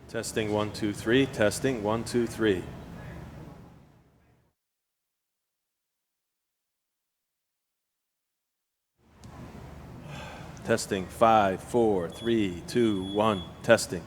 Testing 1, 2, 3. Testing 1, 2, 3. Testing 5, 4, 3, 2, 1. Testing.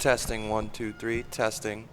Testing 1, 2, 3. Testing.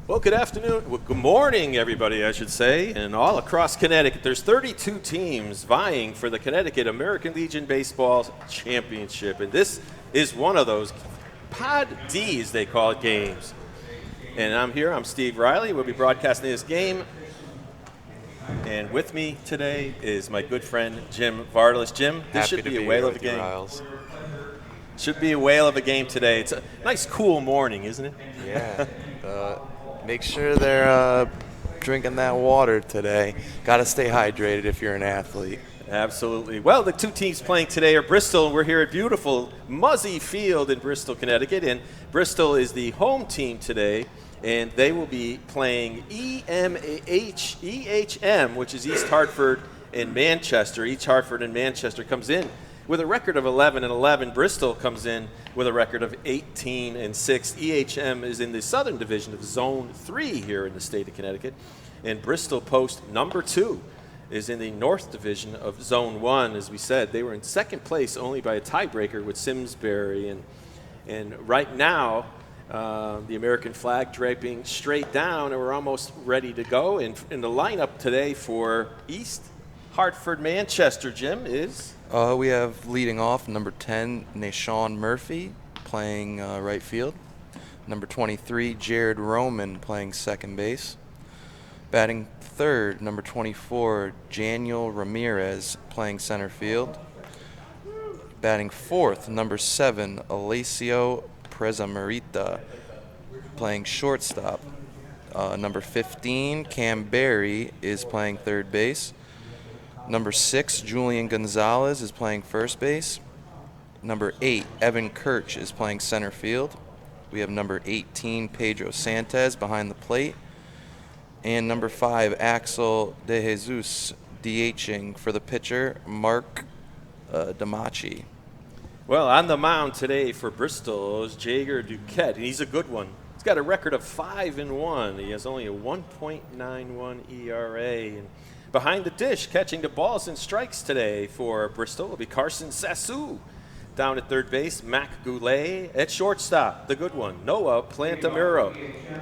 Well, good afternoon. Well, good morning, everybody, I should say. And all across Connecticut, there's 32 teams vying for the Connecticut American Legion Baseball Championship. And this is one of those Pod Ds, they call it, games. And I'm here. I'm Steve Riley. We'll be broadcasting this game. And with me today is my good friend, Jim Vardalos. Jim, this should be a whale of a game. Should be a whale of a game today. It's a nice, cool morning, isn't it? Yeah. Make sure they're drinking that water today. Got to stay hydrated if you're an athlete. Absolutely. Well, the two teams playing today are Bristol. We're here at beautiful Muzzy Field in Bristol, Connecticut. And Bristol is the home team today. And they will be playing EMH, which is East Hartford and Manchester. East Hartford and Manchester comes in with a record of 11-11. Bristol comes in with a record of 18-6. EHM is in the Southern Division of Zone 3 here in the state of Connecticut. And Bristol Post number 2 is in the North Division of Zone 1. As we said, they were in second place only by a tiebreaker with Simsbury. And right now, the American flag draping straight down, and we're almost ready to go. And in the lineup today for East Hartford Manchester, Jim, is? We have leading off number 10, Nashawn Murphy, playing right field. Number 23, Jared Roman, playing second base. Batting third, number 24, Janiel Ramirez, playing center field. Batting fourth, number 7, Alessio Presamarita, playing shortstop. Number 15, Cam Berry, is playing third base. Number 6, Julian Gonzalez, is playing first base. Number 8, Evan Kirch, is playing center field. We have number 18, Pedro Santos, behind the plate. And number 5, Axel De Jesus, DHing for the pitcher, Mark Damachi. Well, on the mound today for Bristol is Jager Duquette, and he's a good one. He's got a record of 5-1. He has only a 1.91 ERA. And behind the dish, catching the balls and strikes today for Bristol will be Carson Sassu. Down at third base, Mac Goulet. At shortstop, the good one, Noah Plantamuro.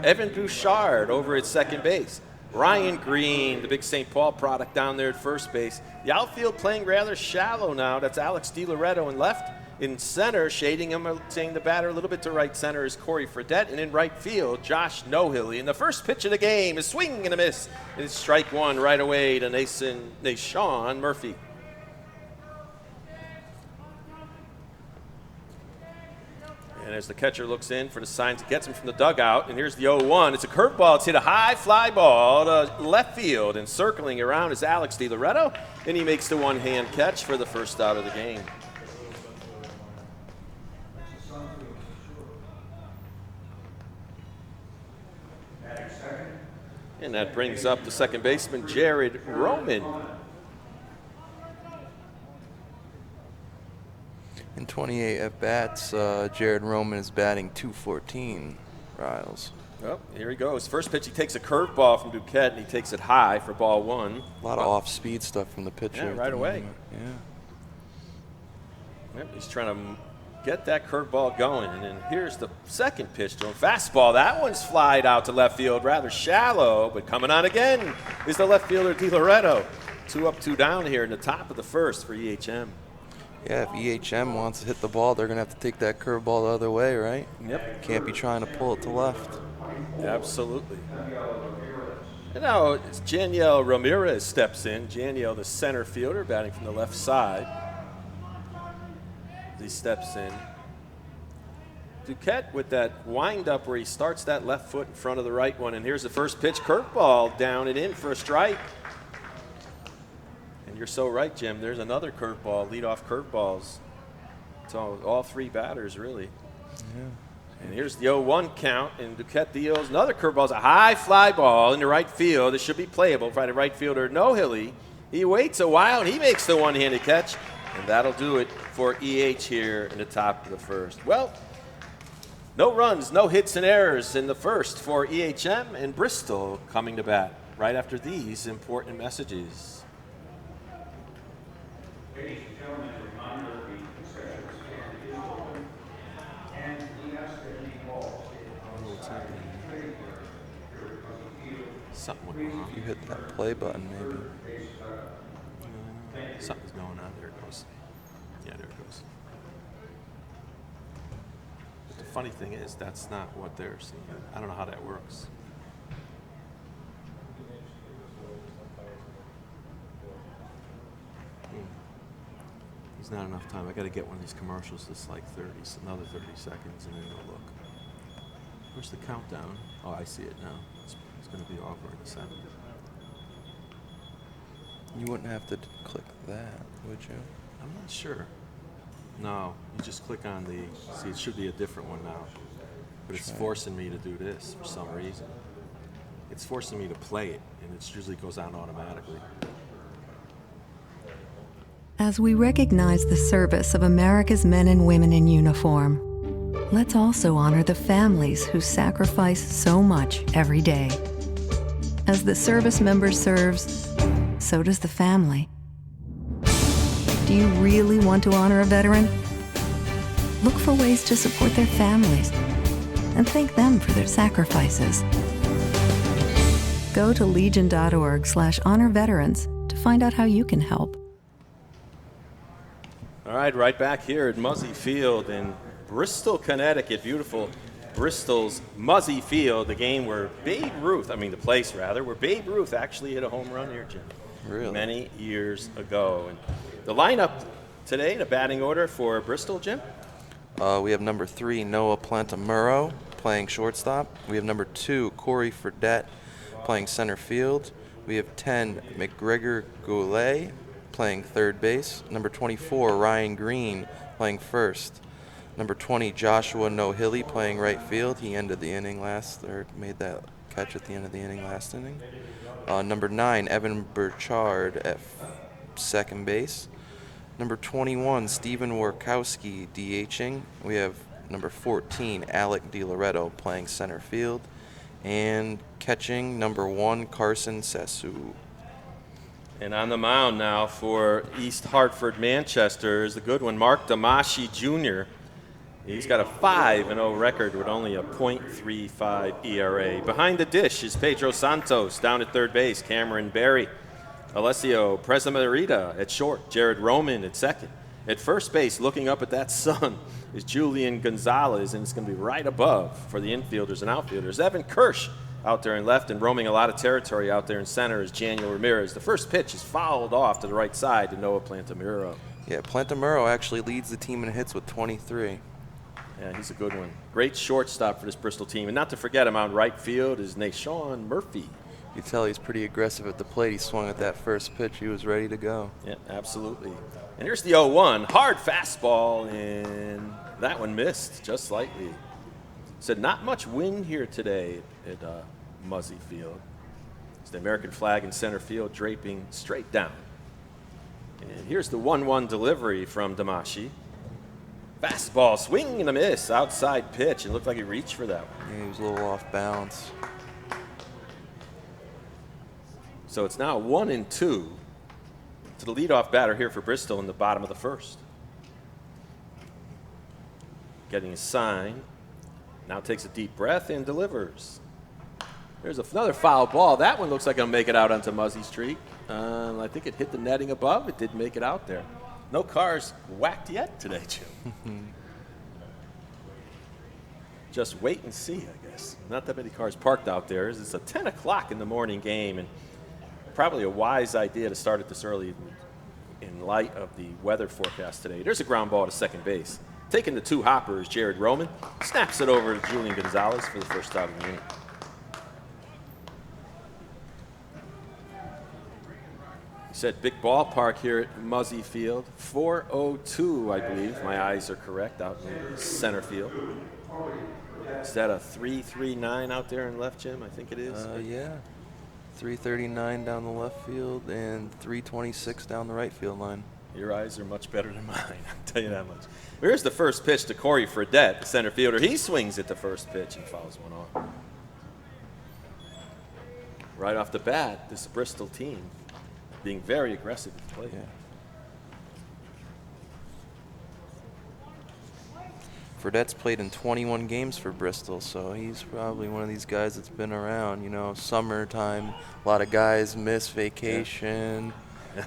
Evan Bouchard over at second base. Ryan Green, the big St. Paul product, down there at first base. The outfield playing rather shallow now. That's Alex DiLoretto in left. In center, shading him, saying the batter a little bit to right center, is Corey Fredette. And in right field, Josh Nohilly. And the first pitch of the game is swing and a miss. And it's strike one right away to Nashawn Murphy. And as the catcher looks in for the signs, gets him from the dugout. And here's the 0-1. It's a curveball. It's hit a high fly ball to left field. And circling around is Alex DiLoretto. And he makes the one-hand catch for the first out of the game. And that brings up the second baseman, Jared Roman. In 28 at-bats, Jared Roman is batting .214, Riles. Well, here he goes. First pitch, he takes a curveball from Duquette, and he takes it high for ball one. A lot of off-speed stuff from the pitcher. Yeah, right away. Yeah. Yep, he's trying to get that curveball going. And then here's the second pitch to him. Fastball. That one's flied out to left field, rather shallow, but coming on again is the left fielder, DiLoretto. 2 up, 2 down here in the top of the first for EHM. Yeah, if EHM wants to hit the ball, they're going to have to take that curveball the other way, right? Yep. Can't be trying to pull it to left. Absolutely. And now it's Janiel Ramirez steps in. Janiel, the center fielder, batting from the left side. As he steps in. Duquette with that wind-up where he starts that left foot in front of the right one. And here's the first pitch, curveball down and in for a strike. And you're so right, Jim. There's another curveball, leadoff curveballs. It's all three batters, really. Yeah. And here's the 0-1 count, and Duquette deals another curveball. It's a high fly ball into right field. It should be playable by the right fielder, Nohilly. He waits a while, and he makes the one-handed catch, and that'll do it for EH here in the top of the first. Well, no runs, no hits and errors in the first for EHM, and Bristol coming to bat right after these important messages. Ladies and gentlemen, a reminder that the concession stand is open, and we ask that any balls hit on the side of the trade where Something went wrong. If you hit that play button, maybe. Something's going on. There it goes. Yeah, there it goes. But the funny thing is, that's not what they're seeing. I don't know how that works. There's not enough time. I got to get one of these commercials that's like 30, another 30 seconds, and then go look. Where's the countdown? Oh, I see it now. It's going to be over in a second. You wouldn't have to click that, would you? I'm not sure. No, you just click on the, see, it should be a different one now. But it's forcing me to do this for some reason. It's forcing me to play it, and it usually goes on automatically. As we recognize the service of America's men and women in uniform, let's also honor the families who sacrifice so much every day. As the service member serves, so does the family. Do you really want to honor a veteran? Look for ways to support their families and thank them for their sacrifices. Go to legion.org/honor-veterans to find out how you can help. All right back here at Muzzy Field in Bristol, Connecticut. Beautiful Bristol's Muzzy Field, the game where the place where Babe Ruth actually hit a home run here, Jim. Really? Many years ago. And the lineup today, the batting order for Bristol, Jim? We have number 3, Noah Plantamuro, playing shortstop. We have number 2, Corey Fredette, playing center field. We have 10, McGregor Goulet, playing third base. Number 24, Ryan Green, playing first. Number 20, Joshua Nohilly, playing right field. He ended the inning made that catch at the end of the inning last inning. Number 9, Evan Burchard at second base. Number 21, Stephen Warkowski, DHing. We have number 14, Alec DiLoretto, playing center field. And catching, number 1, Carson Sassu. And on the mound now for East Hartford, Manchester is the good one, Mark Damashi Jr. He's got a 5-0 record with only a .35 ERA. Behind the dish is Pedro Santos down at third base, Cameron Barry, Alessio Presamarita at short, Jared Roman at second. At first base, looking up at that sun, is Julian Gonzalez, and it's going to be right above for the infielders and outfielders. Evan Kirsch out there in left and roaming a lot of territory out there in center is Janiel Ramirez. The first pitch is fouled off to the right side to Noah Plantamuro. Yeah, Plantamuro actually leads the team in hits with 23. Yeah, he's a good one. Great shortstop for this Bristol team. And not to forget him out in right field is Nashawn Murphy. You tell he's pretty aggressive at the plate. He swung at that first pitch. He was ready to go. Yeah, absolutely. And here's the 0-1. Hard fastball, and that one missed just slightly. Said not much wind here today at Muzzy Field. It's the American flag in center field draping straight down. And here's the 1-1 delivery from Damashi. Fastball, swing and a miss, outside pitch. It looked like he reached for that one. Yeah, he was a little off balance. So it's now 1-2 to the leadoff batter here for Bristol in the bottom of the first. Getting a sign. Now takes a deep breath and delivers. There's another foul ball. That one looks like it'll make it out onto Muzzy Street. I think it hit the netting above. It did make it out there. No cars whacked yet today, Jim. Just wait and see, I guess. Not that many cars parked out there. It's a 10 o'clock in the morning game, and probably a wise idea to start it this early in light of the weather forecast today. There's a ground ball to second base. Taking the 2 hoppers, Jared Roman snaps it over to Julian Gonzalez for the first out of the inning. Said big ballpark here at Muzzy Field. 402, I believe. My eyes are correct out in center field. Is that a 339 out there in left, Jim? I think it is. Yeah. 339 down the left field and 326 down the right field line. Your eyes are much better than mine, I'll tell you that much. Here's the first pitch to Corey Fredette, the center fielder. He swings at the first pitch and fouls one off. Right off the bat, this Bristol team being very aggressive at the plate. Yeah. Fredette's played in 21 games for Bristol, so he's probably one of these guys that's been around. You know, summertime, a lot of guys miss vacation, you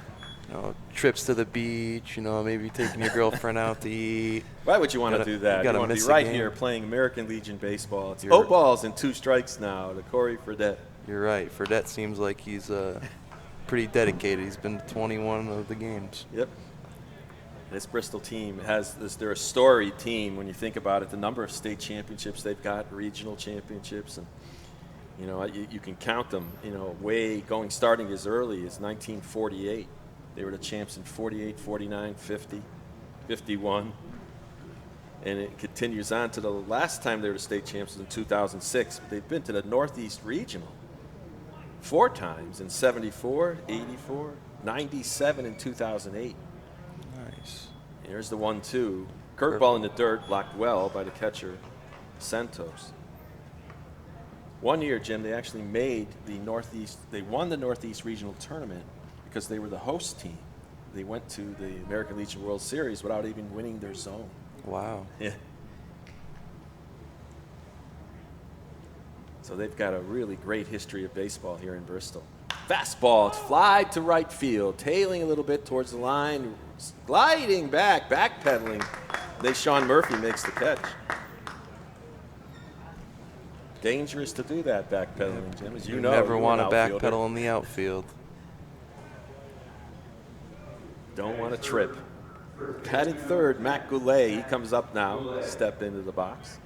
know, trips to the beach, you know, maybe taking your girlfriend out to eat. Why would you want to do that? You want to be right here playing American Legion baseball. It's 0 balls and 2 strikes now to Corey Fredette. You're right. Fredette seems like he's pretty dedicated. He's been to 21 of the games. Yep. This Bristol team they're a storied team when you think about it. The number of state championships they've got, regional championships, and you know you can count them. You know, starting as early as 1948. They were the champs in 48, 49, 50, 51, and it continues on to the last time they were the state champs in 2006. They've been to the Northeast Regional 4 times in 74, 84, 97, and 2008. Nice. Here's the 1-2. Curveball in the dirt, blocked well by the catcher, Santos. One year, Jim, they actually made the Northeast. They won the Northeast Regional Tournament because they were the host team. They went to the American Legion World Series without even winning their zone. Wow. Yeah. So they've got a really great history of baseball here in Bristol. Fastball, it's fly to right field, tailing a little bit towards the line, gliding back, backpedaling. Sean Murphy makes the catch. Dangerous to do that backpedaling, Jim, as you know. Never want to backpedal in the outfield. Don't want to trip. Batting third, Matt Goulet, he comes up now, step into the box.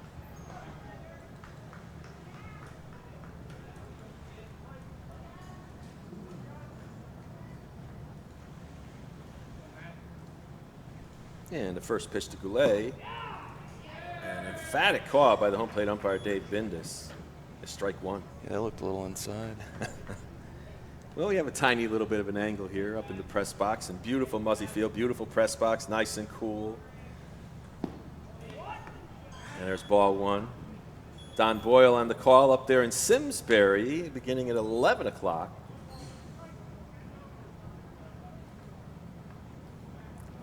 And the first pitch to Goulet. An emphatic call by the home plate umpire, Dave Bindus. It's strike 1. Yeah, that looked a little inside. Well, we have a tiny little bit of an angle here up in the press box, and beautiful Muzzy Field, beautiful press box, nice and cool. And there's ball 1. Don Boyle on the call up there in Simsbury, beginning at 11 o'clock.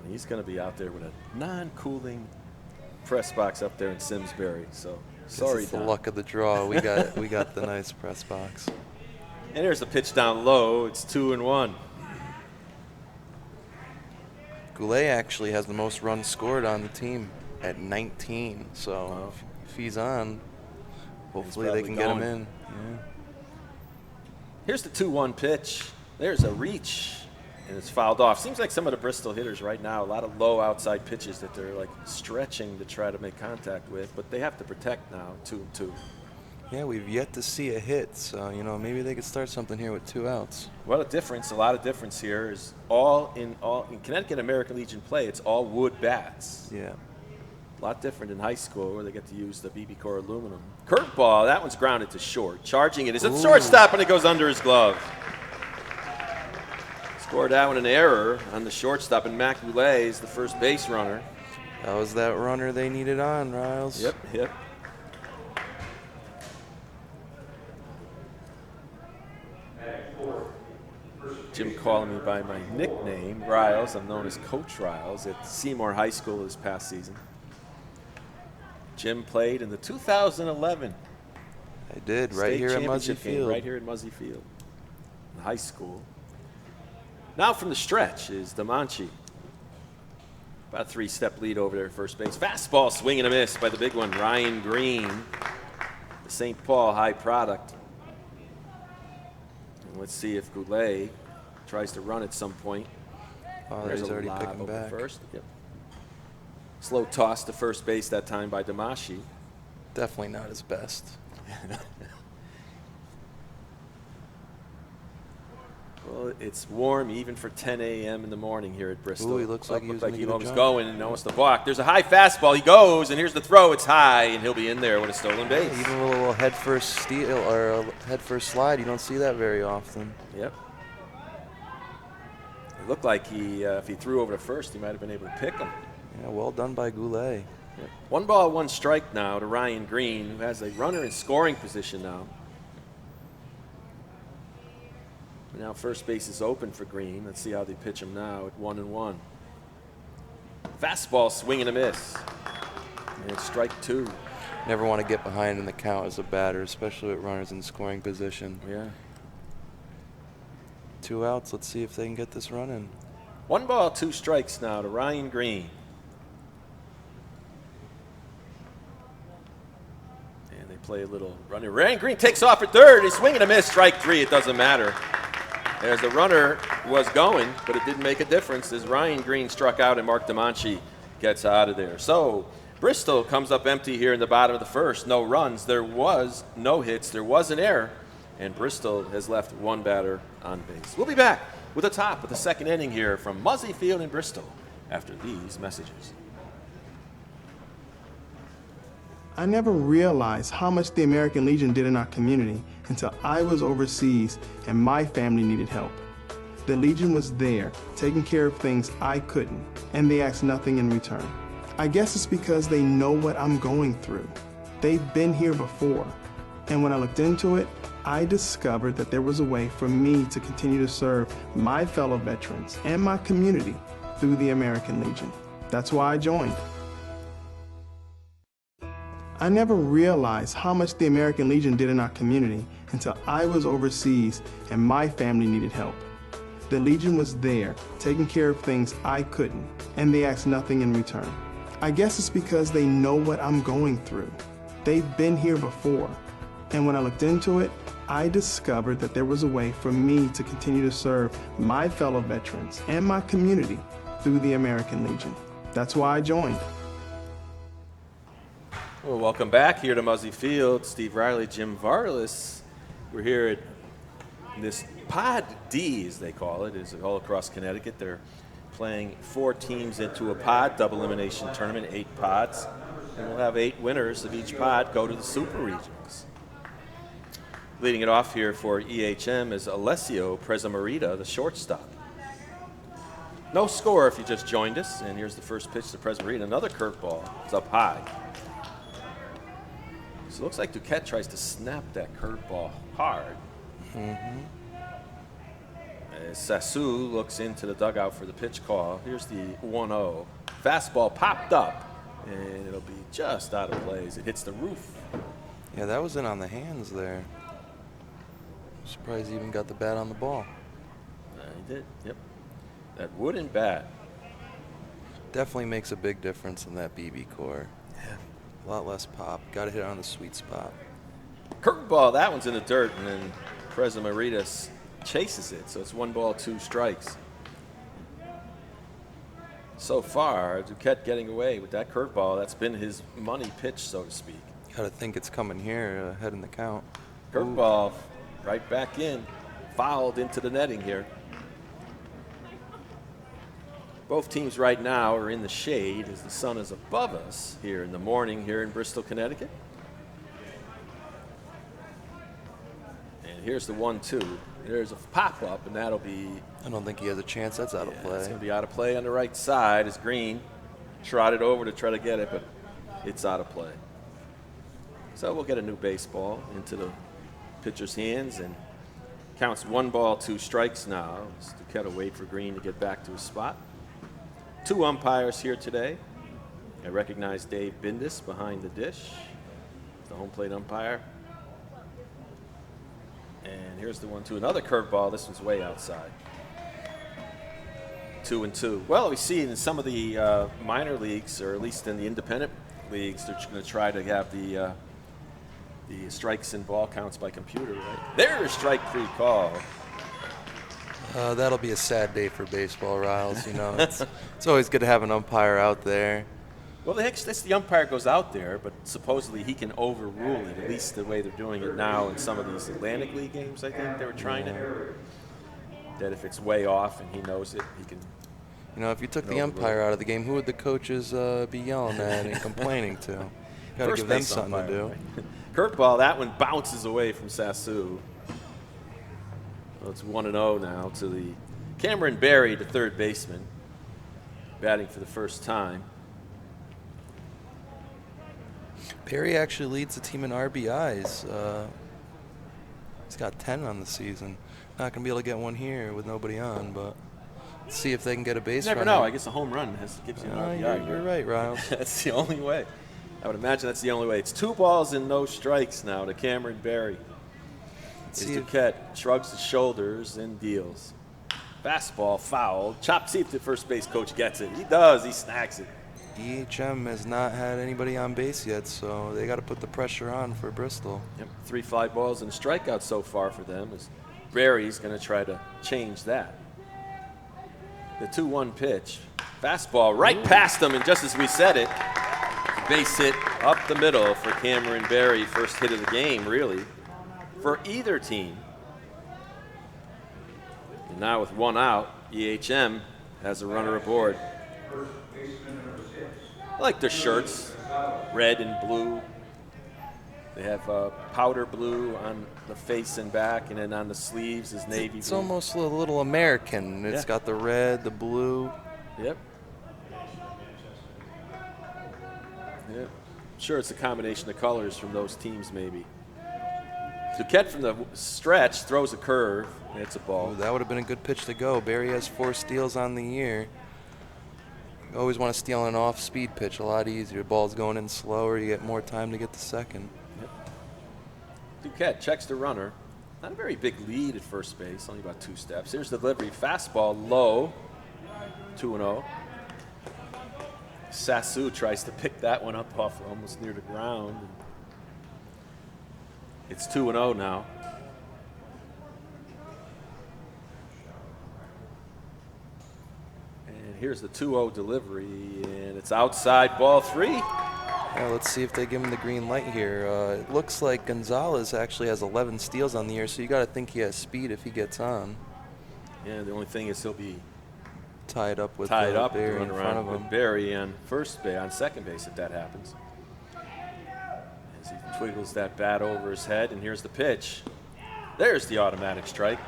He's going to be out there with a non-cooling press box up there in Simsbury. So sorry, it's the Don. luck of the draw. We got the nice press box. And here's the pitch down low. It's 2-1. Goulet actually has the most runs scored on the team at 19. So if he's on, hopefully they can get him in. Yeah. Here's the 2-1 pitch. There's a reach, and it's fouled off. Seems like some of the Bristol hitters right now, a lot of low outside pitches that they're like stretching to try to make contact with, but they have to protect now, 2-2. Yeah, we've yet to see a hit, so, you know, maybe they could start something here with 2 outs. What a difference, a lot of difference here is all in Connecticut American Legion play, it's all wood bats. Yeah. A lot different in high school where they get to use the BB Core aluminum. Curveball, that one's grounded to short. Charging it is at shortstop, and it goes under his glove. Scored that one an error on the shortstop, and Matt Goulet is the first base runner. That was that runner they needed on, Riles. Yep. Jim calling me by my nickname, Riles. I'm known as Coach Riles at Seymour High School this past season. Jim played in the 2011 I did, right here at Muzzy Field. Right here at Muzzy Field, in high school. Now from the stretch is DeMonchi. About a 3-step lead over there at first base. Fastball, swing and a miss by the big one, Ryan Green, the St. Paul high product. And let's see if Goulet tries to run at some point. Oh, he's already picking back. First. Yep. Slow toss to first base that time by Damashi. Definitely not his best. Well, it's warm even for 10 a.m. in the morning here at Bristol. Ooh, he looks like he was going and almost the block. There's a high fastball. He goes, and here's the throw. It's high, and he'll be in there with a stolen base. Yeah, even a little head first steal or a head first slide, you don't see that very often. Yep. It looked like if he threw over to first, he might have been able to pick him. Yeah, well done by Goulet. Yeah. 1 ball, 1 strike now to Ryan Green, who has a runner in scoring position now. Now first base is open for Green. Let's see how they pitch him now at 1-1. Fastball, swing and a miss. And it's strike 2. Never want to get behind in the count as a batter, especially with runners in scoring position. Yeah. 2 outs. Let's see if they can get this running. 1 ball, 2 strikes now to Ryan Green. And they play a little runner. Ryan Green takes off at third. He's swinging a miss. Strike 3. It doesn't matter. As the runner was going, but it didn't make a difference as Ryan Green struck out and Mark DeMonchi gets out of there. So Bristol comes up empty here in the bottom of the first. No runs. There was no hits. There was an error. And Bristol has left 1 batter on base. We'll be back with the top of the second inning here from Muzzy Field in Bristol after these messages. I never realized how much the American Legion did in our community until I was overseas and my family needed help. The Legion was there, taking care of things I couldn't, and they asked nothing in return. I guess it's because they know what I'm going through. They've been here before, and when I looked into it, I discovered that there was a way for me to continue to serve my fellow veterans and my community through the American Legion. That's why I joined. I never realized how much the American Legion did in our community until I was overseas and my family needed help. The Legion was there, taking care of things I couldn't, and they asked nothing in return. I guess it's because they know what I'm going through. They've been here before, and when I looked into it, I discovered that there was a way for me to continue to serve my fellow veterans and my community through the American Legion. That's why I joined. Well, welcome back here to Muzzy Field. Steve Riley, Jim Varlas. We're here at this Pod D, as they call it, is all across Connecticut. They're playing 4 teams into a pod, double elimination tournament, 8 pods. And we'll have 8 winners of each pod go to the Super Regionals. Leading it off here for EHM is Alessio Presamarita, the shortstop. No score if you just joined us. And here's the first pitch to Presamarita. Another curveball. It's up high. So it looks like Duquette tries to snap that curveball hard. As Sassu looks into the dugout for the pitch call. Here's the 1-0. Fastball popped up, and it'll be just out of play as it hits the roof. Yeah, that was in on the hands there. Surprised he even got the bat on the ball. He did, yep. That wooden bat. Definitely makes a big difference in that BB core. Yeah. A lot less pop. Got to hit it on the sweet spot. Curveball, that one's in the dirt, and then Presamaritas chases it, so it's 1 ball, 2 strikes. So far, Duquette getting away with that curveball. That's been his money pitch, so to speak. Got to think it's coming here, ahead in the count. Curveball right back in, fouled into the netting here. Both teams right now are in the shade as the sun is above us here in the morning here in Bristol, Connecticut. And here's the 1-2. There's a pop-up, and that'll be... I don't think he has a chance. That's out of play. It's going to be out of play on the right side as Green trotted over to try to get it, but it's out of play. So we'll get a new baseball into the pitcher's hands, and counts 1 ball, 2 strikes now. Duquette will wait for Green to get back to his spot. 2 umpires here today. I recognize Dave Bindus behind the dish, the home plate umpire. And here's the 1-2. Another curveball. This one's way outside. 2-2. Well, we see in some of the minor leagues, or at least in the independent leagues, they're going to try to have the strikes and ball counts by computer, right? There's strike 3 call. That'll be a sad day for baseball, Riles. You know, it's always good to have an umpire out there. Well, the umpire goes out there, but supposedly he can overrule it, at least the way they're doing it now in some of these Atlantic League games, I think they were trying it. That if it's way off and he knows it, he can. You know, if you took the umpire out of the game, who would the coaches be yelling at and complaining to? Got to give them something umpire, to do. Right? Curveball, that one bounces away from Sassu. Well, it's 1-0 now to the Cameron Berry, the third baseman, batting for the first time. Perry actually leads the team in RBIs. He's got 10 on the season. Not going to be able to get one here with nobody on, but let's see if they can get a base You never runner. know. I guess a home run gives you an RBI. You're right, Riles. That's the only way. I would imagine that's the only way. It's 2 balls and no strikes now to Cameron Barry. As Duquette shrugs his shoulders and deals. Fastball foul. Chop, see if the first base coach gets it. He does. He snacks it. EHM has not had anybody on base yet, so they got to put the pressure on for Bristol. Yep, 3 fly balls and a strikeout so far for them, as Barry's going to try to change that. The 2-1 pitch. Fastball right past him, and just as we said it, base hit up the middle for Cameron Barry. First hit of the game, really, for either team. And now with 1 out, EHM has a runner aboard. I like their shirts, red and blue. They have powder blue on the face and back, and then on the sleeves is navy blue. It's almost a little American. It's got the red, the blue. Yep. Yep. Sure, it's a combination of colors from those teams, maybe. Duquette from the stretch throws a curve. It's a ball. Oh, that would have been a good pitch to go. Barry has 4 steals on the year. You always want to steal an off-speed pitch, a lot easier. Ball's going in slower, you get more time to get to second. Yep. Duquette checks the runner. Not a very big lead at first base, only about 2 steps. Here's the delivery, fastball low, 2-0. Sassu tries to pick that one up off almost near the ground. It's 2-0 now. And here's the 2-0 delivery, and it's outside, ball 3. Yeah, let's see if they give him the green light here. It looks like Gonzalez actually has 11 steals on the year, so you got to think he has speed if he gets on. Yeah, the only thing is he'll be tied up with Barry in front of him. with Barry on first base, on second base if that happens. As he twiggles that bat over his head, and here's the pitch. There's the automatic strike.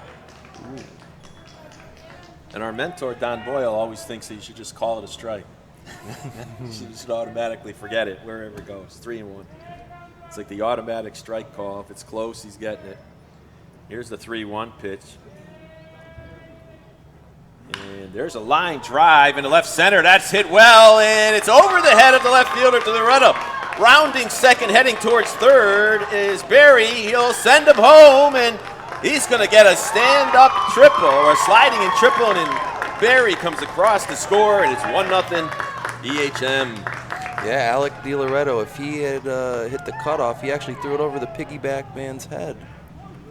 Ooh. And our mentor, Don Boyle, always thinks that you should just call it a strike. You should automatically forget it wherever it goes. 3-1. It's like the automatic strike call. If it's close, he's getting it. Here's the 3-1 pitch. And there's a line drive into left center. That's hit well, and it's over the head of the left fielder to the run-up. Rounding second, heading towards third is Barry. He'll send him home, and he's going to get a stand-up triple, or sliding in triple, and Barry comes across to score, and it's 1-0 EHM. Yeah, Alec DiLoretto, if he had hit the cutoff, he actually threw it over the piggyback man's head.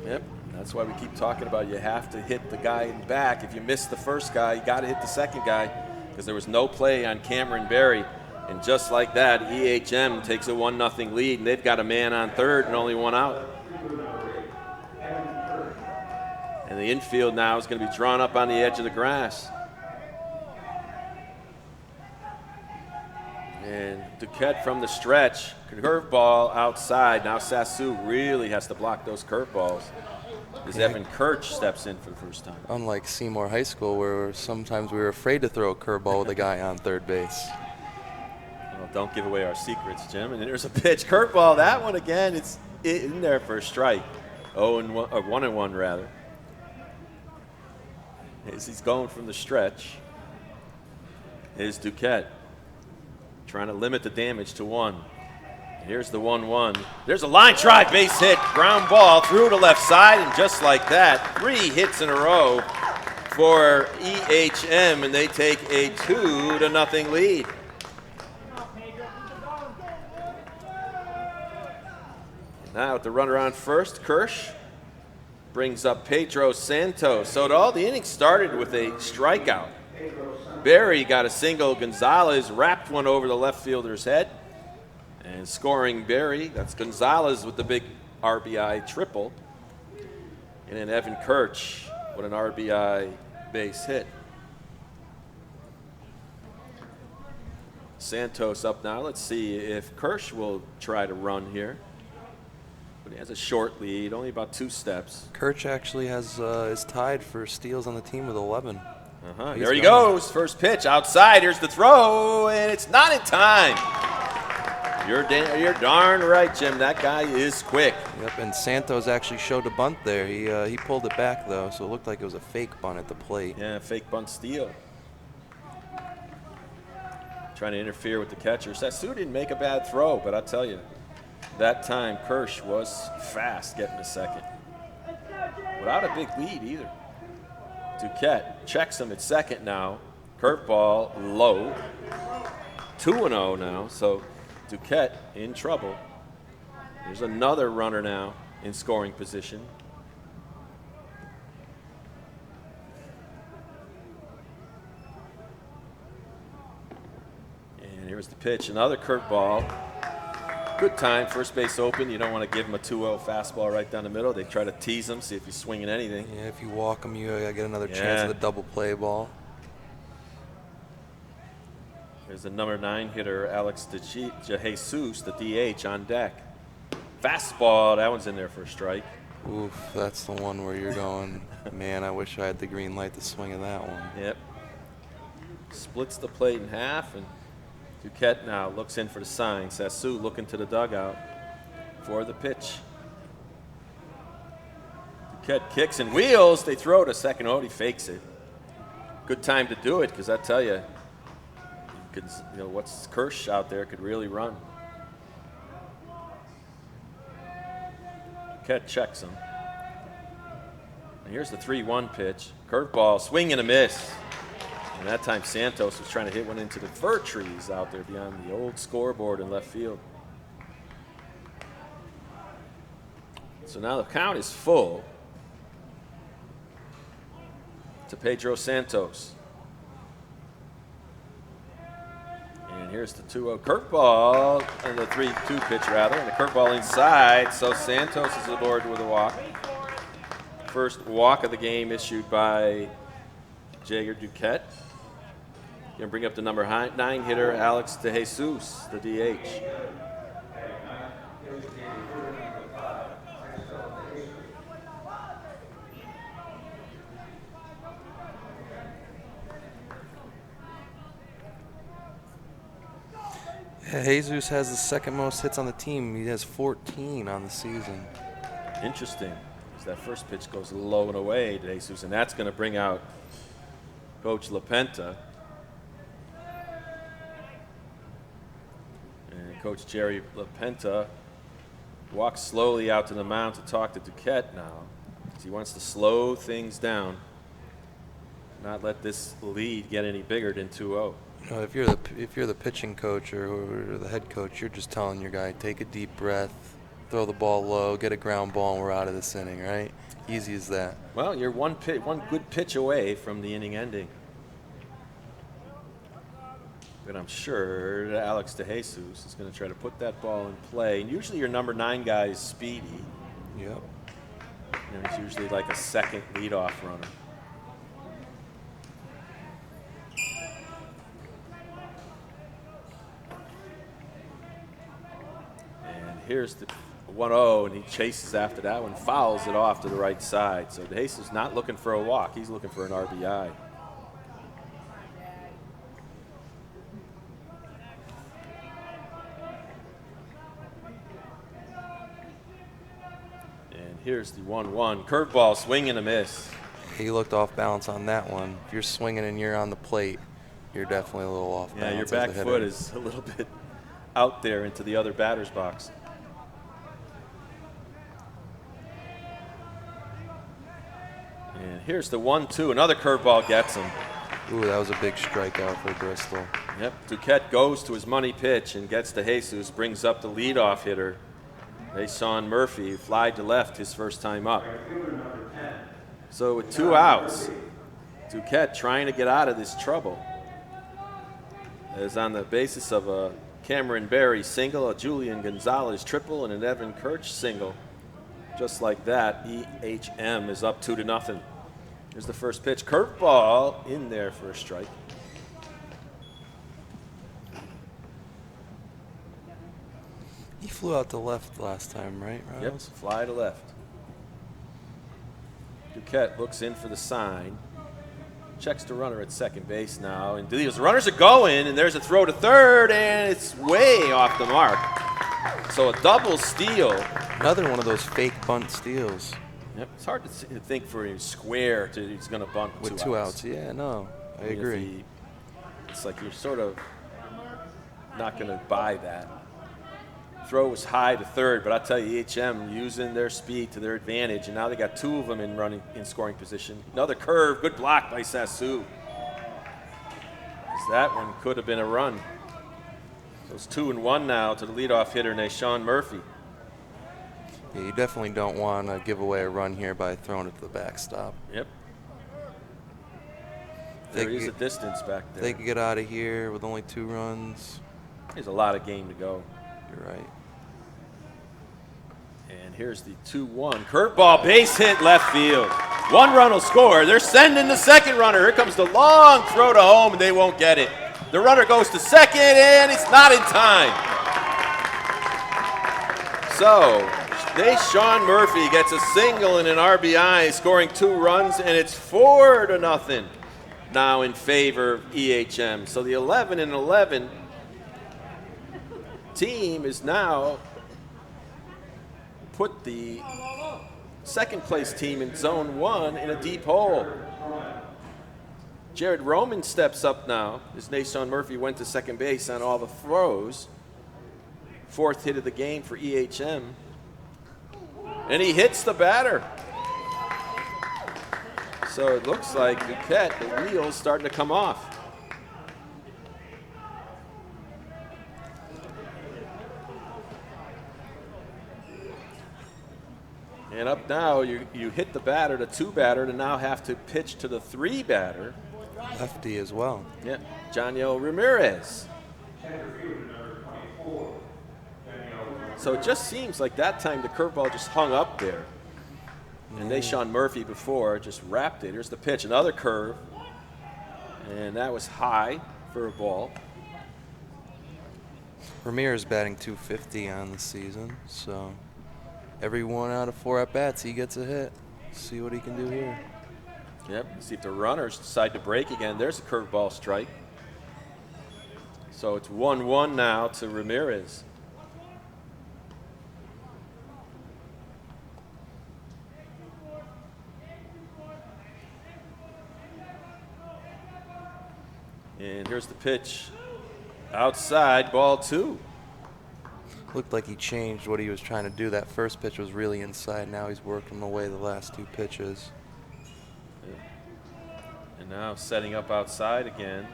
Yep, that's why we keep talking about you have to hit the guy in back. If you miss the first guy, you got to hit the second guy, because there was no play on Cameron Barry. And just like that, EHM takes a 1-0 lead, and they've got a man on third and only 1 out. And the infield now is going to be drawn up on the edge of the grass. And Duquette from the stretch, curveball outside. Now Sassu really has to block those curveballs as Evan Kirch steps in for the first time. Unlike Seymour High School, where sometimes we were afraid to throw a curveball with a guy on third base. Well, don't give away our secrets, Jim. And there's a pitch, curveball. That one again, it's in there for a strike. 0-1, or 1-1 rather. As he's going from the stretch, is Duquette trying to limit the damage to 1. Here's the 1-1. There's a line drive, base hit, ground ball through to left side, and just like that, 3 hits in a row for EHM, and they take a 2-0 lead. Now with the runner on first, Kirsch brings up Pedro Santos. So all the innings started with a strikeout. Barry got a single. Gonzalez wrapped one over the left fielder's head. And scoring Barry, that's Gonzalez with the big RBI triple. And then Evan Kirch with an RBI base hit. Santos up now. Let's see if Kirsch will try to run here. But he has a short lead, only about 2 steps. Kirch actually is tied for steals on the team with 11. There he goes. First pitch outside. Here's the throw, and it's not in time. You're darn right, Jim. That guy is quick. Yep, and Santos actually showed a bunt there. He pulled it back, though, so it looked like it was a fake bunt at the plate. Yeah, fake bunt steal. trying to interfere with the catcher. Sassu didn't make a bad throw, but I'll tell you, that time Kirsch was fast getting to second. Without a big lead either. Duquette checks him at second now. Curveball low. 2-0 now, so Duquette in trouble. There's another runner now in scoring position. And here's the pitch, another curveball. Good time, first base open. You don't want to give him a 2-0 fastball right down the middle. They try to tease him, see if he's swinging anything. Yeah, if you walk him, you get another chance of the double play ball. There's the number 9 hitter, Alex De Jesus, the DH, on deck. Fastball, that one's in there for a strike. Oof, that's the one where you're going, man, I wish I had the green light to swing at that one. Yep. Splits the plate in half, and Duquette now looks in for the sign. Sassu looking to the dugout for the pitch. Duquette kicks and wheels. They throw to second. Oh, he fakes it. Good time to do it, because I tell you, what's Kirsch out there could really run. Duquette checks him. And here's the 3-1 pitch. Curveball, swing and a miss. And that time Santos was trying to hit one into the fir trees out there beyond the old scoreboard in left field. So now the count is full to Pedro Santos. And here's the 2-0 curveball, and the 3-2 pitch rather, and the curveball inside. So Santos is aboard with a walk. First walk of the game issued by Jaeger Duquette. Going to bring up the number 9 hitter, Alex De Jesus, the DH. Yeah, Jesus has the second most hits on the team. He has 14 on the season. Interesting. As that first pitch goes low and away to Jesus, and that's going to bring out Coach LaPenta. And Coach Jerry LaPenta walks slowly out to the mound to talk to Duquette now, because he wants to slow things down, not let this lead get any bigger than 2-0. You know, if you're the pitching coach or the head coach, you're just telling your guy, take a deep breath, throw the ball low, get a ground ball, and we're out of this inning, right? Easy as that. Well, you're one good pitch away from the inning ending. But I'm sure that Alex De Jesus is going to try to put that ball in play. And usually your number 9 guy is speedy. Yep. He's usually like a second leadoff runner. And here's the 1-0, and he chases after that one, fouls it off to the right side. So De Jesus is not looking for a walk. He's looking for an RBI. Here's the 1-1. Curveball, swing and a miss. He looked off balance on that one. If you're swinging and you're on the plate, you're definitely a little off balance. Yeah, your back foot is a little bit out there into the other batter's box. And here's the 1-2. Another curveball gets him. Ooh, that was a big strikeout for Bristol. Yep. Duquette goes to his money pitch and gets to Jesus, brings up the leadoff hitter, Sean Murphy, flied to left his first time up. So with 2 outs, Duquette trying to get out of this trouble. As on the basis of a Cameron Berry single, a Julian Gonzalez triple, and an Evan Kirch single. Just like that, EHM is up 2-0. Here's the first pitch. Curveball in there for a strike. He flew out to left last time, right, Riles? Yep, fly to left. Duquette looks in for the sign. Checks the runner at second base now. And the runners are going, and there's a throw to third, and it's way off the mark. So a double steal. Another one of those fake bunt steals. Yep, it's hard to think for him square to he's going to bunt with 2 outs. Yeah, no, I agree. It's like you're sort of not going to buy that. Throw was high to third, but I tell you, EHM using their speed to their advantage, and now they got two of them in scoring position. Another curve, good block by Sassu. That one could have been a run. So it's 2-1 now to the leadoff hitter, Nashawn Murphy. Yeah, you definitely don't want to give away a run here by throwing it to the backstop. Yep. There is a distance back there. They could get out of here with only 2 runs. There's a lot of game to go. You're right. And here's the 2-1. Curveball, base hit, left field. 1 run will score. They're sending the second runner. Here comes the long throw to home, and they won't get it. The runner goes to second, and it's not in time. So, Nashawn Murphy gets a single and an RBI, scoring 2 runs, and it's 4-0 now in favor of EHM. So the 11-11 team is now put the second place team in zone 1 in a deep hole. Jared Roman steps up now as Nashawn Murphy went to second base on all the throws. 4th hit of the game for EHM. And he hits the batter. So it looks like Duquette, the wheel's starting to come off. And up now, you hit the batter, the 2 batter, to now have to pitch to the 3 batter. Lefty as well. Yeah, Janiel Ramirez. So it just seems like that time the curveball just hung up there. And Nashawn Murphy before just wrapped it. Here's the pitch, another curve. And that was high for a ball. Ramirez batting .250 on the season, so every 1 out of 4 at-bats, he gets a hit. See what he can do here. Yep, see if the runners decide to break again. There's a curveball strike. So it's 1-1 now to Ramirez. And here's the pitch. Outside, ball 2. Looked like he changed what he was trying to do. That first pitch was really inside. Now he's working away the last 2 pitches. And now setting up outside again.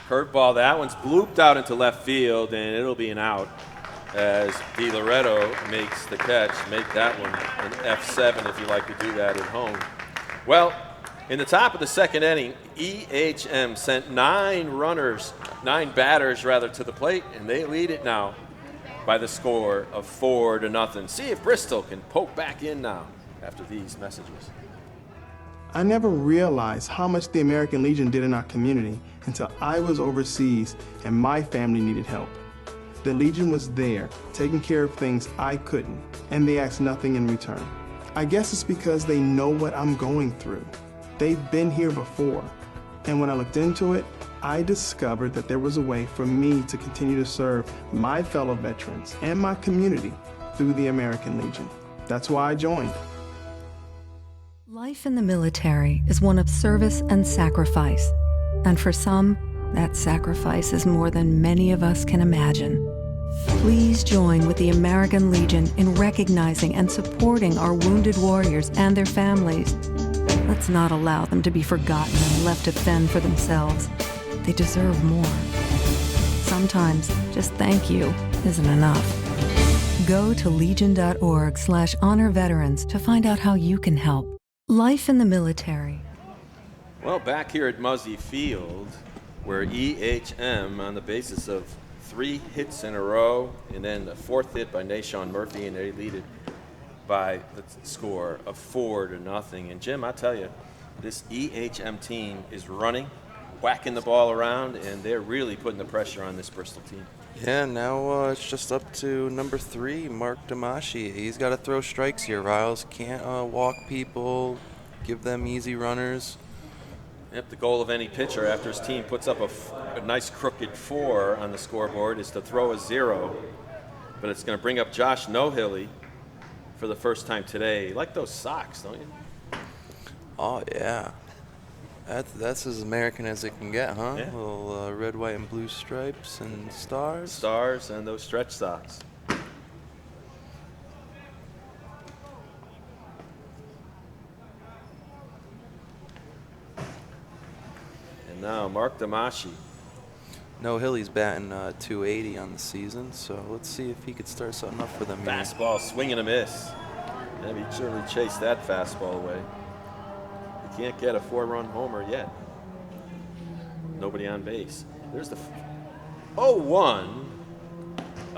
Curveball, that one's blooped out into left field, and it'll be an out as Di Loretto makes the catch. Make that one an F7 if you like to do that at home. Well, in the top of the second inning, EHM sent 9 batters to the plate, and they lead it now by the score of 4-0. See if Bristol can poke back in now after these messages. I never realized how much the American Legion did in our community until I was overseas and my family needed help. The Legion was there, taking care of things I couldn't, and they asked nothing in return. I guess it's because they know what I'm going through. They've been here before, and when I looked into it, I discovered that there was a way for me to continue to serve my fellow veterans and my community through the American Legion. That's why I joined. Life in the military is one of service and sacrifice, and for some, that sacrifice is more than many of us can imagine. Please join with the American Legion in recognizing and supporting our wounded warriors and their families. Let's not allow them to be forgotten and left to fend for themselves. They deserve more. Sometimes just thank you isn't enough. Go to legion.org/honor veterans to find out how you can help. Life in the military. Well, back here at Muzzy Field, where EHM, on the basis of 3 hits in a row, and then the 4th hit by Nashawn Murphy, and they lead it by the score of 4-0. And Jim, I tell you, this EHM team is running, whacking the ball around, and they're really putting the pressure on this Bristol team. Yeah, now it's just up to number 3, Mark Damashi. He's got to throw strikes here. Riles can't walk people, give them easy runners. Yep, the goal of any pitcher after his team puts up a nice crooked 4 on the scoreboard is to throw a 0. But it's going to bring up Josh Nohilly for the first time today. You like those socks, don't you? Oh, yeah. That's as American as it can get, huh? Yeah. Little red, white, and blue stripes and stars. Stars and those stretch socks. And now Mark Damashi. No, Hilly's batting 280 on the season, so let's see if he could start something up for them here. Fastball, swing and a miss. And he surely chased that fastball away. He can't get a 4-run homer yet. Nobody on base. There's the 0-1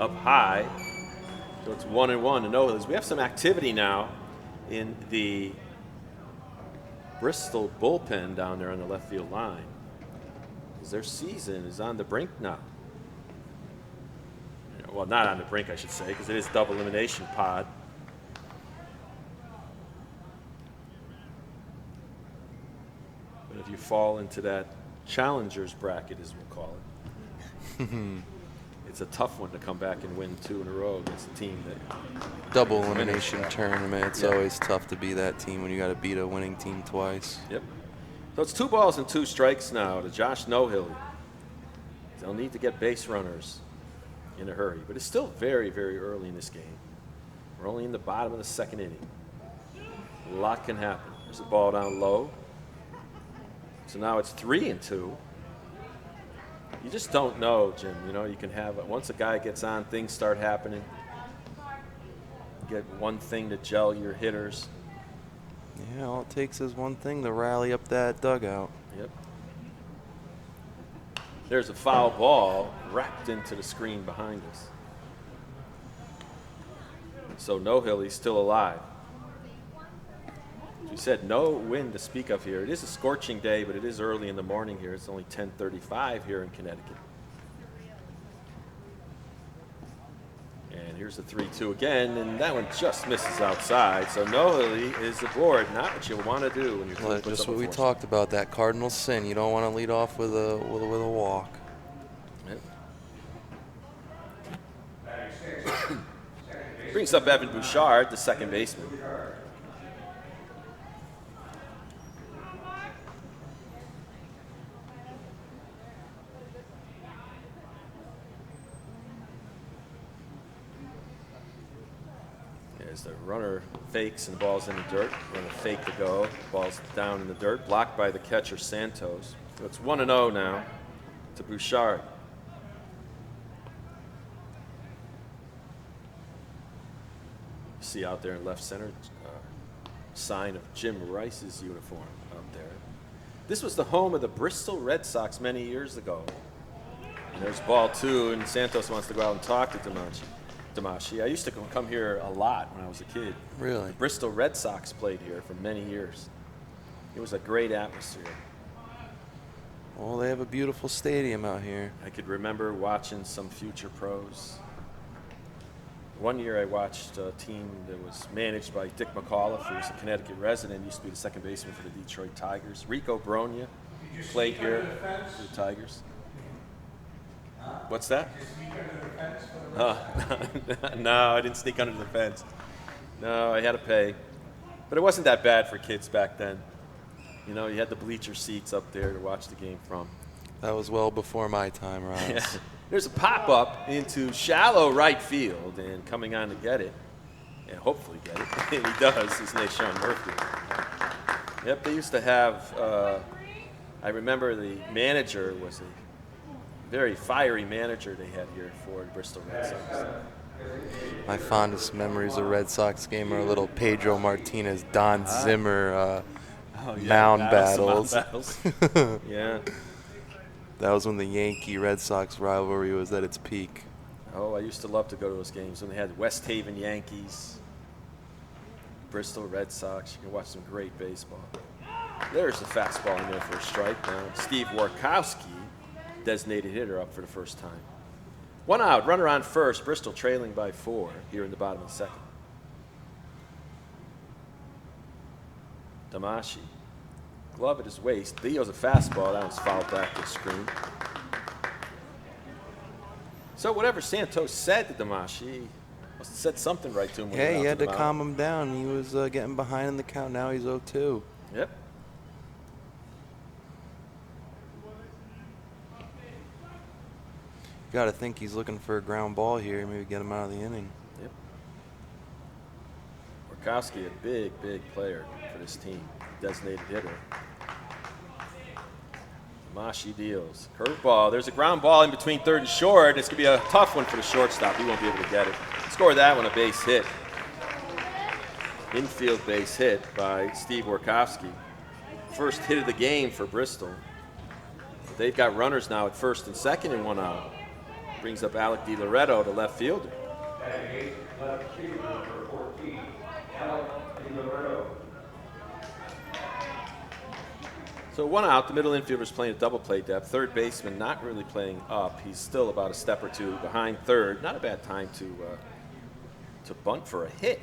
up high. So it's 1-1 to no hits. We have some activity now in the Bristol bullpen down there on the left field line. Their season is on the brink now. Well, not on the brink, I should say, because it is double elimination pod. But if you fall into that challengers bracket, as we'll call it, it's a tough one to come back and win 2 in a row against a team that Double elimination tournament. It's always tough to be that team when you got to beat a winning team twice. Yep. So it's 2 balls and 2 strikes now to Josh Nohilly. They'll need to get base runners in a hurry, but it's still very, very early in this game. We're only in the bottom of the 2nd inning. A lot can happen. There's a ball down low. So now it's 3-2. You just don't know, Jim. You know, you can have, once a guy gets on, things start happening. You get one thing to gel your hitters. Yeah, all it takes is one thing to rally up that dugout. Yep. There's a foul ball wrapped into the screen behind us. So Nohilly's still alive. As we said, no wind to speak of here. It is a scorching day, but it is early in the morning here. It's only 10:35 here in Connecticut. And here's the 3-2 again, and that one just misses outside. So Nohilly is aboard. Not what you want to do when you're Well, just what we talked about, that cardinal sin. You don't want to lead off with a walk. Yep. Brings up Evan Bouchard, the second baseman. As the runner fakes and the ball's in the dirt, runner fake to go, ball's down in the dirt, blocked by the catcher Santos. So it's 1-0 now to Bouchard. See out there in left center, sign of Jim Rice's uniform out there. This was the home of the Bristol Red Sox many years ago. And there's ball 2, and Santos wants to go out and talk to Damashi. I used to come here a lot when I was a kid. Really? The Bristol Red Sox played here for many years. It was a great atmosphere. Well, they have a beautiful stadium out here. I could remember watching some future pros. One year I watched a team that was managed by Dick McAuliffe, who was a Connecticut resident, used to be the second baseman for the Detroit Tigers. Rico Bronya played here for the Tigers. What's that? No, I didn't sneak under the fence. No, I had to pay. But it wasn't that bad for kids back then. You know, you had the bleacher seats up there to watch the game from. That was well before my time, Ron. Yeah. There's a pop-up into shallow right field, and coming on to get it, and hopefully get it, and he does, is Sean Murphy. Yep, they used to have, I remember the manager was a very fiery manager they had here for the Bristol Red Sox. My fondest memories of Red Sox game are little Pedro Martinez, Don Zimmer mound battles. Yeah. That was when the Yankee-Red Sox rivalry was at its peak. Oh, I used to love to go to those games when they had West Haven Yankees, Bristol Red Sox. You can watch some great baseball. There's the fastball in there for a strike now. Steve Warkowski, designated hitter, up for the first time. 1 out, runner on first, Bristol trailing by 4 here in the bottom of the 2nd. Damashi. Glove at his waist. Theo's a fastball. That was fouled back to the screen. So whatever Santos said to Damashi, must have said something right to him. When Yeah, he had to calm him down. He was getting behind in the count. Now he's 0-2. Yep. Got to think he's looking for a ground ball here, maybe get him out of the inning. Yep. Workowski, a big, big player for this team. Designated hitter. Mashi deals. Curveball. There's a ground ball in between third and short. It's going to be a tough one for the shortstop. He won't be able to get it. Score that one, a base hit. Infield base hit by Steve Workowski. First hit of the game for Bristol. They've got runners now at first and second and 1 out. Brings up Alec DiLoretto, the left fielder. Left fielder, number 14, Alec DiLoretto. So 1 out, the middle infielder's playing a double play depth. Third baseman not really playing up. He's still about a step or two behind third. Not a bad time to bunt for a hit.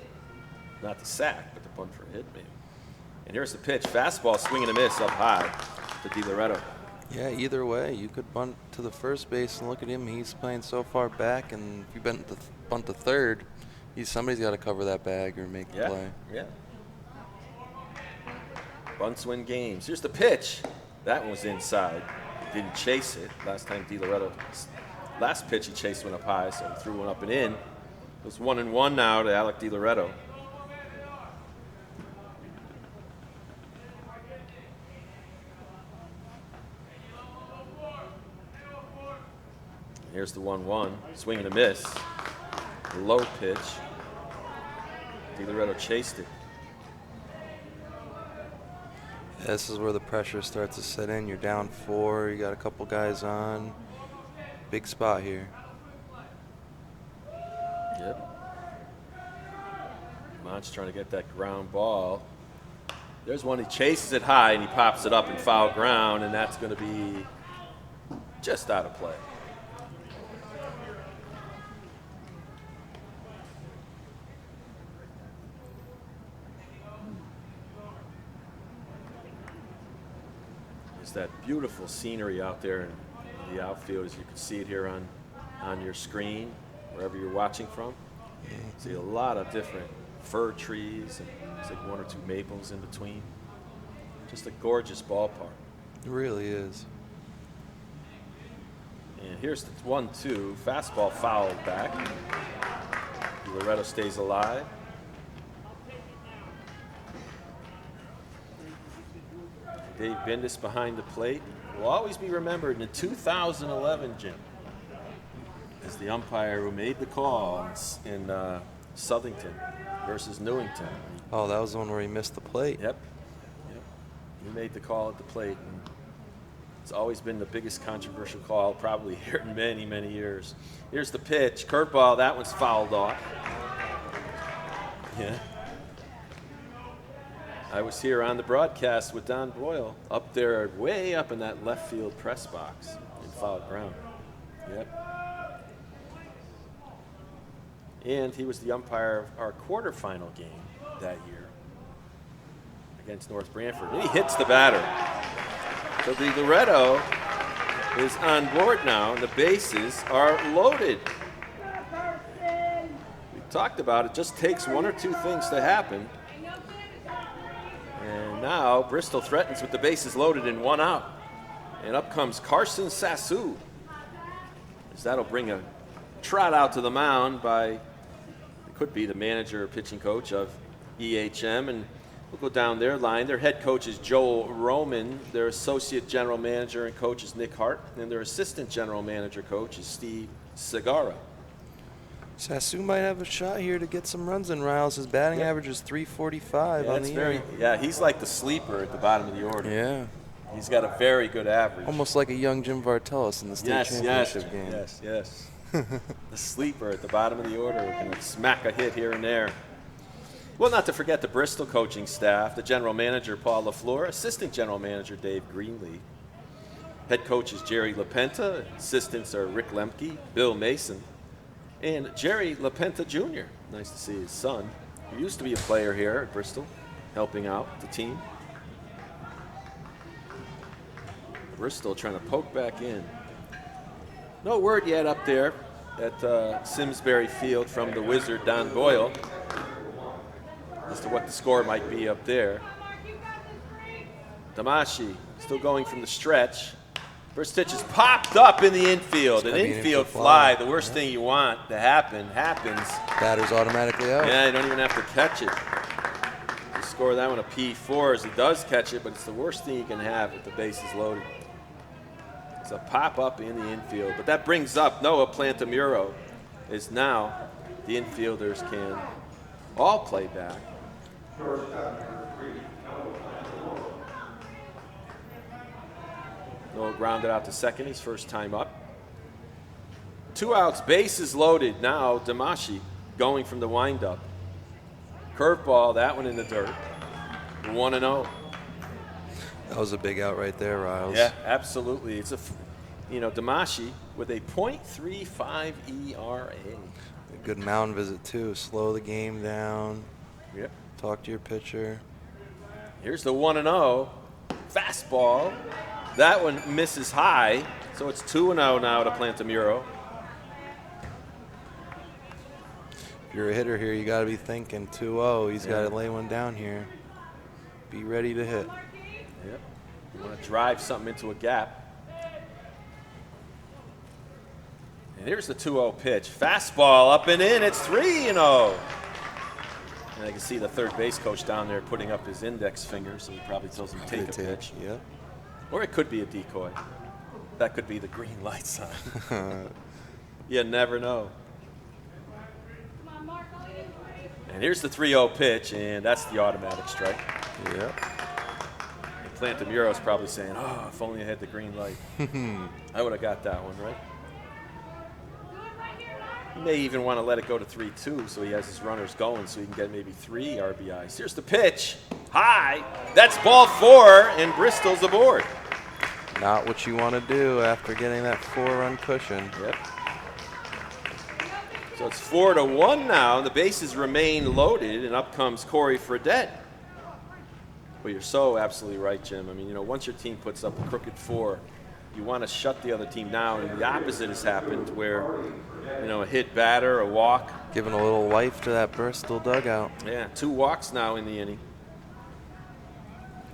Not the sack, but to bunt for a hit, maybe. And here's the pitch. Fastball, swing and a miss up high to DiLoretto. Yeah, either way, you could bunt to the first base and look at him. He's playing so far back, and if you bunt to third, somebody's got to cover that bag or make the play. Yeah. Bunts win games. Here's the pitch. That one was inside. Didn't chase it. Last time last pitch he chased one up high, so he threw one up and in. It was 1-1 now to Alec DiLoretto. Here's the 1-1. Swing and a miss. A low pitch. DiLoretto chased it. Yeah, this is where the pressure starts to set in. You're down 4. You got a couple guys on. Big spot here. Yep. Mont's trying to get that ground ball. There's one. He chases it high and he pops it up in foul ground, and that's going to be just out of play. That beautiful scenery out there in the outfield, as you can see it here on your screen, wherever you're watching from. See a lot of different fir trees, and it's like 1 or 2 maples in between. Just a gorgeous ballpark. It really is. And here's the 1-2. Fastball fouled back. Loretto stays alive. Dave Bindus behind the plate will always be remembered in 2011, Jim, as the umpire who made the call in Southington versus Newington. Oh, that was the one where he missed the plate. Yep. He made the call at the plate. And it's always been the biggest controversial call probably here in many, many years. Here's the pitch. Curveball, that one's fouled off. Yeah. I was here on the broadcast with Don Boyle up there, way up in that left field press box in foul ground. Yep. And he was the umpire of our quarterfinal game that year against North Branford. And he hits the batter. So the Loretto is on board now, and the bases are loaded. We talked about it. Just takes 1 or 2 things to happen. And now Bristol threatens with the bases loaded and 1 out. And up comes Carson Sassu. As that'll bring a trot out to the mound by, it could be the manager or pitching coach of EHM. And we'll go down their line. Their head coach is Joel Roman. Their associate general manager and coach is Nick Hart. And their assistant general manager coach is Steve Segarra. Sassu might have a shot here to get some runs in Riles. His batting average is 345 on the year. Yeah, he's like the sleeper at the bottom of the order. Yeah. He's got a very good average. Almost like a young Jim Vartelis in the state championship game. Yes. The sleeper at the bottom of the order who can smack a hit here and there. Well, not to forget the Bristol coaching staff, the general manager, Paul LaFleur, assistant general manager, Dave Greenlee. Head coach is Jerry LaPenta. Assistants are Rick Lemke, Bill Mason, and Jerry LaPenta Jr. Nice to see his son, who used to be a player here at Bristol, helping out the team. Bristol trying to poke back in. No word yet up there at Simsbury Field from the Wizard, Don Boyle, as to what the score might be up there. Damashi still going from the stretch. First pitch is popped up in the infield. An gotta be an infield infield fly, fly. the worst thing you want to happen, happens. Batter's automatically out. Yeah, you don't even have to catch it. You score that one a P4 as he does catch it, but it's the worst thing you can have with the bases loaded. It's a pop-up in the infield. But that brings up Noah Plantamuro, is now the infielders can all play back. Noah grounded out to second, his first time up. 2 outs, bases loaded. Now Damashi going from the windup. Curveball, that one in the dirt. 1-0. That was a big out right there, Riles. Yeah, absolutely. It's Damashi with a .35 ERA. A good mound visit too. Slow the game down. Yep. Talk to your pitcher. Here's the 1-0. Fastball. That one misses high, so it's 2-0 now to Plantamuro. If you're a hitter here, you got to be thinking 2-0. He's got Yeah. to lay one down here. Be ready to hit. Yep. You want to drive something into a gap. And here's the 2-0 pitch. Fastball up and in. It's 3-0. And I can see the third base coach down there putting up his index finger, so he probably tells him to take a pitch. Yep. Or it could be a decoy. That could be the green light sign. You never know. And here's the 3-0 pitch, and that's the automatic strike. Yep. And Plantamuro's probably saying, oh, if only I had the green light. I would have got that one, right? He may even want to let it go to 3-2 so he has his runners going so he can get maybe 3 RBIs. Here's the pitch. High. That's ball 4, and Bristol's aboard. Not what you want to do after getting that 4-run cushion. Yep. So it's 4-1 now, and the bases remain loaded, and up comes Corey Fredette. Well, you're so absolutely right, Jim. I mean, once your team puts up a crooked 4, you want to shut the other team down, and the opposite has happened where, a hit batter, a walk. Giving a little life to that Bristol dugout. Yeah, 2 walks now in the inning.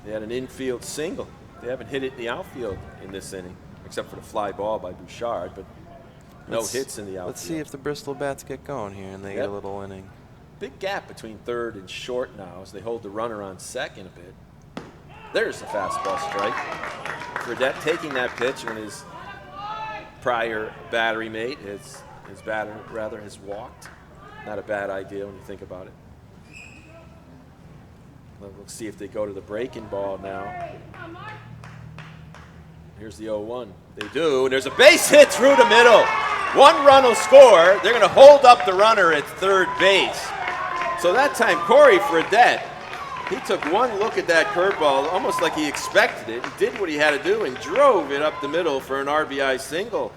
They had an infield single. They haven't hit it in the outfield in this inning, except for the fly ball by Bouchard, but no hits in the outfield. Let's see if the Bristol bats get going here and they get a little inning. Big gap between third and short now as they hold the runner on second a bit. There's the fastball strike. Fredette taking that pitch when his prior battery mate, his batter rather, has walked. Not a bad idea when you think about it. We'll see if they go to the breaking ball now. Here's the 0-1. They do, and there's a base hit through the middle. 1 run will score. They're going to hold up the runner at third base. So that time, Corey Fredette, he took one look at that curveball, almost like he expected it. He did what he had to do and drove it up the middle for an RBI single.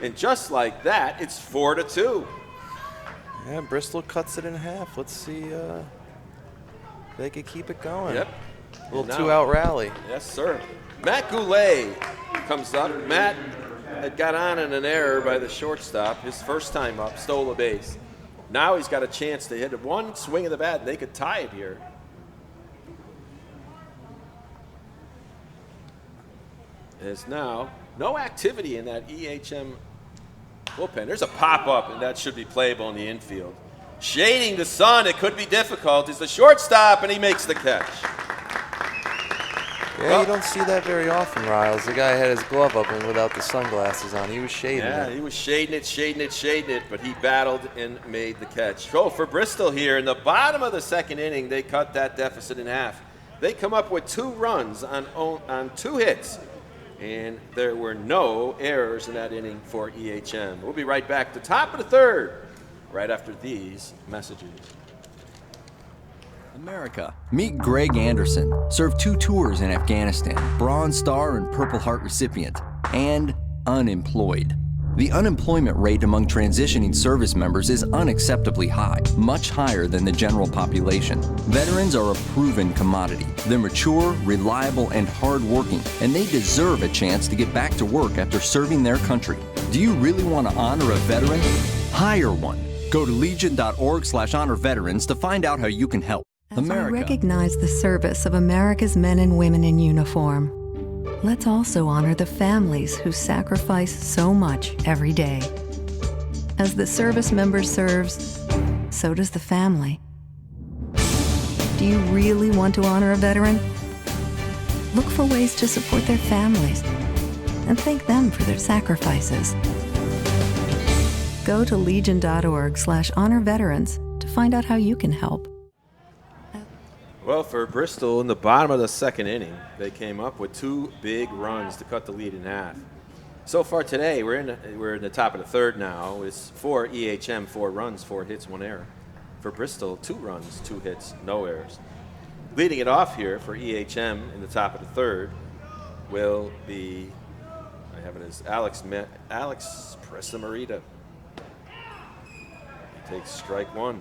And just like that, it's 4-2. Yeah, Bristol cuts it in half. Let's see if they could keep it going. Yep. A little 2-out rally. Yes, sir. Matt Goulet comes up. Matt had got on in an error by the shortstop. His first time up, stole a base. Now he's got a chance to hit one swing of the bat, and they could tie it here. There's now no activity in that EHM bullpen. There's a pop-up, and that should be playable in the infield. Shading the sun, it could be difficult. It's the shortstop, and he makes the catch. Yeah, you don't see that very often, Riles. The guy had his glove up and without the sunglasses on. He was shading it. Yeah, he was shading it, but he battled and made the catch. So for Bristol here, in the bottom of the second inning, they cut that deficit in half. They come up with 2 runs on 2 hits, and there were no errors in that inning for EHM. We'll be right back to top of the third, right after these messages. America. Meet Greg Anderson. Served 2 tours in Afghanistan, Bronze Star and Purple Heart recipient, and unemployed. The unemployment rate among transitioning service members is unacceptably high, much higher than the general population. Veterans are a proven commodity. They're mature, reliable, and hardworking, and they deserve a chance to get back to work after serving their country. Do you really want to honor a veteran? Hire one. Go to legion.org/honor veterans to find out how you can help. As we recognize the service of America's men and women in uniform, let's also honor the families who sacrifice so much every day. As the service member serves, so does the family. Do you really want to honor a veteran? Look for ways to support their families and thank them for their sacrifices. Go to legion.org/honor-veterans to find out how you can help. Well, for Bristol, in the bottom of the second inning, they came up with 2 big runs to cut the lead in half. So far today, we're in the top of the third now. It's for EHM, 4 runs, 4 hits, 1 error. For Bristol, 2 runs, 2 hits, no errors. Leading it off here for EHM in the top of the third will be, I have it as Alex Presamarita. He takes strike 1.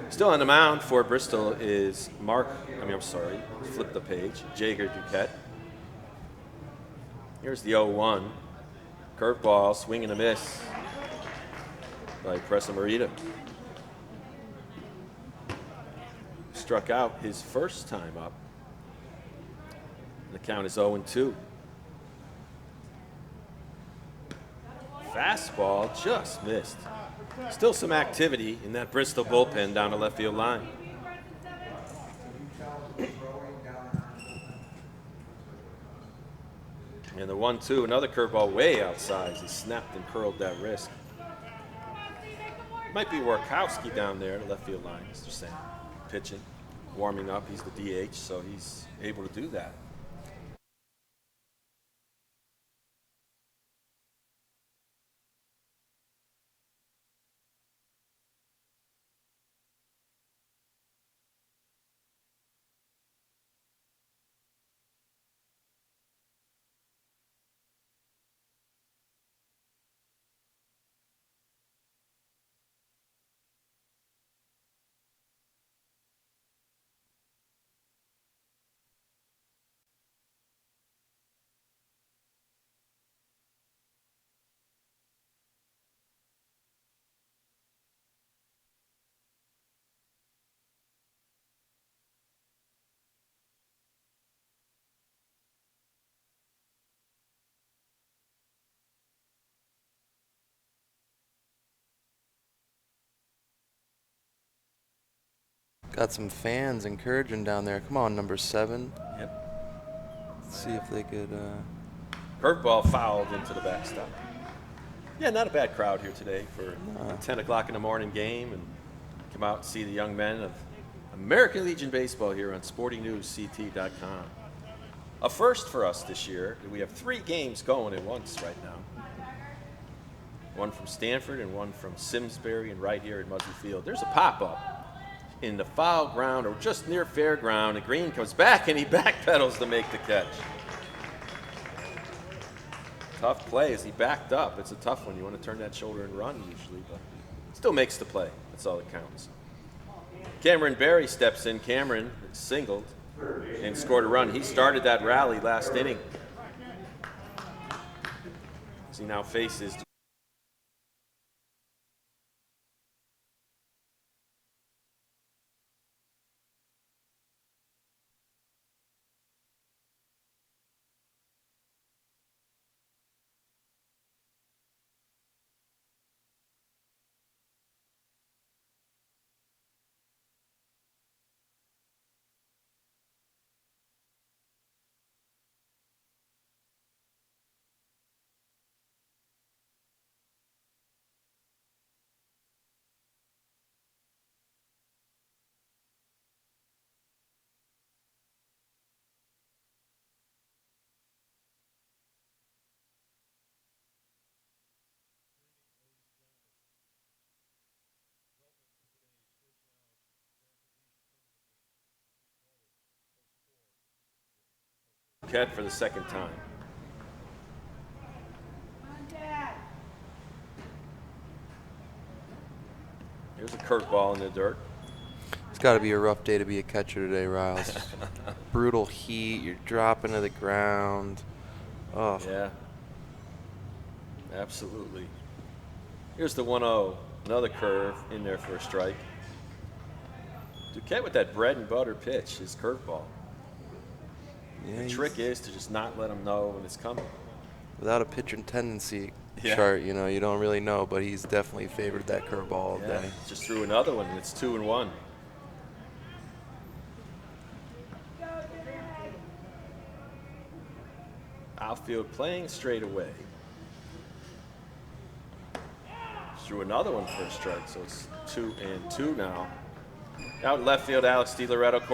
Still on the mound for Bristol is flip the page, Jager Duquette. Here's the 0-1. Curveball, swing and a miss by Presamarita. Struck out his first time up. The count is 0-2. Fastball just missed. Still some activity in that Bristol bullpen down the left field line. And the 1-2, another curveball way outside as he snapped and curled that wrist. Might be Workowski down there, the left field line, Mr. Sam. Pitching, warming up. He's the DH, so he's able to do that. Got some fans encouraging down there. Come on, number 7. Yep. Let's see if they could. Curveball fouled into the backstop. Yeah, not a bad crowd here today for a 10 o'clock in the morning game, and come out and see the young men of American Legion Baseball here on SportingNewsCT.com. A first for us this year. We have 3 games going at once right now. One from Stanford and one from Simsbury and right here at Muzzy Field. There's a pop-up in the foul ground or just near fair ground, and Green comes back and he backpedals to make the catch. Tough play as he backed up. It's a tough one. You want to turn that shoulder and run usually, but still makes the play. That's all that counts. Cameron Berry steps in. Cameron singled and scored a run. He started that rally last inning. As he now faces Cat for the second time. Here's a curveball in the dirt. It's got to be a rough day to be a catcher today, Riles. Brutal heat. You're dropping to the ground. Oh. Yeah. Absolutely. Here's the 1-0. Another curve in there for a strike. Duquette with that bread and butter pitch, his curveball. Yeah, The trick is to just not let him know when it's coming. Without a pitching tendency Yeah. chart, you know, you don't really know, but he's definitely favored that curveball all Yeah, day. just threw another one, and it's 2-1. Outfield playing straight away. Threw another one for a strike, so it's 2-2 now. Out in left field, Alex DiLoretto.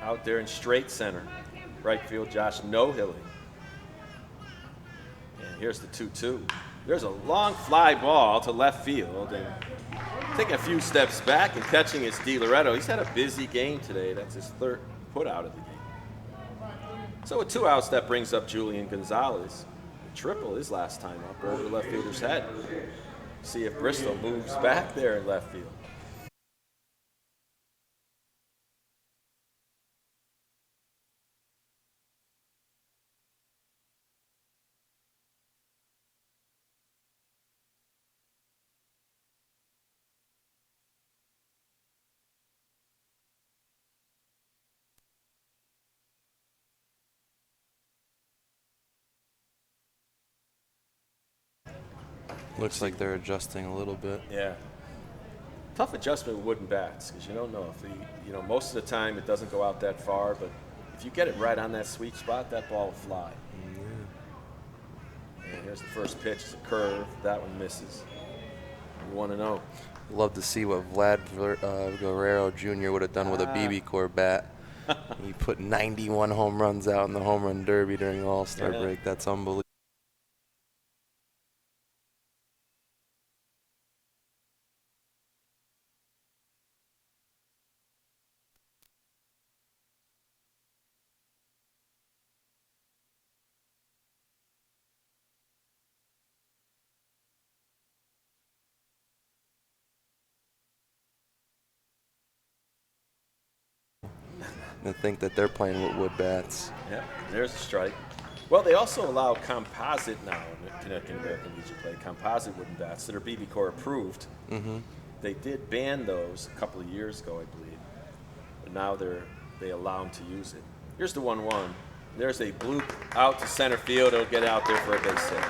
Out there in straight center. Right field, Josh No-Hilling. And here's the 2-2. There's a long fly ball to left field, and taking a few steps back and catching is DiLoretto. He's had a busy game today. That's his third put out of the game. So with 2 outs, that brings up Julian Gonzalez. A triple his last time up over the left fielder's head. See if Bristol moves back there in left field. Looks like they're adjusting a little bit. Yeah. Tough adjustment with wooden bats because you don't know if most of the time it doesn't go out that far, but if you get it right on that sweet spot, that ball will fly. And here's the first pitch. It's a curve. That one misses. 1-0. Love to see what Vlad Guerrero Jr. would have done with a BB Core bat. He put 91 home runs out in the home run derby during the All-Star break. That's unbelievable. To think that they're playing with wood bats. Yep, there's a strike. Well, they also allow composite now in the Connecticut American Legion play, composite wooden bats that are BB Core approved. They did ban those a couple of years ago, I believe, but now they allow them to use it. Here's the 1-1. There's a bloop out to center field. It'll get out there for a base hit.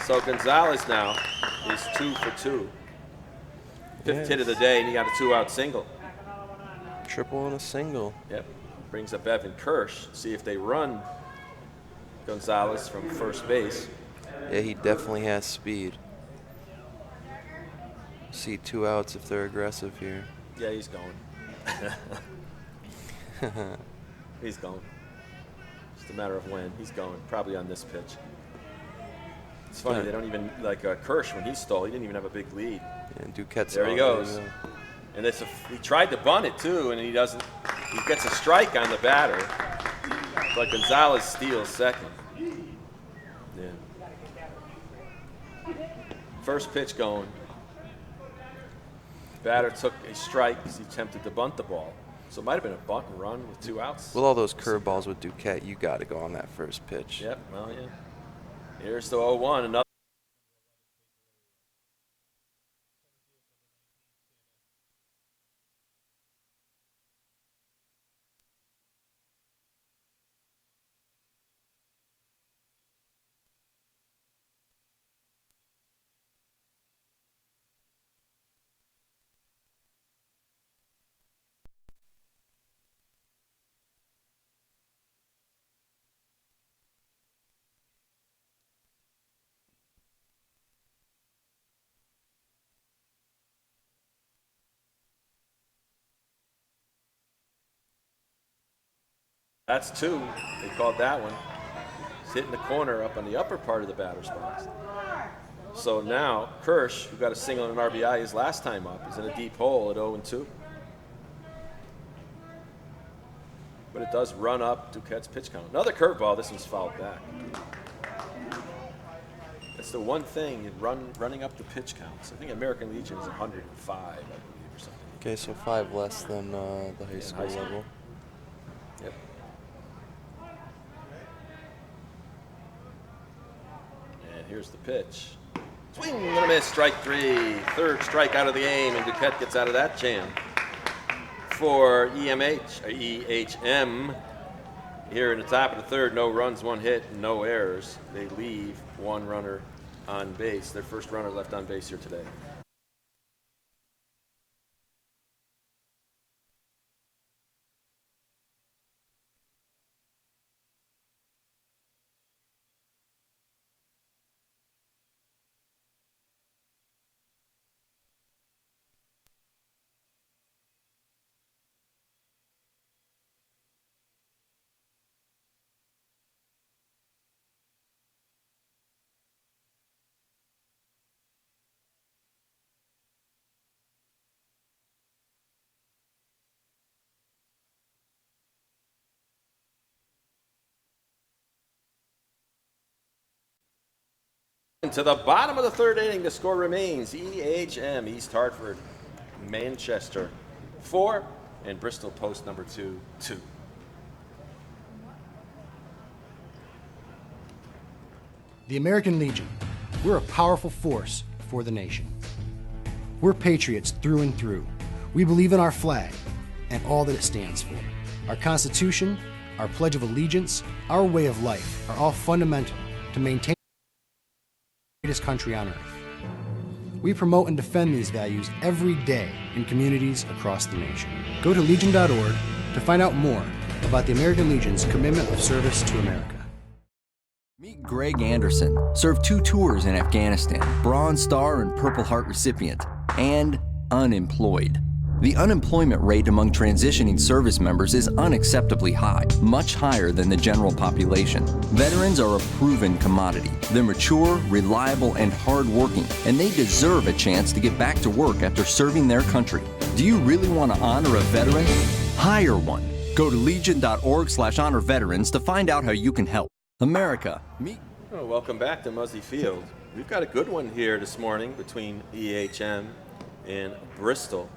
So Gonzalez now is 2 for 2. Fifth hit of the day, and he got a 2-out single. Triple and a single. Yep. Brings up Evan Kirsch. See if they run Gonzalez from first base. Yeah, he definitely has speed. See 2 outs if they're aggressive here. Yeah, he's going. He's going. Just a matter of when. He's going. Probably on this pitch. It's funny, they don't even, like Kirsch, when he stole, he didn't even have a big lead. And Duquette's There he goes. And he tried to bunt it too, and he doesn't. He gets a strike on the batter, but Gonzalez steals second. Yeah. First pitch going. Batter took a strike because he attempted to bunt the ball. So it might have been a bunt and run with 2 outs. With all those curveballs with Duquette, you got to go on that first pitch. Yep. Well, yeah. Here's the 0-1. Another. That's 2. They called that one. It's hitting the corner up on the upper part of the batter's box. So now Kirsch, who got a single and an RBI his last time up, is in a deep hole at 0-2. But it does run up Duquette's pitch count. Another curveball. This one's fouled back. That's the one thing in running up the pitch counts. I think American Legion is 105, I believe, or something. Okay, so 5 less than the high school level. Yep. And here's the pitch. Swing and a miss, strike 3. Third strike out of the game, and Duquette gets out of that jam. For EHM, here in the top of the third, no runs, 1 hit, no errors. They leave 1 runner on base. Their first runner left on base here today. To the bottom of the third inning, the score remains EHM, East Hartford, Manchester 4, and Bristol Post number 2. The American Legion, we're a powerful force for the nation. We're patriots through and through. We believe in our flag and all that it stands for. Our Constitution, our Pledge of Allegiance, our way of life are all fundamental to maintain the greatest country on earth. We promote and defend these values every day in communities across the nation. Go to legion.org to find out more about the American Legion's commitment of service to America. Meet Greg Anderson, served 2 tours in Afghanistan, Bronze Star and Purple Heart recipient, and unemployed. The unemployment rate among transitioning service members is unacceptably high, much higher than the general population. Veterans are a proven commodity. They're mature, reliable, and hardworking, and they deserve a chance to get back to work after serving their country. Do you really want to honor a veteran? Hire one. Go to legion.org/honor veterans to find out how you can help. America, meet. Oh, welcome back to Muzzy Field. We've got a good one here this morning between EHM and Bristol.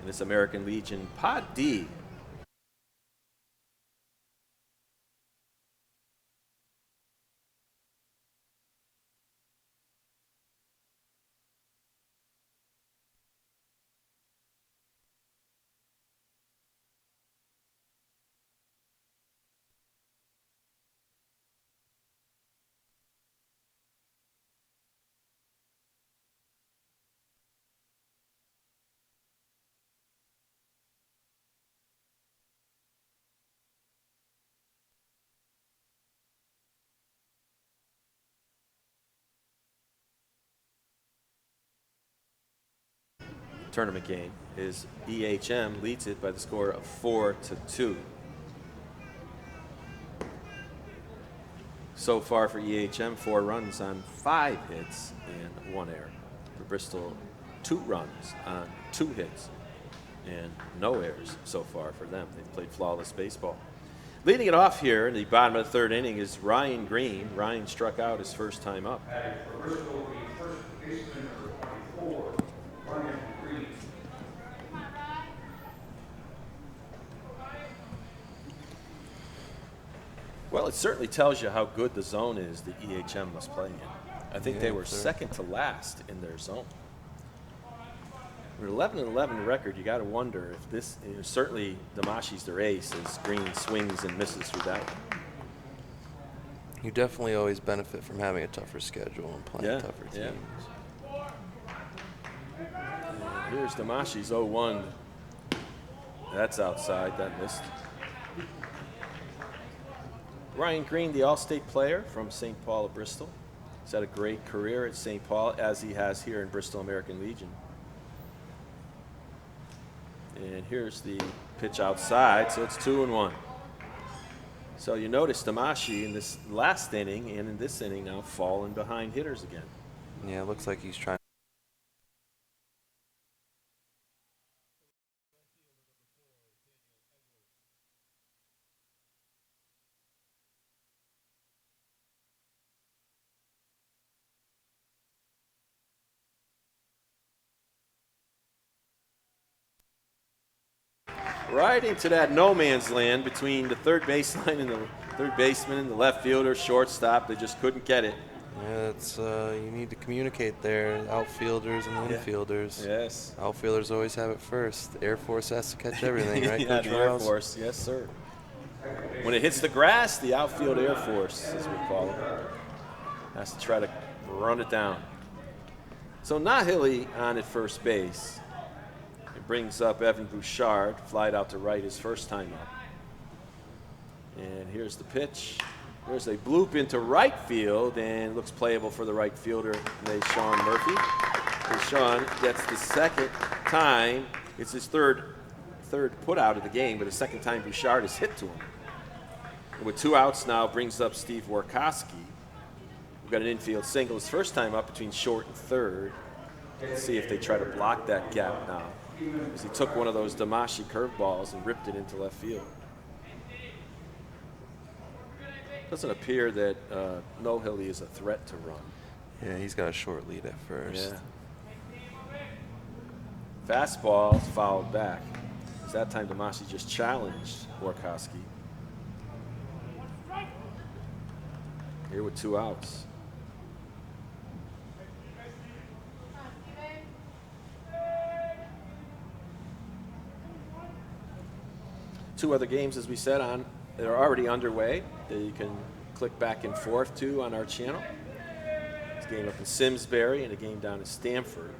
This American Legion Pod D. Tournament game is EHM leads it by the score of 4-2. So far for EHM, 4 runs on 5 hits and 1 error. For Bristol, 2 runs on 2 hits and no errors so far for them. They've played flawless baseball. Leading it off here in the bottom of the third inning is Ryan Green. Ryan struck out his first time up. For Bristol, the first baseman number 24, Ryan Green. Well, it certainly tells you how good the zone is that EHM was playing in. I think they were second to last in their zone. With 11-11 record, you got to wonder if this, certainly Damashi's their ace as Green swings and misses through that one. You definitely always benefit from having a tougher schedule and playing tougher teams. And here's Damashi's 0-1. That's outside, that missed. Ryan Green, the All-State player from St. Paul of Bristol. He's had a great career at St. Paul, as he has here in Bristol American Legion. And here's the pitch outside, so it's 2-1. So you notice Damashi in this last inning and in this inning now falling behind hitters again. Yeah, it looks like he's trying. Right into that no man's land between the third baseline and the third baseman and the left fielder, shortstop. They just couldn't get it. Yeah, it's you need to communicate there, outfielders and infielders. Yes. Outfielders always have it first. The Air Force has to catch everything, right, Yeah, Coach the Air Riles? Force, yes, sir. When it hits the grass, the outfield Air Force, as we call it, has to try to run it down. So Nahili on at first base. It brings up Evan Bouchard, flied out to right his first time up. And here's the pitch. There's a bloop into right field, and it looks playable for the right fielder, Sean Murphy. And Sean gets the second time. It's his third put out of the game, but the second time Bouchard is hit to him. And with 2 outs now, brings up Steve Warkowski. We've got an infield single his first time up between short and third. Let's see if they try to block that gap now, because he took one of those Damashi curveballs and ripped it into left field. Doesn't appear that Nohili is a threat to run. Yeah, he's got a short lead at first. Yeah. Fastball fouled back. Because that time Damashi just challenged Warkowski. Here with 2 outs. Two other games, as we said, they're already underway that you can click back and forth to on our channel. It's a game up in Simsbury and a game down in Stamford.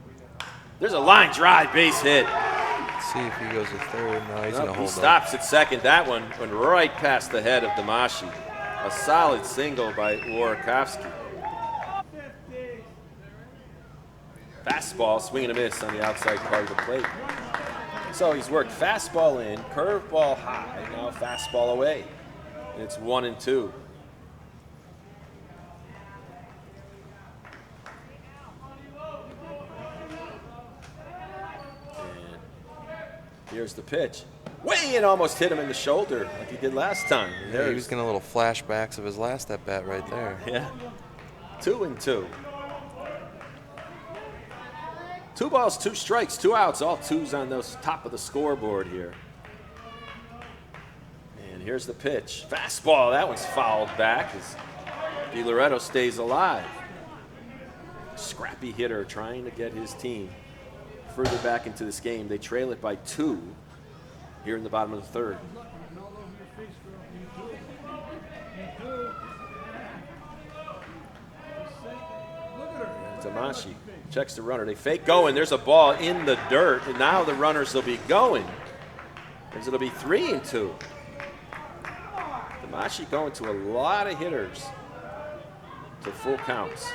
There's a line drive base hit. Let's see if he goes to third. No, he's going to hold He stops at second. That one went right past the head of Damashi. A solid single by Warkowski. Fastball, swing and a miss on the outside part of the plate. So he's worked fastball in, curveball high, now fastball away. And it's 1-2. And here's the pitch. Way in, almost hit him in the shoulder like he did last time. Yeah, he was getting a little flashbacks of his last at-bat right there. Yeah. 2-2. 2 balls, 2 strikes, 2 outs, all 2s on those top of the scoreboard here. And here's the pitch. Fastball, that one's fouled back as DiLoretto stays alive. Scrappy hitter trying to get his team further back into this game. They trail it by 2 here in the bottom of the third. Damashi checks the runner. They fake going. There's a ball in the dirt, and now the runners will be going. Because it'll be 3-2. Damashi going to a lot of hitters to full counts.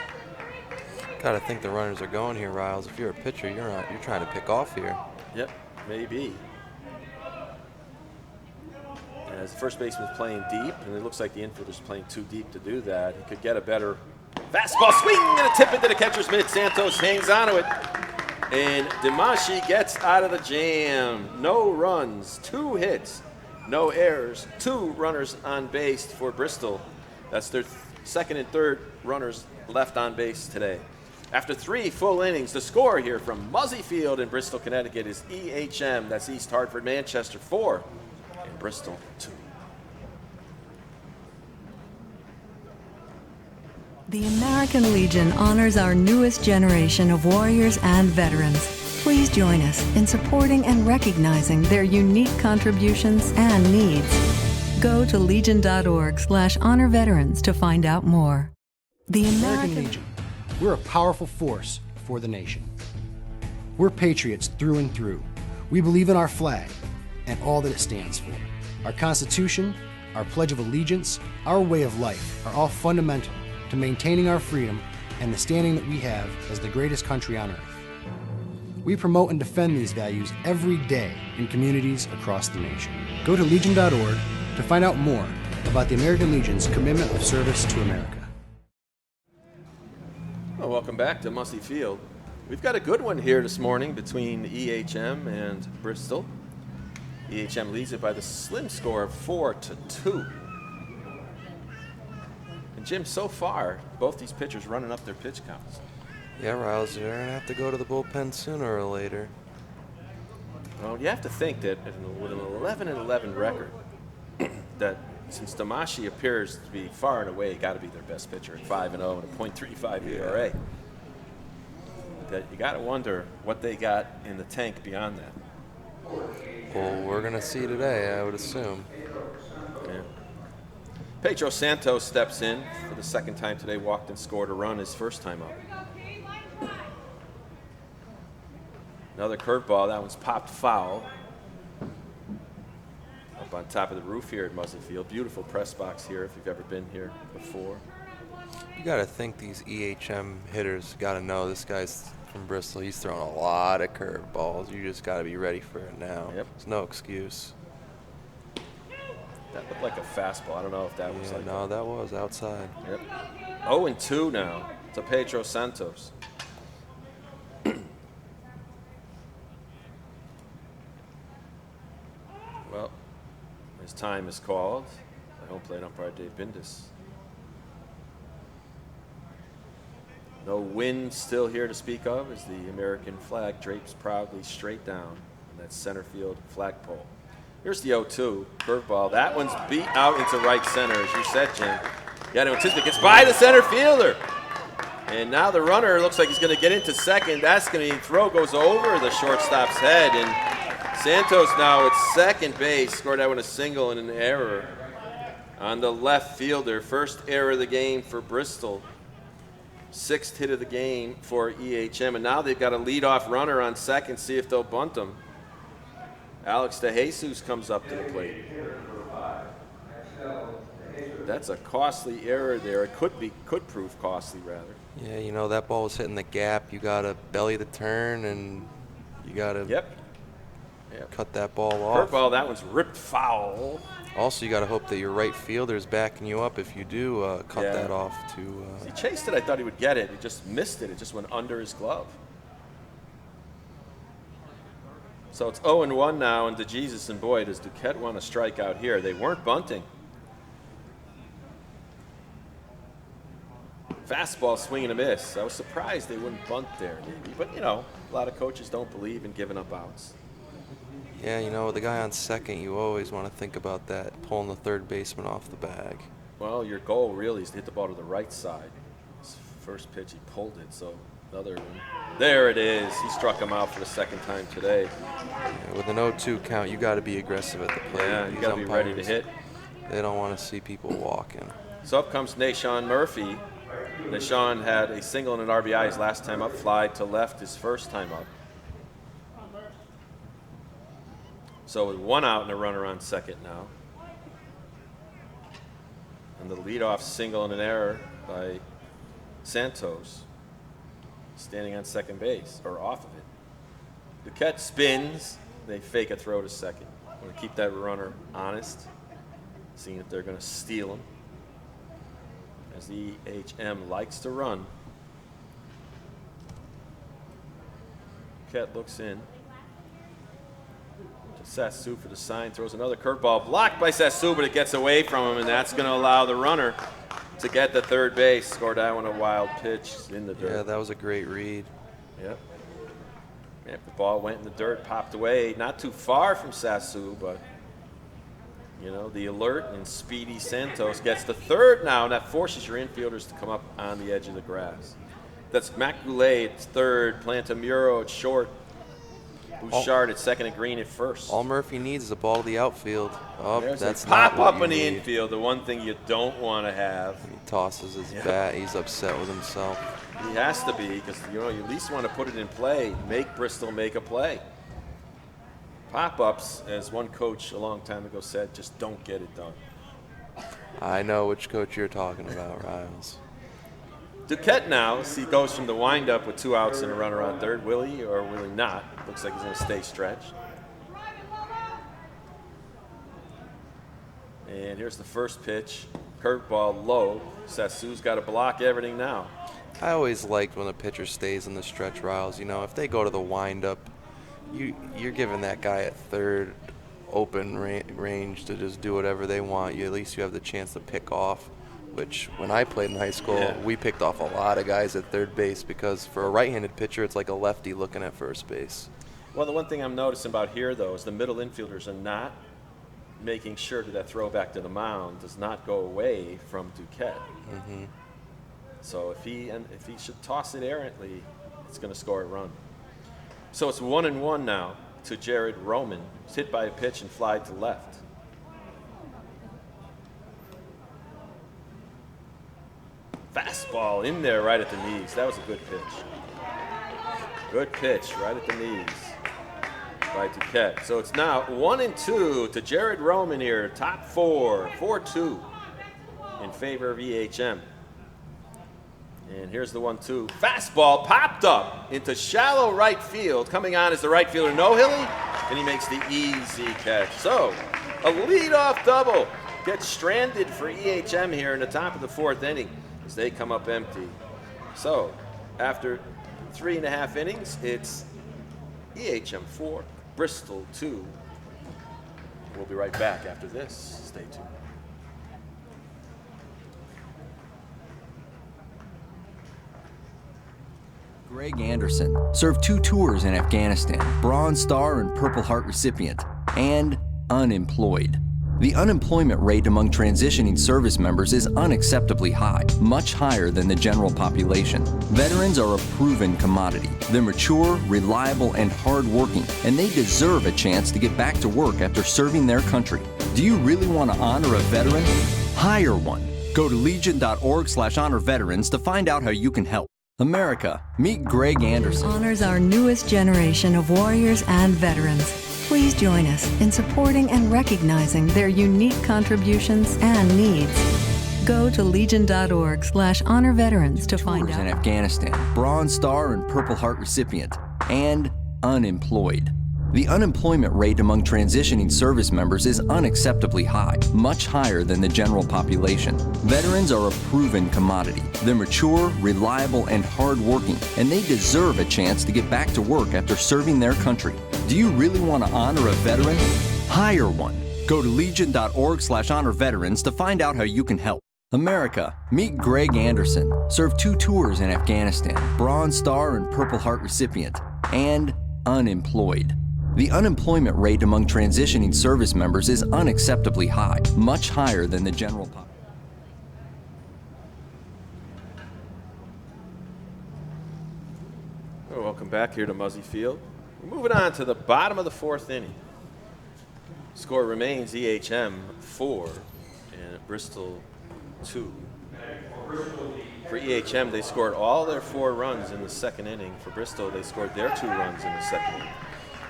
Got to think the runners are going here, Riles. If you're a pitcher, you're trying to pick off here. Yep, maybe. And as the first baseman's playing deep, and it looks like the infielder's playing too deep to do that, he could get a better fastball swing and a tip into the catcher's mitt. Santos hangs onto it. And Damashi gets out of the jam. No runs, 2 hits, no errors, 2 runners on base for Bristol. That's their second and third runners left on base today. After 3 full innings, the score here from Muzzy Field in Bristol, Connecticut is EHM. That's East Hartford, Manchester 4, and Bristol 2. The American Legion honors our newest generation of warriors and veterans. Please join us in supporting and recognizing their unique contributions and needs. Go to legion.org/honor veterans to find out more. The American Legion, we're a powerful force for the nation. We're patriots through and through. We believe in our flag and all that it stands for. Our Constitution, our Pledge of Allegiance, our way of life are all fundamental to maintaining our freedom and the standing that we have as the greatest country on earth. We promote and defend these values every day in communities across the nation. Go to legion.org to find out more about the American Legion's commitment of service to America. Well, welcome back to Mussey Field. We've got a good one here this morning between EHM and Bristol. EHM leads it by the slim score of 4-2. And Jim, so far, both these pitchers running up their pitch counts. Yeah, Riles, you're going to have to go to the bullpen sooner or later. Well, you have to think that with an 11-11 record, that since Damashi appears to be far and away got to be their best pitcher at 5-0 and a .35 ERA, that you got to wonder what they got in the tank beyond that. Well, we're going to see today, I would assume. Yeah. Pedro Santos steps in for the second time today, walked and scored a run his first time up. Another curveball, that one's popped foul. Up on top of the roof here at Mussey Field. Beautiful press box here if you've ever been here before. You got to think these EHM hitters got to know this guy's from Bristol. He's throwing a lot of curveballs. You just got to be ready for it now. Yep. There's no excuse. That looked like a fastball. I don't know if that was like no, that was outside. Yep. 0-2 now to Pedro Santos. Well, his time is called. The home plate umpire Dave Bindus. No wind still here to speak of as the American flag drapes proudly straight down on that center field flagpole. Here's the 0-2 curveball. That one's beat out into right center, as you said, Jim. You got to anticipate. Gets by the center fielder. And now the runner looks like he's going to get into second. That's going to be throw goes over the shortstop's head. And Santos now at second base. Scored that one a single and an error on the left fielder. First error of the game for Bristol. Sixth hit of the game for EHM. And now they've got a leadoff runner on second. See if they'll bunt him. Alex DeJesus comes up to the plate. That's a costly error there. It could prove costly, rather. Yeah, you know, that ball was hitting the gap. You got to belly the turn, and you got to cut that ball off. Curveball, that one's ripped foul. Also, you got to hope that your right fielder is backing you up if you do cut that off. He chased it. I thought he would get it. He just missed it. It just went under his glove. So it's 0-1 now, and DeJesus, and boy, does Duquette want to strike out here. They weren't bunting. Fastball, swing and a miss. I was surprised they wouldn't bunt there, maybe. But, you know, a lot of coaches don't believe in giving up outs. Yeah, you know, the guy on second, you always want to think about that, pulling the third baseman off the bag. Well, your goal really is to hit the ball to the right side. His first pitch, he pulled it, so another one. There it is. He struck him out for the second time today. Yeah, with an 0-2 count, you got to be aggressive at the plate. Yeah, you got to be ready to hit. They don't want to see people walking. So up comes Nashawn Murphy. Nashawn had a single and an RBI his last time up, fly to left his first time up. So with one out and a runner on second now. And the leadoff single and an error by Santos, standing on second base, or off of it. Duquette spins. They fake a throw to second. Want to keep that runner honest, seeing if they're going to steal him. As the EHM likes to run. Duquette looks in. Sassu for the sign, throws another curveball, blocked by Sassu, but it gets away from him, and that's going to allow the runner to get the third base. Scored that one a wild pitch in the dirt. Yeah, that was a great read. Yep. Yeah, the ball went in the dirt, popped away, not too far from Sassu, but you know, the alert and speedy Santos gets the third now, and that forces your infielders to come up on the edge of the grass. That's Mac Goulet at third, Plantamuro at short, Bouchard at second, and Green at first. All Murphy needs is a ball to the outfield. Oh, that's pop not up in the need. infield, the one thing you don't want to have. He tosses his bat. He's upset with himself. He has to be, because you know you at least want to put it in play, make Bristol make a play. Pop-ups, as one coach a long time ago said, just don't get it done. I know which coach you're talking about, Riles. Duquette now, he goes from the windup with 2 outs and a runner on third. Will he or will he not? Looks like he's going to stay stretched. And here's the first pitch. Curveball low. Sassu's got to block everything now. I always liked when a pitcher stays in the stretch riles. You know, if they go to the windup, you're giving that guy at third open range to just do whatever they want. At least you have the chance to pick off, which when I played in high school, we picked off a lot of guys at third base because for a right-handed pitcher, it's like a lefty looking at first base. Well, the one thing I'm noticing about here, though, is the middle infielders are not making sure that throwback to the mound does not go away from Duquette. Mm-hmm. So if he should toss it errantly, it's going to score a run. So it's 1-1 now to Jared Roman. He's hit by a pitch and flied to left. Fastball in there right at the knees. That was a good pitch. Good pitch right at the knees by Duquette. So it's now 1-2 to Jared Roman here. Top four, 4-2 in favor of EHM. And here's the 1-2. Fastball popped up into shallow right field. Coming on is the right fielder, No-Hilly, and he makes the easy catch. So a leadoff double gets stranded for EHM here in the top of the fourth inning as they come up empty. So after 3.5 innings, it's EHM 4, Bristol 2. We'll be right back after this. Stay tuned. Greg Anderson served 2 tours in Afghanistan, Bronze Star and Purple Heart recipient, and unemployed. The unemployment rate among transitioning service members is unacceptably high, much higher than the general population. Veterans are a proven commodity. They're mature, reliable, and hardworking, and they deserve a chance to get back to work after serving their country. Do you really want to honor a veteran? Hire one. Go to legion.org/honor veterans to find out how you can help. America, meet Greg Anderson. Honors our newest generation of warriors and veterans. Please join us in supporting and recognizing their unique contributions and needs. Go to legion.org/honor veterans to find Tours out. in Afghanistan, Bronze Star and Purple Heart recipient, and unemployed. The unemployment rate among transitioning service members is unacceptably high, much higher than the general population. Veterans are a proven commodity. They're mature, reliable, and hardworking, and they deserve a chance to get back to work after serving their country. Do you really want to honor a veteran? Hire one. Go to legion.org/honor veterans to find out how you can help. America, meet Greg Anderson. Served 2 tours in Afghanistan, Bronze Star and Purple Heart recipient, and unemployed. The unemployment rate among transitioning service members is unacceptably high, much higher than the general population. Oh, welcome back here to Muzzy Field. We're moving on to the bottom of the fourth inning. Score remains EHM 4 and Bristol 2. For EHM, they scored all their 4 runs in the second inning. For Bristol, they scored their 2 runs in the second inning.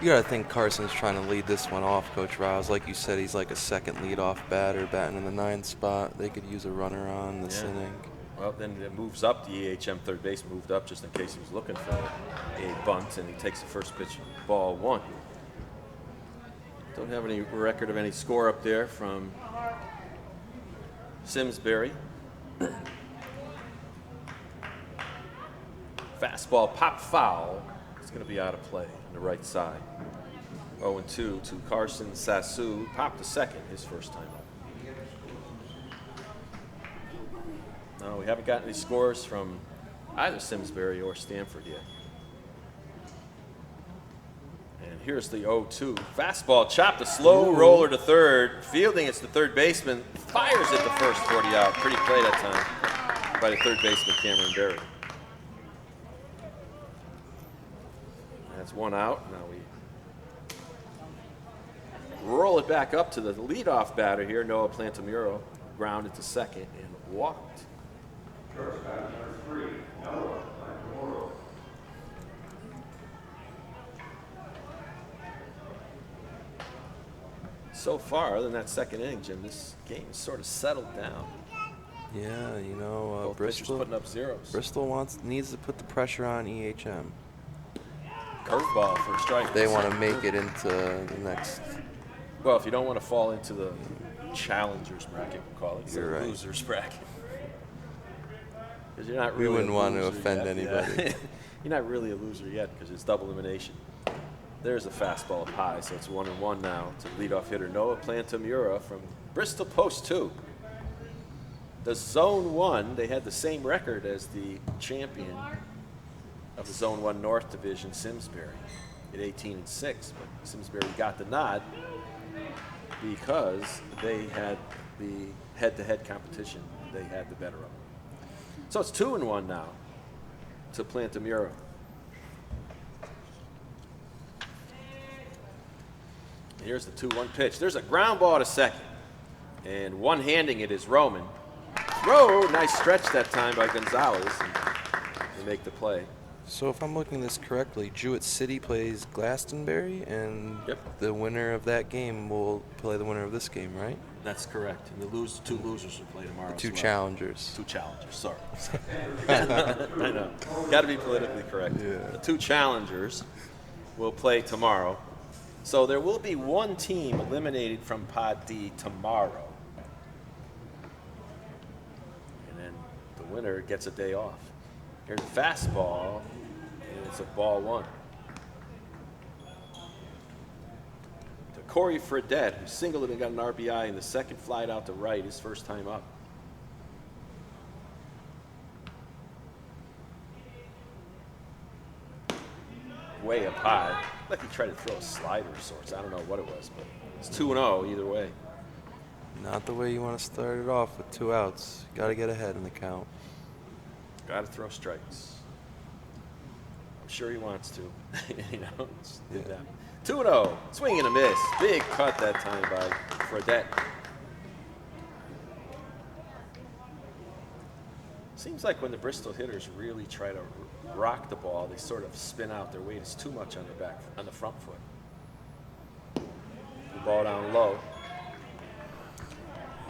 You got to think Carson's trying to lead this one off, Coach Riles. Like you said, he's like a second leadoff batter, batting in the 9th spot. They could use a runner on this inning. Well, then it moves up. The EHM third base moved up just in case he was looking for a bunt, and he takes the first pitch, ball 1. Don't have any record of any score up there from Simsbury. Fastball pop foul. It's going to be out of play on the right side. 0-2 to Carson Sassu. Popped to second his first time up. No, we haven't gotten any scores from either Simsbury or Stanford yet. And here's the 0-2. Fastball chopped, a slow roller to third. Fielding, it's the third baseman. Fires it the first 40 out. Pretty play that time by the third baseman, Cameron Berry. That's 1 out. Now we roll it back up to the leadoff batter here, Noah Plantamuro. Grounded to second and walked. First batter, number 3, Noah Plantamuro. So far, other than that second inning, Jim, this game has sort of settled down. Yeah, you know, Both pitchers Bristol putting up zeros. Bristol needs to put the pressure on EHM. Curveball for a strike. They want to make it into the next. Well, if you don't want to fall into the challengers bracket, we'll call it. It's You're a right. losers bracket. Because you're not We really wouldn't a want to loser offend yet. anybody. Yeah. You're not really a loser yet because it's double elimination. There's a fastball up high, so it's 1-1 now to leadoff hitter Noah Plantamura from Bristol Post 2. The Zone 1, they had the same record as the champion of the Zone 1 North Division, Simsbury, at 18-6. But Simsbury got the nod because they had the head-to-head competition. They had the better of them. So it's 2-1 now to Plantamura. Here's the 2-1 pitch. There's a ground ball to second. And one-handing it is Roman. Throw, nice stretch that time by Gonzalez. And they make the play. So if I'm looking at this correctly, Jewett City plays Glastonbury, and the winner of that game will play the winner of this game, right? That's correct. And the two losers will play tomorrow. The two as well. challengers. Two challengers, sorry. I know. Got to be politically correct. Yeah. The two challengers will play tomorrow. So there will be one team eliminated from Pod D tomorrow. And then the winner gets a day off. Here's a fastball, and it's a ball one. To Corey Fredette, who singled and got an RBI in the second flight out to right, his first time up. Way up high. Like he tried to throw a slider of sorts. I don't know what it was, but it's 2-0 either way. Not the way you want to start it off with 2 outs. Got to get ahead in the count. Got to throw strikes. I'm sure he wants to. You know, just did that. 2-0. Swing and a miss. Big cut that time by Fredette. Seems like when the Bristol hitters really try to rock the ball, they sort of spin out. Their weight is too much on the front foot. The ball down low.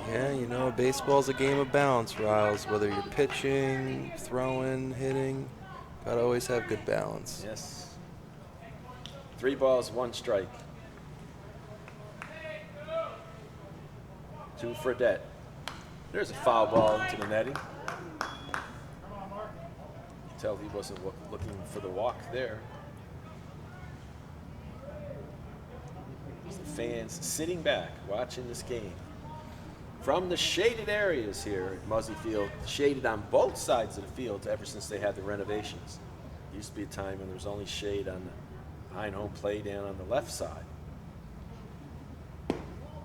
Yeah, you know, baseball's a game of balance, Riles. Whether you're pitching, throwing, hitting, gotta always have good balance. Yes. 3 balls, 1 strike. To Fredette. There's a foul ball into the netting. Tell he wasn't looking for the walk there. The fans sitting back watching this game from the shaded areas here at Muzzy Field, shaded on both sides of the field ever since they had the renovations. It used to be a time when there was only shade on the behind home plate and on the left side.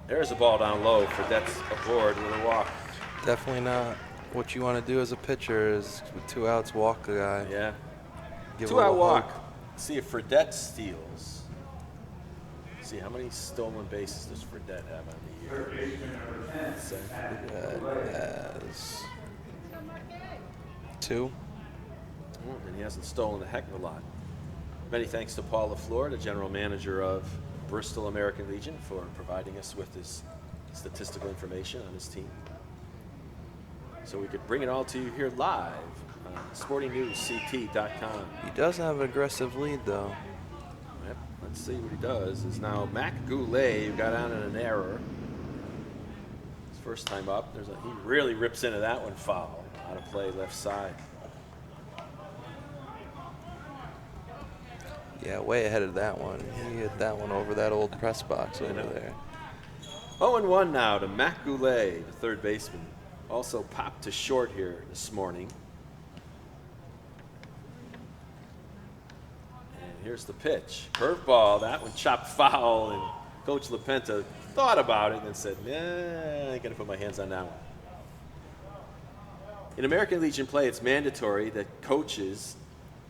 There's a ball down low. Fredette's aboard with a walk. Definitely not what you want to do as a pitcher is with 2 outs, walk a guy. Yeah. Give a 2-out little walk. hope. See if Fredette steals. See how many stolen bases does Fredette have on the year? Has 2. And he hasn't stolen a heck of a lot. Many thanks to Paul LaFleur, the general manager of Bristol American Legion, for providing us with this statistical information on his team. So we could bring it all to you here live on SportingNewsCT.com. He does have an aggressive lead, though. Yep, let's see what he does. Is now Mac Goulet, who got on in an error. His first time up. He really rips into that one foul. Out of play, left side. Yeah, way ahead of that one. He hit that one over that old press box over there. 0-1 now to Mac Goulet, the third baseman. Also popped to short here this morning. And here's the pitch. Curveball, that one chopped foul, and Coach LaPenta thought about it and then said, nah, I ain't gonna put my hands on that one. In American Legion play, it's mandatory that coaches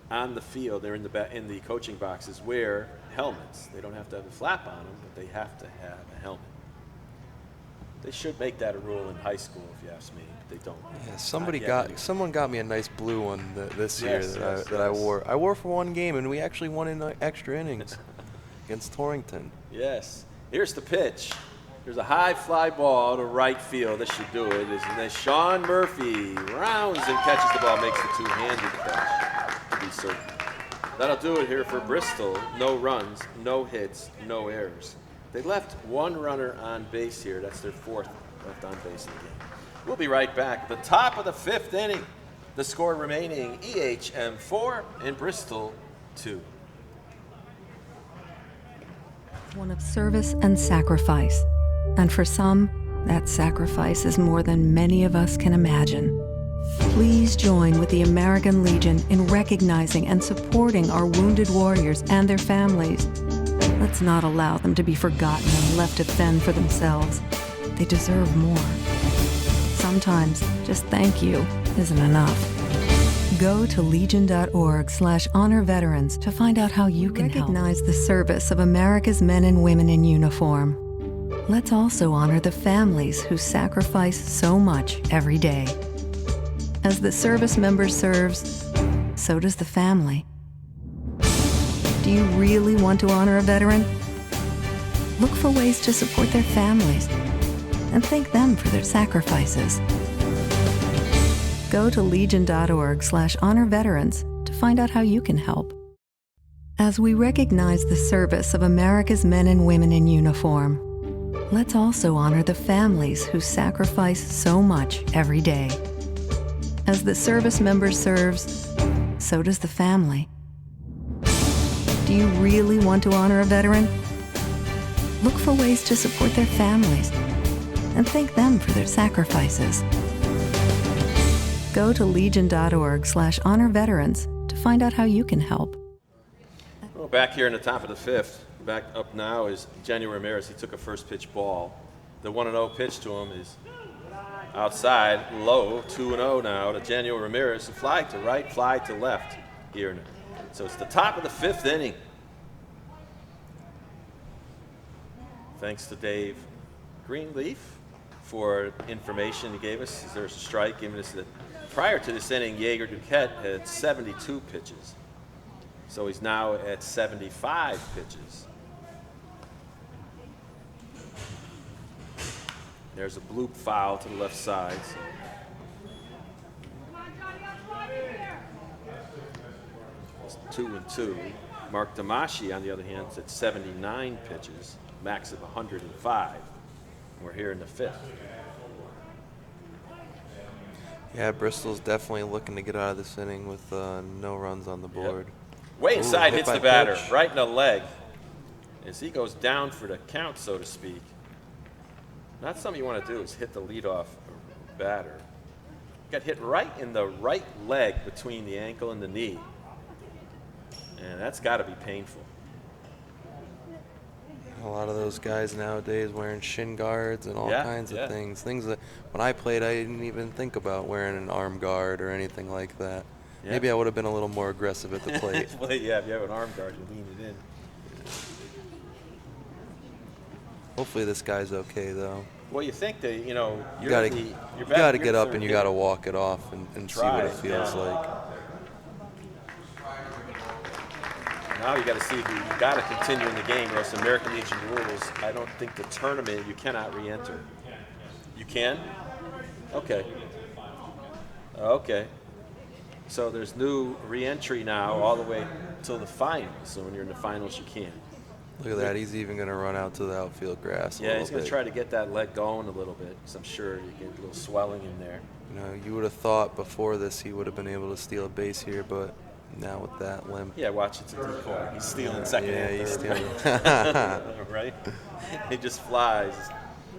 on the field, they're in the coaching boxes, wear helmets. They don't have to have a flap on them, but they have to have a helmet. They should make that a rule in high school, if you ask me. But they don't. Yeah, someone got me a nice blue one this year that I wore. I wore for 1 game, and we actually won in extra innings against Torrington. Yes. Here's the pitch. There's a high fly ball to right field. This should do it. And then Sean Murphy rounds and catches the ball, makes the 2-handed catch, to be certain. That'll do it here for Bristol. No runs, no hits, no errors. They left one runner on base here. That's their fourth left on base in the game. We'll be right back. At the top of the fifth inning, the score remaining EHM 4 and Bristol 2. One of service and sacrifice. And for some, that sacrifice is more than many of us can imagine. Please join with the American Legion in recognizing and supporting our wounded warriors and their families. Let's not allow them to be forgotten and left to fend for themselves. They deserve more. Sometimes just thank you isn't enough. Go to legion.org/honor veterans to find out how you can recognize the service of America's men and women in uniform. Let's also honor the families who sacrifice so much every day. As the service member serves, so does the family. Do you really want to honor a veteran? Look for ways to support their families and thank them for their sacrifices. Go to legion.org/honor veterans to find out how you can help. As we recognize the service of America's men and women in uniform, let's also honor the families who sacrifice so much every day. As the service member serves, so does the family. Do you really want to honor a veteran? Look for ways to support their families and thank them for their sacrifices. Go to legion.org/honor veterans to find out how you can help. Well, back here in the top of the fifth, back up now is January Ramirez. He took a first pitch ball. The 1-0 pitch to him is outside, low, 2-0 now to January Ramirez. A fly to right, fly to left here. So it's the top of the fifth inning. Thanks to Dave Greenleaf for information he gave us. There's a strike giving us that prior to this inning, Jaeger Duquette had 72 pitches. So he's now at 75 pitches. There's a bloop foul to the left side. It's 2-2. Mark Damashi, on the other hand, is at 79 pitches, max of 105. We're here in the fifth. Yeah, Bristol's definitely looking to get out of this inning with no runs on the board. Yep. Way inside, Ooh, hits the batter, right in the leg. As he goes down for the count, so to speak. Not something you want to do is hit the leadoff batter. Got hit right in the right leg between the ankle and the knee. And that's got to be painful. A lot of those guys nowadays wearing shin guards and all kinds of things. Things that when I played, I didn't even think about wearing an arm guard or anything like that. Yeah. Maybe I would have been a little more aggressive at the plate. Well, yeah, if you have an arm guard, you lean it in. Hopefully this guy's okay, though. Well, you think that, you know, you got to get up and you got to walk it off and see what it feels like. Now you got to see if you got to continue in the game, or else American Legion rules. I don't think the tournament you cannot re-enter. You can? Okay. Okay. So there's new re-entry now all the way till the finals. So when you're in the finals, you can. Look at that. He's even going to run out to the outfield grass. Yeah, he's going to try to get that leg going a little bit, because I'm sure you get a little swelling in there. You know, you would have thought before this he would have been able to steal a base here, but now with that limp. Yeah, watch, it's a decoy. He's stealing second and third. Yeah, he's stealing. Right? He just flies.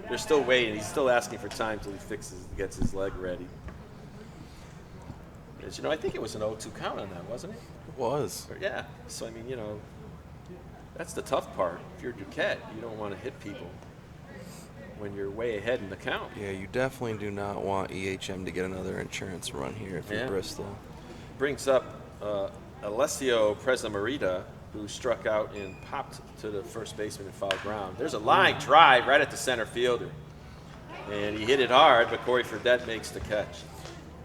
They're still waiting. He's still asking for time till he gets his leg ready. As you know, I think it was an 0-2 count on that, wasn't it? It was. Yeah. So, I mean, you know, that's the tough part. If you're Duquette, you don't want to hit people when you're way ahead in the count. Yeah, you definitely do not want EHM to get another insurance run here if you're Bristol. Brings up Alessio Presamarita, who struck out and popped to the first baseman in foul ground. There's a line drive right at the center fielder. And he hit it hard, but Corey Fredette makes the catch.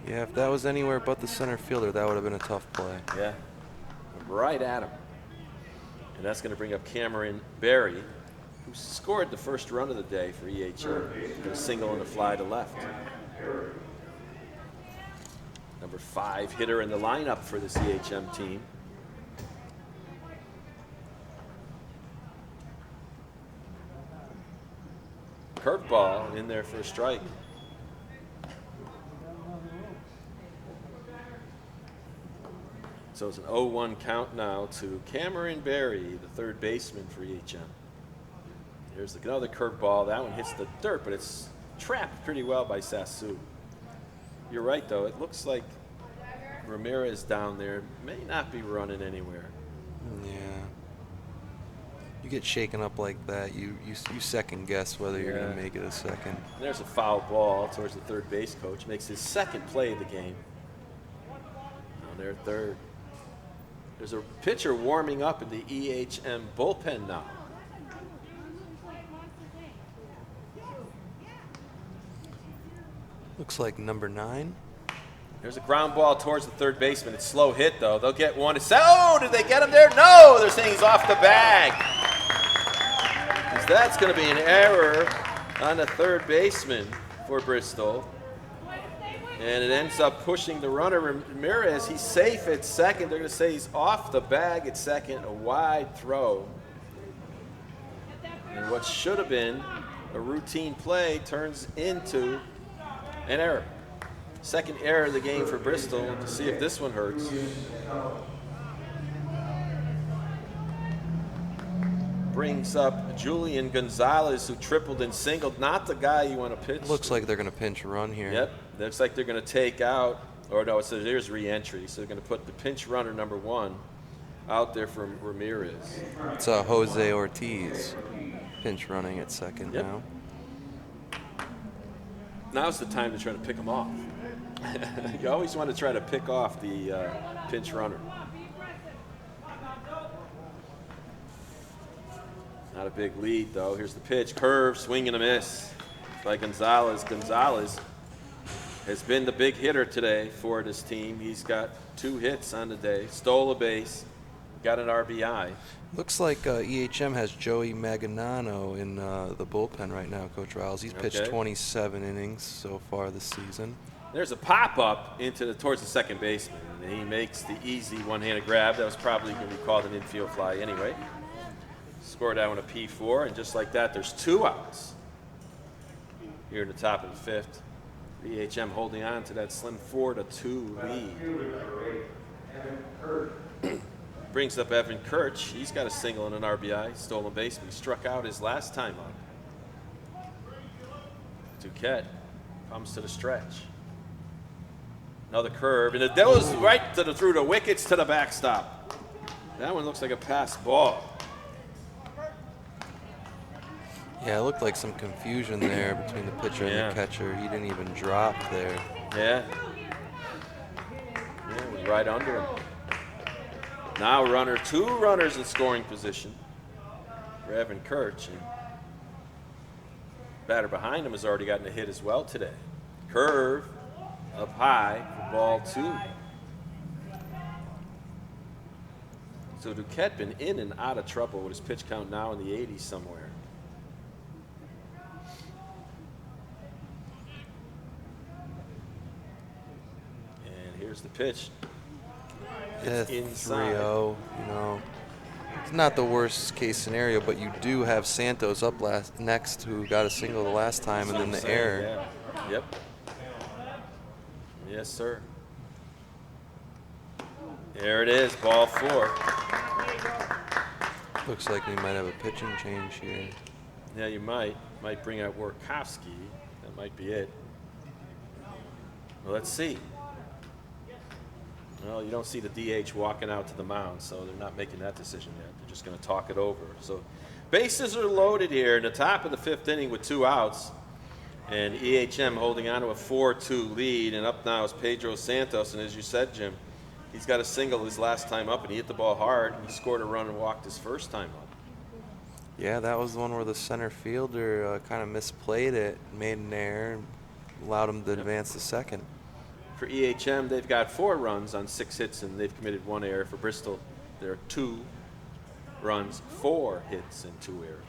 Yeah, if that was anywhere but the center fielder, that would have been a tough play. Yeah, right at him. And that's going to bring up Cameron Berry, who scored the first run of the day for EHM. A single and a fly to left. Number 5 hitter in the lineup for this EHM team. curveball in there for a strike. So it's an 0-1 count now to Cameron Berry, the third baseman for EHM. Here's another curveball. That one hits the dirt, but it's trapped pretty well by Sassu. You're right, though. It looks like Ramirez down there may not be running anywhere. Yeah. You get shaken up like that, you second guess whether you're going to make it a second. There's a foul ball towards the third base coach. Makes his second play of the game. Now they're third. There's a pitcher warming up in the EHM bullpen now. Looks like number 9. There's a ground ball towards the third baseman. It's slow hit, though. They'll get one. Oh, did they get him there? No, they're saying he's off the bag. That's going to be an error on the third baseman for Bristol. And it ends up pushing the runner, Ramirez. He's safe at second. They're going to say he's off the bag at second. A wide throw. And what should have been a routine play turns into an error. Second error of the game for Bristol. To see if this one hurts. Brings up Julian Gonzalez, who tripled and singled. Not the guy you want to pitch. Looks like they're going to pinch run here. Yep. Looks like they're going to take out, or no, it says there's re-entry. So they're going to put the pinch runner number 1 out there for Ramirez. It's Jose Ortiz pinch running at second now. Now's the time to try to pick him off. You always want to try to pick off the pinch runner. Not a big lead, though. Here's the pitch. Curve, swing and a miss by Gonzalez. Gonzalez has been the big hitter today for this team. He's got 2 hits on the day. Stole a base. Got an RBI. Looks like EHM has Joey Maganano in the bullpen right now, Coach Riles. He's pitched 27 innings so far this season. There's a pop-up towards the second baseman, and he makes the easy one-handed grab. That was probably going to be called an infield fly anyway. Scored that one a P4, and just like that, there's 2 outs here in the top of the 5th. EHM holding on to that slim 4-2 lead. Brings up Evan Kirch. He's got a single and an RBI, stolen base, but he struck out his last time up. Duquette comes to the stretch. Another curve, and it goes right through the wickets to the backstop. That one looks like a pass ball. Yeah, it looked like some confusion there between the pitcher and the catcher. He didn't even drop there. Yeah, it was right under him. Now 2 runners in scoring position for Evan Kirch. And batter behind him has already gotten a hit as well today. Curve up high for ball 2. So Duquette been in and out of trouble with his pitch count now in the 80s somewhere. Here's the pitch. It's inside. 3-0, it's not the worst case scenario, but you do have Santos up next, who got a single the last time, and then the error. Yeah. Yep. Yes, sir. There it is, ball 4. Looks like we might have a pitching change here. Yeah, you might bring out Workowski. That might be it. Well, let's see. Well, you don't see the DH walking out to the mound, so they're not making that decision yet. They're just going to talk it over. So bases are loaded here in the top of the 5th inning with 2 outs, and EHM holding on to a 4-2 lead, and up now is Pedro Santos, and as you said, Jim, he's got a single his last time up, and he hit the ball hard, and he scored a run and walked his first time up. Yeah, that was the one where the center fielder kind of misplayed it, made an error, and allowed him to advance to second. For EHM, they've got 4 runs on 6 hits, and they've committed 1 error. For Bristol, there are 2 runs, 4 hits, and 2 errors.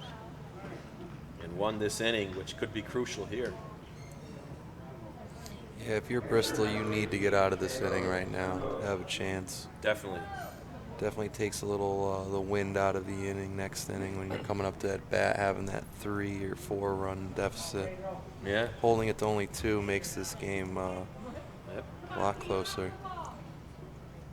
And 1 this inning, which could be crucial here. Yeah, if you're Bristol, you need to get out of this inning right now to have a chance. Definitely. Definitely takes a little the wind out of the inning next inning when you're coming up to that bat, having that 3 or 4 run deficit. Yeah. Holding it to only 2 makes this game a lot closer.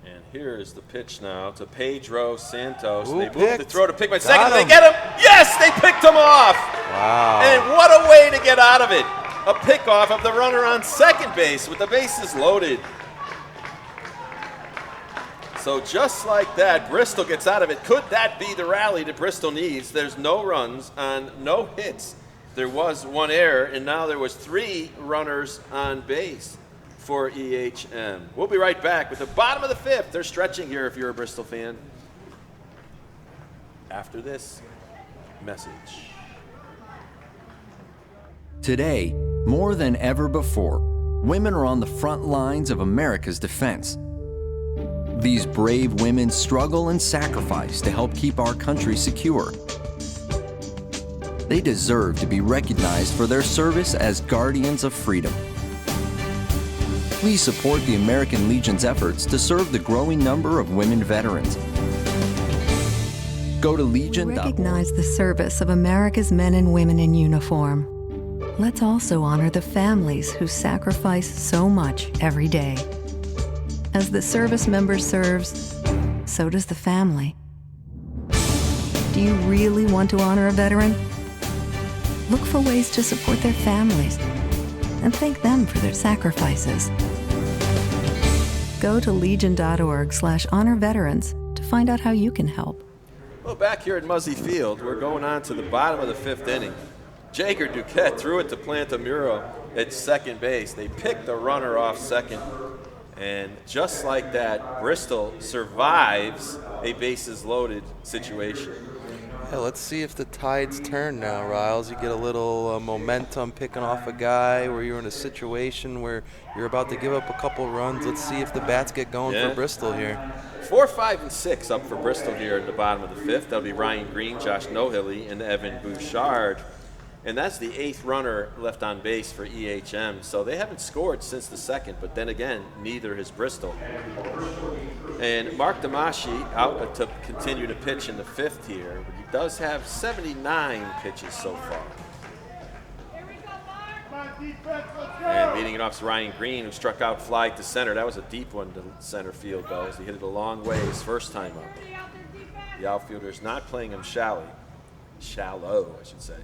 And here is the pitch now to Pedro Santos. Ooh, They move the picked. throw to pick by Got second. They him. get him. Yes, they picked him off. Wow. And what a way to get out of it. A pickoff of the runner on second base with the bases loaded. So just like that, Bristol gets out of it. Could that be the rally that Bristol needs? There's no runs on no hits. There was 1 error, and now there was 3 runners on base for EHM. We'll be right back with the bottom of the 5th. They're stretching here if you're a Bristol fan. After this message. Today, more than ever before, women are on the front lines of America's defense. These brave women struggle and sacrifice to help keep our country secure. They deserve to be recognized for their service as guardians of freedom. Please support the American Legion's efforts to serve the growing number of women veterans. Go to We legion.org. recognize the service of America's men and women in uniform. Let's also honor the families who sacrifice so much every day. As the service member serves, so does the family. Do you really want to honor a veteran? Look for ways to support their families and thank them for their sacrifices. Go to legion.org/honor-veterans to find out how you can help. Well, back here at Muzzy Field, we're going on to the bottom of the 5th inning. Jager Duquette threw it to Plantamuro at second base. They picked the runner off second. And just like that, Bristol survives a bases-loaded situation. Yeah, let's see if the tides turn now, Riles. You get a little momentum picking off a guy where you're in a situation where you're about to give up a couple runs. Let's see if the bats get going for Bristol here. 4, 5, and 6 up for Bristol here at the bottom of the 5th. That'll be Ryan Green, Josh Nohilly, and Evan Bouchard. And that's the 8th runner left on base for EHM. So they haven't scored since the 2nd, but then again, neither has Bristol. And Mark Damashi out to continue to pitch in the 5th here. But he does have 79 pitches so far. And leading it off is Ryan Green, who struck out fly to center. That was a deep one to center field, though, as he hit it a long way his first time up. The outfielder's not playing him shallow, I should say.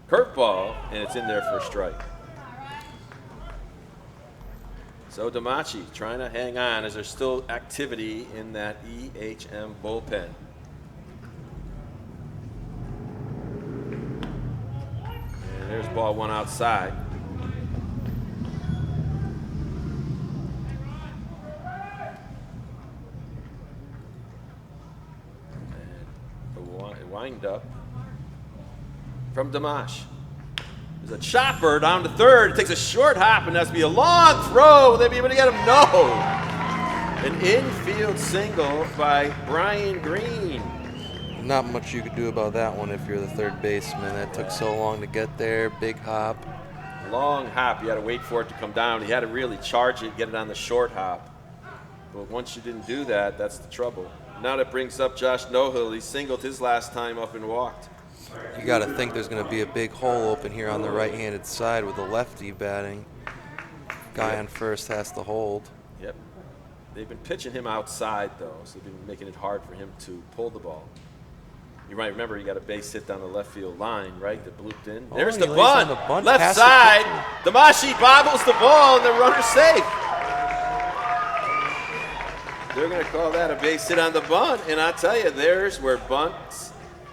Curveball, and it's in there for a strike. So Damachi trying to hang on as there's still activity in that EHM bullpen. And there's ball 1 outside. And a wind up from Damash. There's a chopper down to third. It takes a short hop, and that's to be a long throw. Will they be able to get him? No. An infield single by Brian Green. Not much you could do about that one if you're the third baseman. That took so long to get there. Big hop. Long hop. You had to wait for it to come down. He had to really charge it, get it on the short hop. But once you didn't do that, that's the trouble. Now that brings up Josh Nohill. He singled his last time up and walked. You got to think there's going to be a big hole open here on the right-handed side with the lefty batting. Guy on first has to hold. Yep. They've been pitching him outside, though, so they've been making it hard for him to pull the ball. You might remember he got a base hit down the left field line, right, that blooped in. There's the he lays on bunt. the bunt, Left pass side. the Damashi bobbles the ball, and the runner's safe. They're going to call that a base hit on the bunt, and I'll tell you, there's where bunts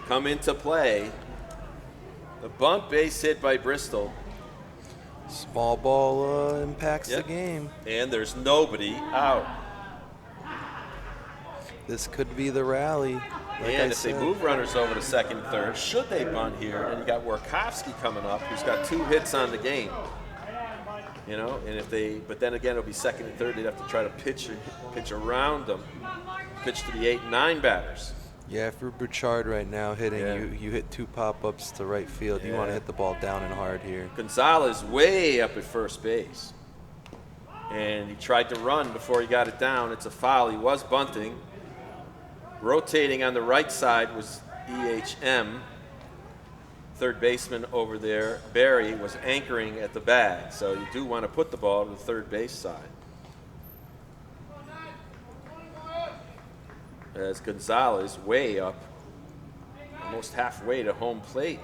come into play. The bunt base hit by Bristol. Small ball impacts the game. And there's nobody out. This could be the rally. Like And if they move runners over to second and third, should they bunt here, and you got Workowski coming up, who's got 2 hits on the game. You know, and if they, but then again, it'll be second and third. They'd have to try to pitch around them, pitch to the 8 and 9 batters. Yeah, if you're Bouchard right now hitting, you hit 2 pop-ups to right field. You want to hit the ball down and hard here. Gonzalez way up at first base. And he tried to run before he got it down. It's a foul. He was bunting. Rotating on the right side was EHM. Third baseman over there, Barry, was anchoring at the bag. So you do want to put the ball to the third base side. As Gonzalez way up, almost halfway to home plate.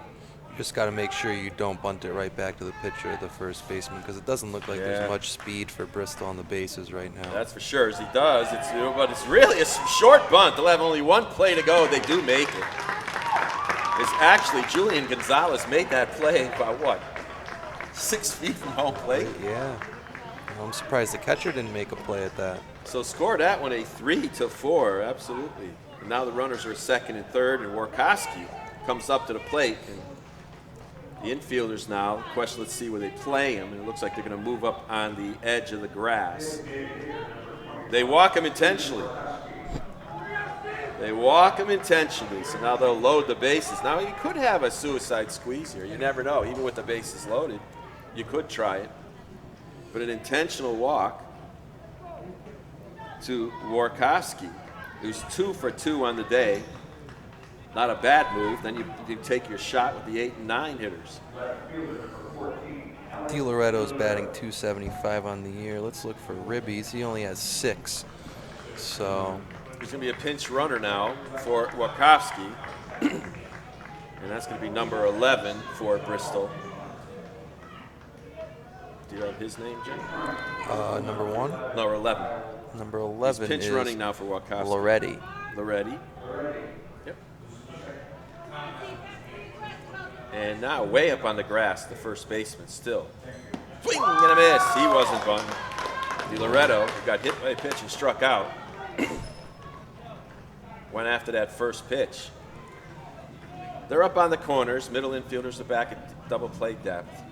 You just got to make sure you don't bunt it right back to the pitcher, the first baseman, because it doesn't look like there's much speed for Bristol on the bases right now. That's for sure. As he does, but it's really a short bunt. They'll have only one play to go. They do make it. It's actually Julian Gonzalez made that play about what? 6 feet from home plate? Yeah. I'm surprised the catcher didn't make a play at that. So score that one a 3-4, absolutely. And now the runners are second and third, and Warkowski comes up to the plate. And the infielders now, the question, let's see where they play him. And it looks like they're going to move up on the edge of the grass. They walk him intentionally. They walk him intentionally, so now they'll load the bases. Now, you could have a suicide squeeze here. You never know. Even with the bases loaded, you could try it. But an intentional walk to Warkowski, who's 2 for 2 on the day. Not a bad move. Then you take your shot with the 8 and 9 hitters. DiLoretto's batting .275 on the year. Let's look for ribbies. He only has 6. So there's going to be a pinch runner now for Warkowski. And that's going to be number 11 for Bristol. Do you have his name, Jim? Number 1? No, 11. Number 11 He's pinch is running now for Warkowski. Loretti. Yep. And now way up on the grass, the first baseman still. Swing and a miss. He wasn't bunting. DiLoretto, who got hit by a pitch and struck out, went after that first pitch. They're up on the corners. Middle infielders are back at double play depth.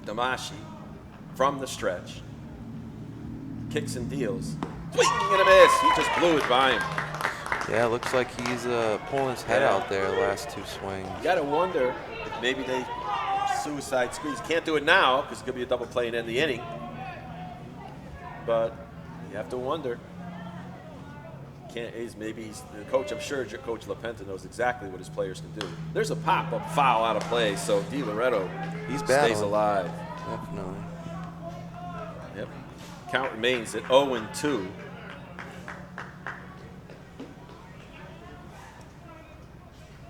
Damashi from the stretch. Kicks and deals. Swing and a miss. He just blew it by him. Yeah, looks like he's pulling his head out there the last 2 swings. You got to wonder if maybe they suicide squeeze. Can't do it now because it's going to be a double play and end the inning. But you have to wonder. Maybe the coach, I'm sure Coach LaPenta knows exactly what his players can do. There's a pop-up foul out of play, so DiLoretto stays alive. Definitely. Yep. Count remains at 0-2.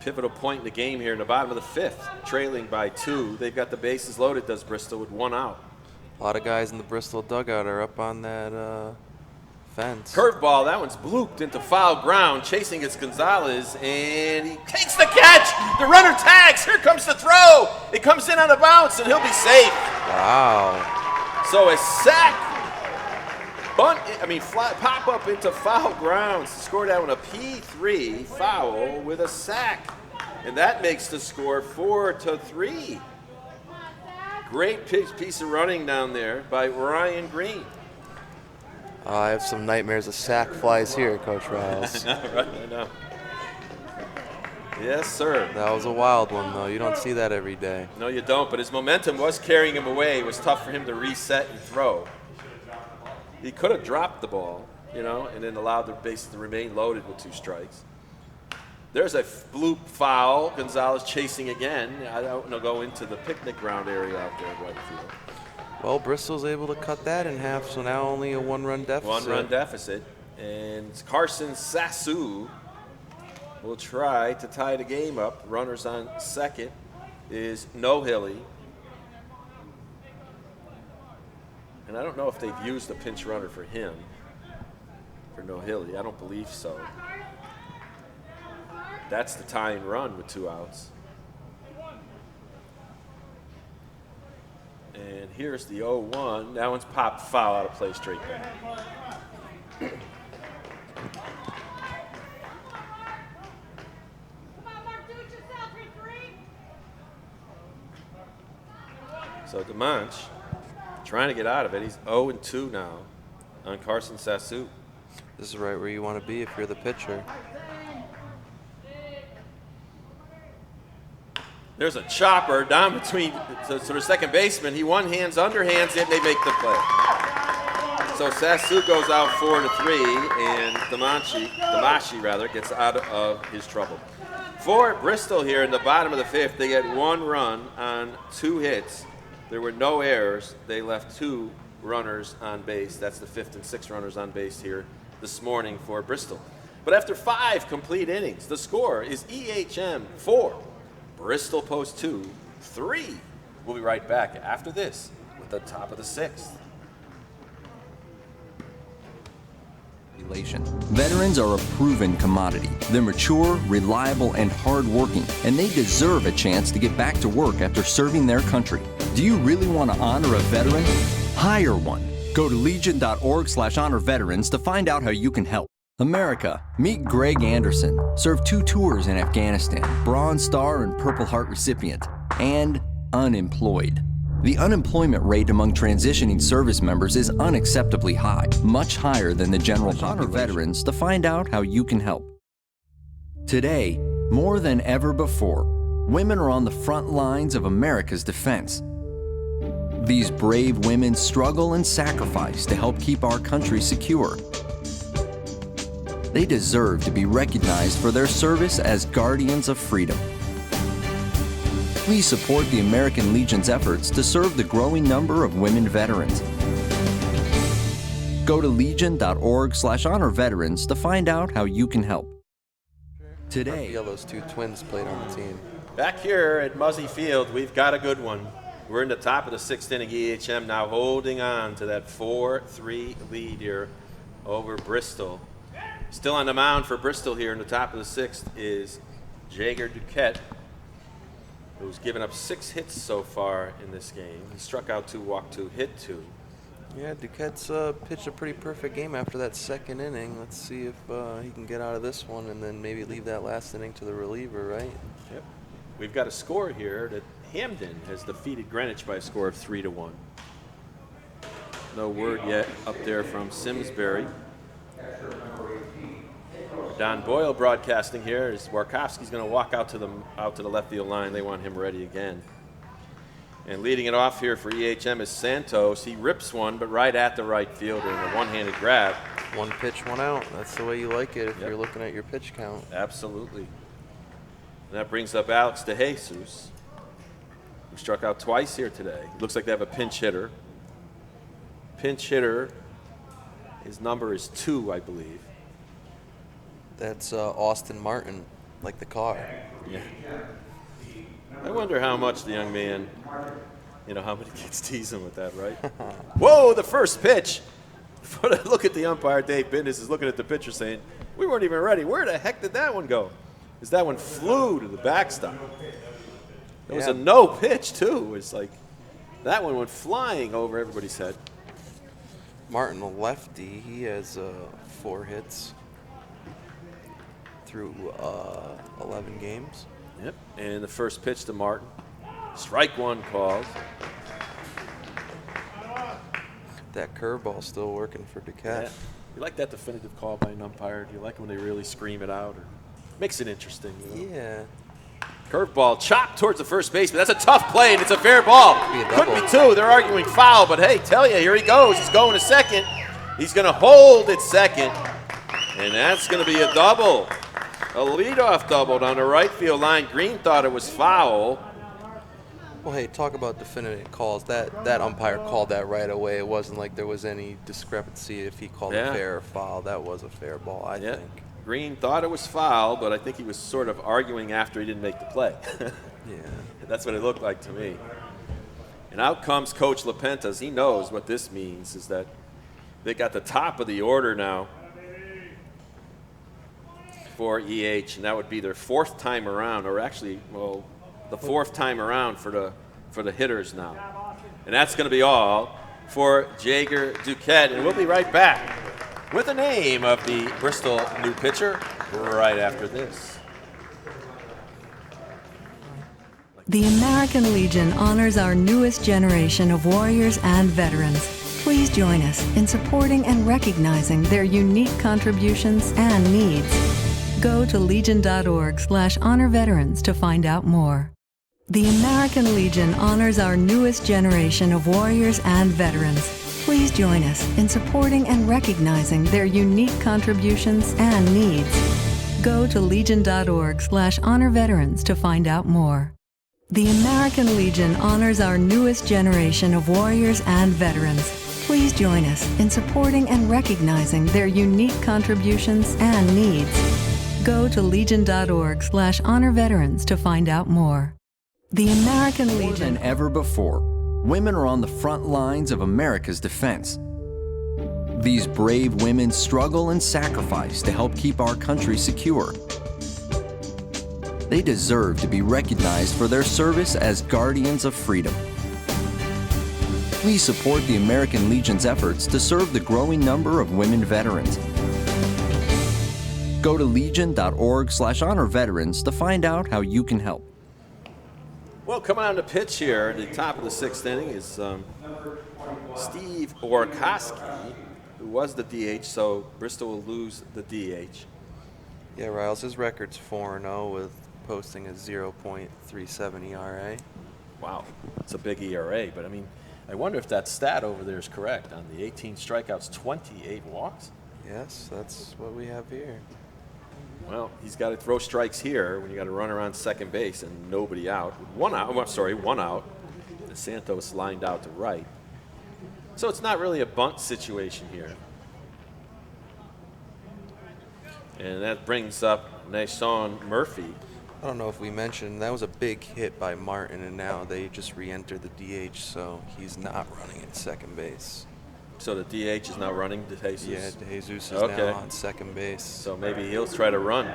Pivotal point in the game here in the bottom of the 5th, trailing by 2. They've got the bases loaded, does Bristol, with 1 out. A lot of guys in the Bristol dugout are up on that fence. Curveball, that one's blooped into foul ground. Chasing it's Gonzalez, and he takes the catch. The runner tags. Here comes the throw. It comes in on a bounce, and he'll be safe. Wow. So a sack, pop up into foul grounds. Scored that one a P3 foul with a sack. And that makes the score 4-3. Great piece of running down there by Ryan Green. I have some nightmares of sack flies here, Coach Riles. I know. Yes, sir. That was a wild one, though. You don't see that every day. No, you don't, but his momentum was carrying him away. It was tough for him to reset and throw. He could have dropped the ball, and then allowed the bases to remain loaded with 2 strikes. There's a bloop foul. Gonzalez chasing again. I don't know, go into the picnic ground area out there at right field. Well, Bristol's able to cut that in half, so now only a 1-run deficit. 1-run deficit. And Carson Sassu will try to tie the game up. Runners on second is Nohilly. And I don't know if they've used a pinch runner for him, for Nohilly. I don't believe so. That's the tying run with 2 outs. And here's the 0-1. That one's popped foul out of play straight back. So DeMonch trying to get out of it. He's 0-2 now on Carson Sassu. This is right where you want to be if you're the pitcher. There's a chopper down between, so the second baseman. He one-hands, underhands it, and they make the play. So Sassu goes out 4-3, and Damashi gets out of his trouble. For Bristol here in the bottom of the fifth, they get one run on 2 hits. There were no errors. They left 2 runners on base. That's the 5th and 6th runners on base here this morning for Bristol. But after 5 complete innings, the score is EHM 4, Bristol Post 2, 3. We'll be right back after this with the top of the 6th. Veterans are a proven commodity. They're mature, reliable, and hardworking, and they deserve a chance to get back to work after serving their country. Do you really want to honor a veteran? Hire one. Go to legion.org/honor veterans to find out how you can help. America, meet Greg Anderson. Served 2 tours in Afghanistan, Bronze Star and Purple Heart recipient, and unemployed. The unemployment rate among transitioning service members is unacceptably high, much higher than the general population. Honor veterans to find out how you can help. Today, more than ever before, women are on the front lines of America's defense. These brave women struggle and sacrifice to help keep our country secure. They deserve to be recognized for their service as guardians of freedom. Please support the American Legion's efforts to serve the growing number of women veterans. Go to legion.org/honor veterans to find out how you can help. Today, those 2 twins played on the team. Back here at Muzzy Field, we've got a good one. We're in the top of the 6th inning. EHM now holding on to that 4-3 lead here over Bristol. Still on the mound for Bristol here in the top of the 6th is Jaeger Duquette, who's given up 6 hits so far in this game. He struck out 2, walked 2, hit 2. Yeah, Duquette's pitched a pretty perfect game after that 2nd inning. Let's see if he can get out of this one and then maybe leave that last inning to the reliever, right? Yep. We've got a score here that Hamden has defeated Greenwich by a score of 3-1. No word yet up there from Simsbury. Don Boyle broadcasting here as Warkowski's going to walk out to the left field line. They want him ready again. And leading it off here for EHM is Santos. He rips one, but right at the right fielder in a one-handed grab. 1 pitch, 1 out. That's the way you like it if you're looking at your pitch count. Absolutely. And that brings up Alex DeJesus, who struck out twice here today. Looks like they have a pinch hitter. Pinch hitter, his number is 2, I believe. That's Austin Martin, like the car. Yeah. I wonder how much the young man, how many kids tease him with that, right? Whoa, the first pitch. Look at the umpire, Dave Bindus, is looking at the pitcher saying, we weren't even ready. Where the heck did that one go? Because that one flew to the backstop. It was a no pitch, too. It's like that one went flying over everybody's head. Martin, the lefty, he has 4 hits through 11 games. Yep, and the first pitch to Martin. Strike 1 called. That curveball still working for Duquette. Yeah. You like that definitive call by an umpire? Do you like when they really scream it out? Or makes it interesting. Yeah. Curveball chopped towards the first baseman. That's a tough play, and it's a fair ball. Couldn't be 2. They're arguing foul, but hey, tell you, here he goes. He's going to second. He's going to hold at second, and that's going to be a double. A leadoff double down the right field line. Green thought it was foul. Well, hey, talk about definitive calls. That umpire called that right away. It wasn't like there was any discrepancy if he called it fair or foul. That was a fair ball, I think. Green thought it was foul, but I think he was sort of arguing after he didn't make the play. Yeah. That's what it looked like to me. And out comes Coach Lepentas. He knows what this means, is that they got the top of the order now for EH, and that would be their 4th time around, or actually, the 4th time around for the hitters now. And that's going to be all for Jaeger Duquette. And we'll be right back with the name of the Bristol new pitcher right after this. The American Legion honors our newest generation of warriors and veterans. Please join us in supporting and recognizing their unique contributions and needs. Go to legion.org/honor veterans to find out more. The American Legion honors our newest generation of warriors and veterans. Please join us in supporting and recognizing their unique contributions and needs. Go to legion.org/honor veterans to find out more. The American Legion honors our newest generation of warriors and veterans. Please join us in supporting and recognizing their unique contributions and needs. Go to legion.org/honor veterans to find out more. The American More Legion. than ever before, women are on the front lines of America's defense. These brave women struggle and sacrifice to help keep our country secure. They deserve to be recognized for their service as guardians of freedom. Please support the American Legion's efforts to serve the growing number of women veterans. Go to legion.org/honor veterans to find out how you can help. Well, coming on the pitch here at the top of the 6th inning is Steve Orkoski, who was the DH, so Bristol will lose the DH. Yeah, Riles, his record's 4-0 with posting a 0.37 ERA. Wow, it's a big ERA, but I mean, I wonder if that stat over there is correct. On the 18 strikeouts, 28 walks? Yes, that's what we have here. Well, he's got to throw strikes here when you got to run around second base and nobody out. One out. And Santos lined out to right. So it's not really a bunt situation here. And that brings up Nashawn Murphy. I don't know if we mentioned, that was a big hit by Martin, and now they just re-entered the DH, so he's not running at second base. So the DH is now running, DeJesus? Yeah, DeJesus is Okay. now on second base. So maybe he'll try to run.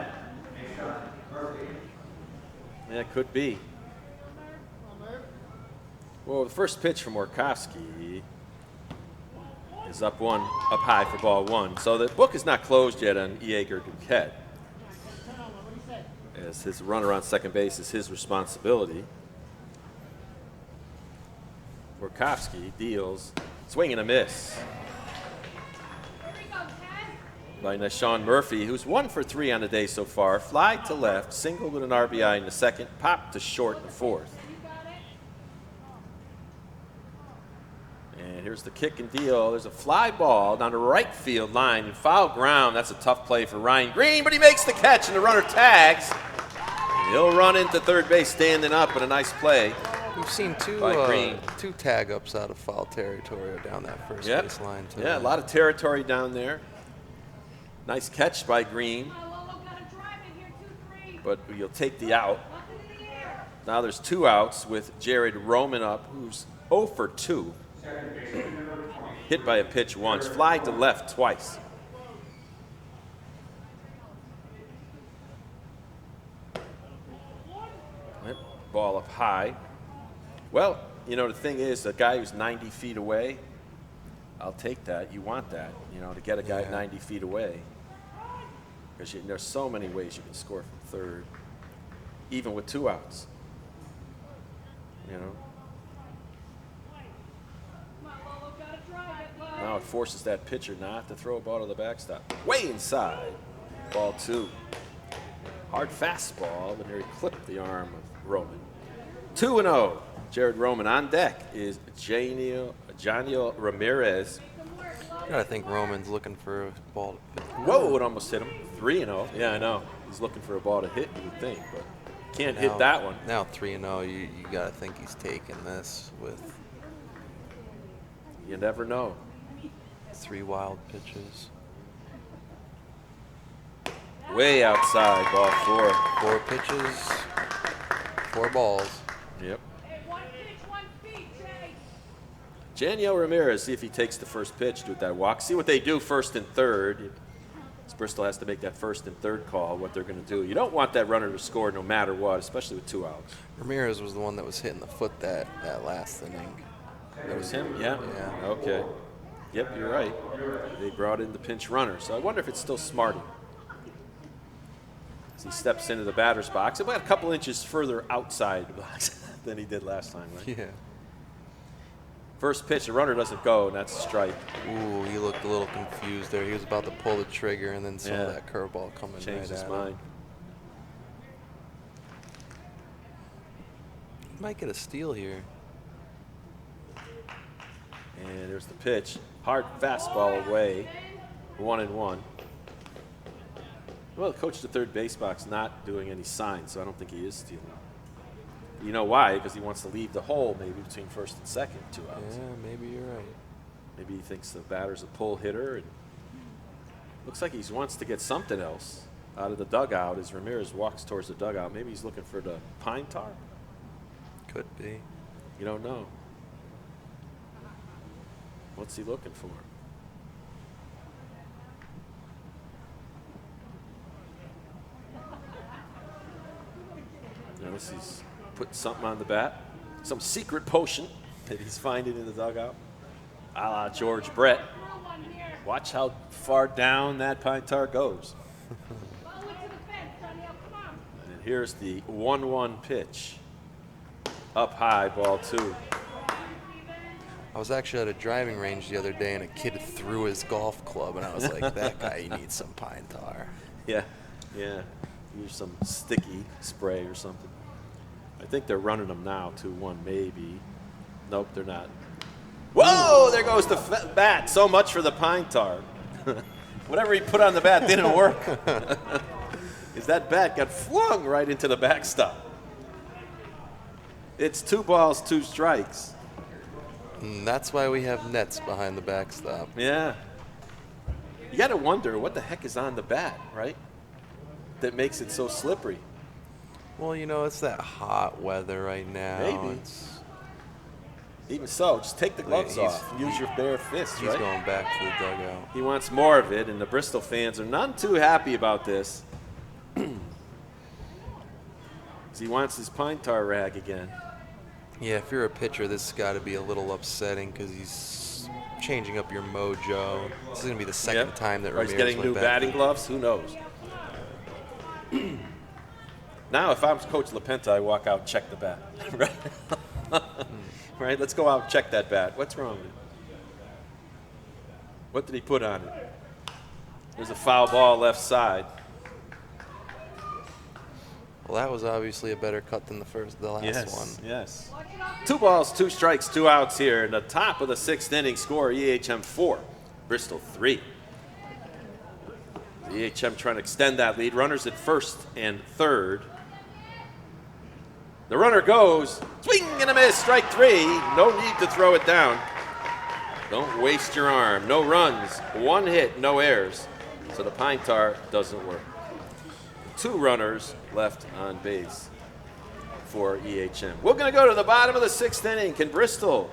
Yeah, it could be. Well, the first pitch from Orkoski is up high for ball one. So the book is not closed yet on Jaeger Duquette, as his runner on second base is his responsibility. Orkoski deals, swing and a miss by Nashawn Murphy, who's 1 for 3 on the day so far. Fly to left, single with an RBI in the second, pop to short in the fourth. And here's the kick and deal. There's a fly ball down the right field line in foul ground. That's a tough play for Ryan Green, but he makes the catch and the runner tags. And he'll run into third base standing up, and a nice play. We've seen two tag ups out of foul territory down that first base line too. Yeah, a lot of territory down there. Nice catch by Green. But you'll take the out. Now there's 2 outs with Jared Roman up, who's 0 for 2. Hit by a pitch once, fly to left twice. Ball up high. Well, you know, the thing is, a guy who's 90 feet away, I'll take that. You want that, you know, to get a guy 90 feet away. Because there's so many ways you can score from third, even with 2 outs. You know. Now it forces that pitcher not to throw a ball to the backstop. Way inside. Ball 2. Hard fastball, but there he clipped the arm of Roman. 2-0. Jared Roman. On deck is Janiel Ramirez. I think Roman's looking for a ball to hit. Whoa, it almost hit him. 3-0. Yeah, I know. He's looking for a ball to hit, you would think, but can't hit that one. Now 3-0, you got to think he's taking this with You never know. 3 wild pitches. Way outside, ball 4. 4 pitches, 4 balls. Yep. Janiel Ramirez, see if he takes the first pitch with that walk. See what they do first and third. Bristol has to make that first and third call, what they're going to do. You don't want that runner to score no matter what, especially with 2 outs. Ramirez was the one that was hitting the foot that last inning. That was him? Yeah? Yeah. Okay. Yep, you're right. They brought in the pinch runner, so I wonder if it's still Smarty. As he steps into the batter's box, about a couple inches further outside the box than he did last time, right? Yeah. First pitch, the runner doesn't go, and that's a strike. Ooh, he looked a little confused there. He was about to pull the trigger and then saw Yeah. that curveball coming right Changed his at mind. him. He might get a steal here. And there's the pitch. Hard fastball away. 1-1. Well, the coach at the third base box not doing any signs, so I don't think he is stealing. You know why? Because he wants to leave the hole maybe between first and second, 2 outs. Yeah, maybe you're right. Maybe he thinks the batter's a pull hitter. And looks like he wants to get something else out of the dugout as Ramirez walks towards the dugout. Maybe he's looking for the pine tar. Could be. You don't know. What's he looking for? Notice he's putting something on the bat. Some secret potion that he's finding in the dugout. A la George Brett. Watch how far down that pine tar goes. And here's the 1-1 pitch. Up high, ball 2. I was actually at a driving range the other day, and a kid threw his golf club, and I was like, that guy needs some pine tar. Yeah. Use some sticky spray or something. I think they're running them now, 2-1 maybe. Nope, they're not. Whoa, there goes the bat. So much for the pine tar. Whatever he put on the bat didn't work. Because that bat got flung right into the backstop. It's 2 balls, 2 strikes. And that's why we have nets behind the backstop. Yeah. You got to wonder what the heck is on the bat, right? That makes it so slippery. Well, you know, it's that hot weather right now. Maybe. Even so, just take the gloves off and use your bare fists, He's right? going back to the dugout. He wants more of it, and the Bristol fans are none too happy about this. He wants his pine tar rag again. Yeah, if you're a pitcher, this has got to be a little upsetting because he's changing up your mojo. This is going to be the second time that Or Ramirez he's getting went new back. batting gloves. Who knows? Now, if I was Coach LaPenta, I'd walk out and check the bat. Right? Right? Let's go out and check that bat. What's wrong with it? What did he put on it? There's a foul ball left side. Well, that was obviously a better cut than the last one. Yes. 2 balls, 2 strikes, 2 outs here in the top of the 6th inning. Score EHM 4, Bristol 3. The EHM trying to extend that lead. Runners at first and third. The runner goes, swing and a miss, strike 3. No need to throw it down. Don't waste your arm. No runs, 1 hit, no errors. So the pine tar doesn't work. 2 runners left on base for EHM. We're going to go to the bottom of the 6th inning. Can Bristol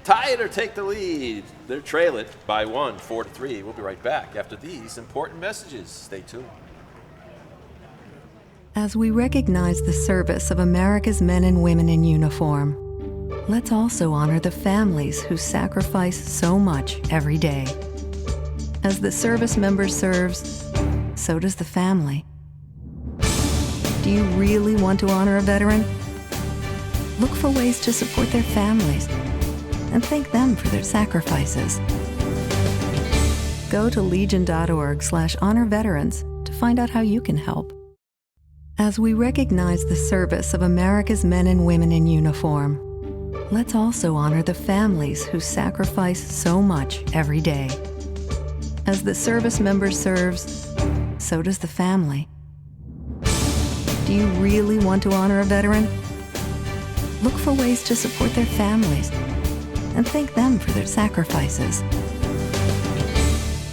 tie it or take the lead? They're trail it by 1, 4-3. We'll be right back after these important messages. Stay tuned. As we recognize the service of America's men and women in uniform, let's also honor the families who sacrifice so much every day. As the service member serves, so does the family. Do you really want to honor a veteran? Look for ways to support their families and thank them for their sacrifices. Go to legion.org/honor-veterans to find out how you can help. As we recognize the service of America's men and women in uniform, let's also honor the families who sacrifice so much every day. As the service member serves, so does the family. Do you really want to honor a veteran? Look for ways to support their families and thank them for their sacrifices.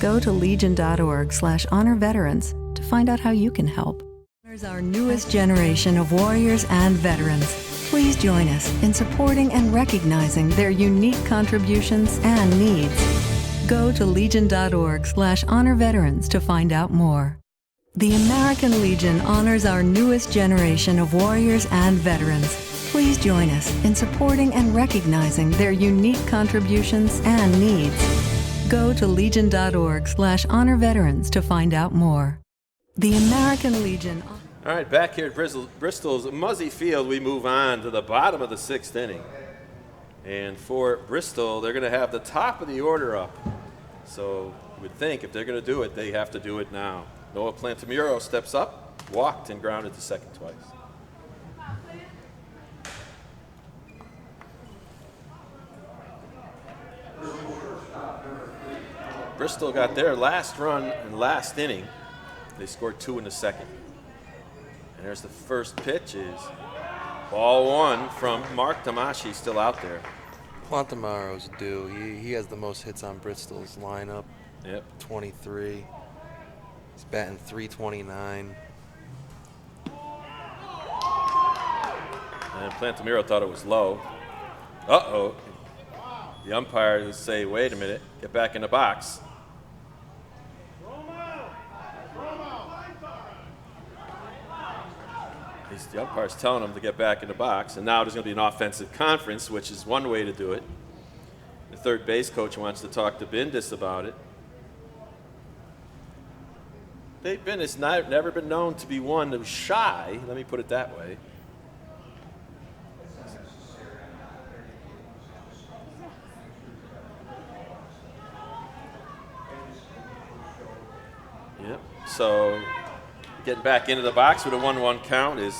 Go to legion.org/honor-veterans to find out how you can help. Honors our newest generation of warriors and veterans. Please join us in supporting and recognizing their unique contributions and needs. Go to legion.org/honor-veterans to find out more. The American Legion honors our newest generation of warriors and veterans. Please join us in supporting and recognizing their unique contributions and needs. Go to legion.org/honor-veterans to find out more. The American Legion. All right, back here at Bristol's Muzzy Field, we move on to the bottom of the 6th inning. And for Bristol, they're going to have the top of the order up. So you would think if they're going to do it, they have to do it now. Noah Plantamuro steps up, walked, and grounded to second twice. Bristol got their last run in last inning. They scored 2 in the second. And there's the first pitch is ball 1 from Mark Damashi, still out there. Plantamaro's due. He has the most hits on Bristol's lineup. Yep. 23. He's batting .329. And Plantamiro thought it was low. Uh-oh. The umpires say, wait a minute, get back in the box. The umpire's telling him to get back in the box, and now there's going to be an offensive conference, which is one way to do it. The third base coach wants to talk to Bindis about it. Dave Bindis never been known to be one that was shy, let me put it that way. Yep, so getting back into the box with a 1-1 count is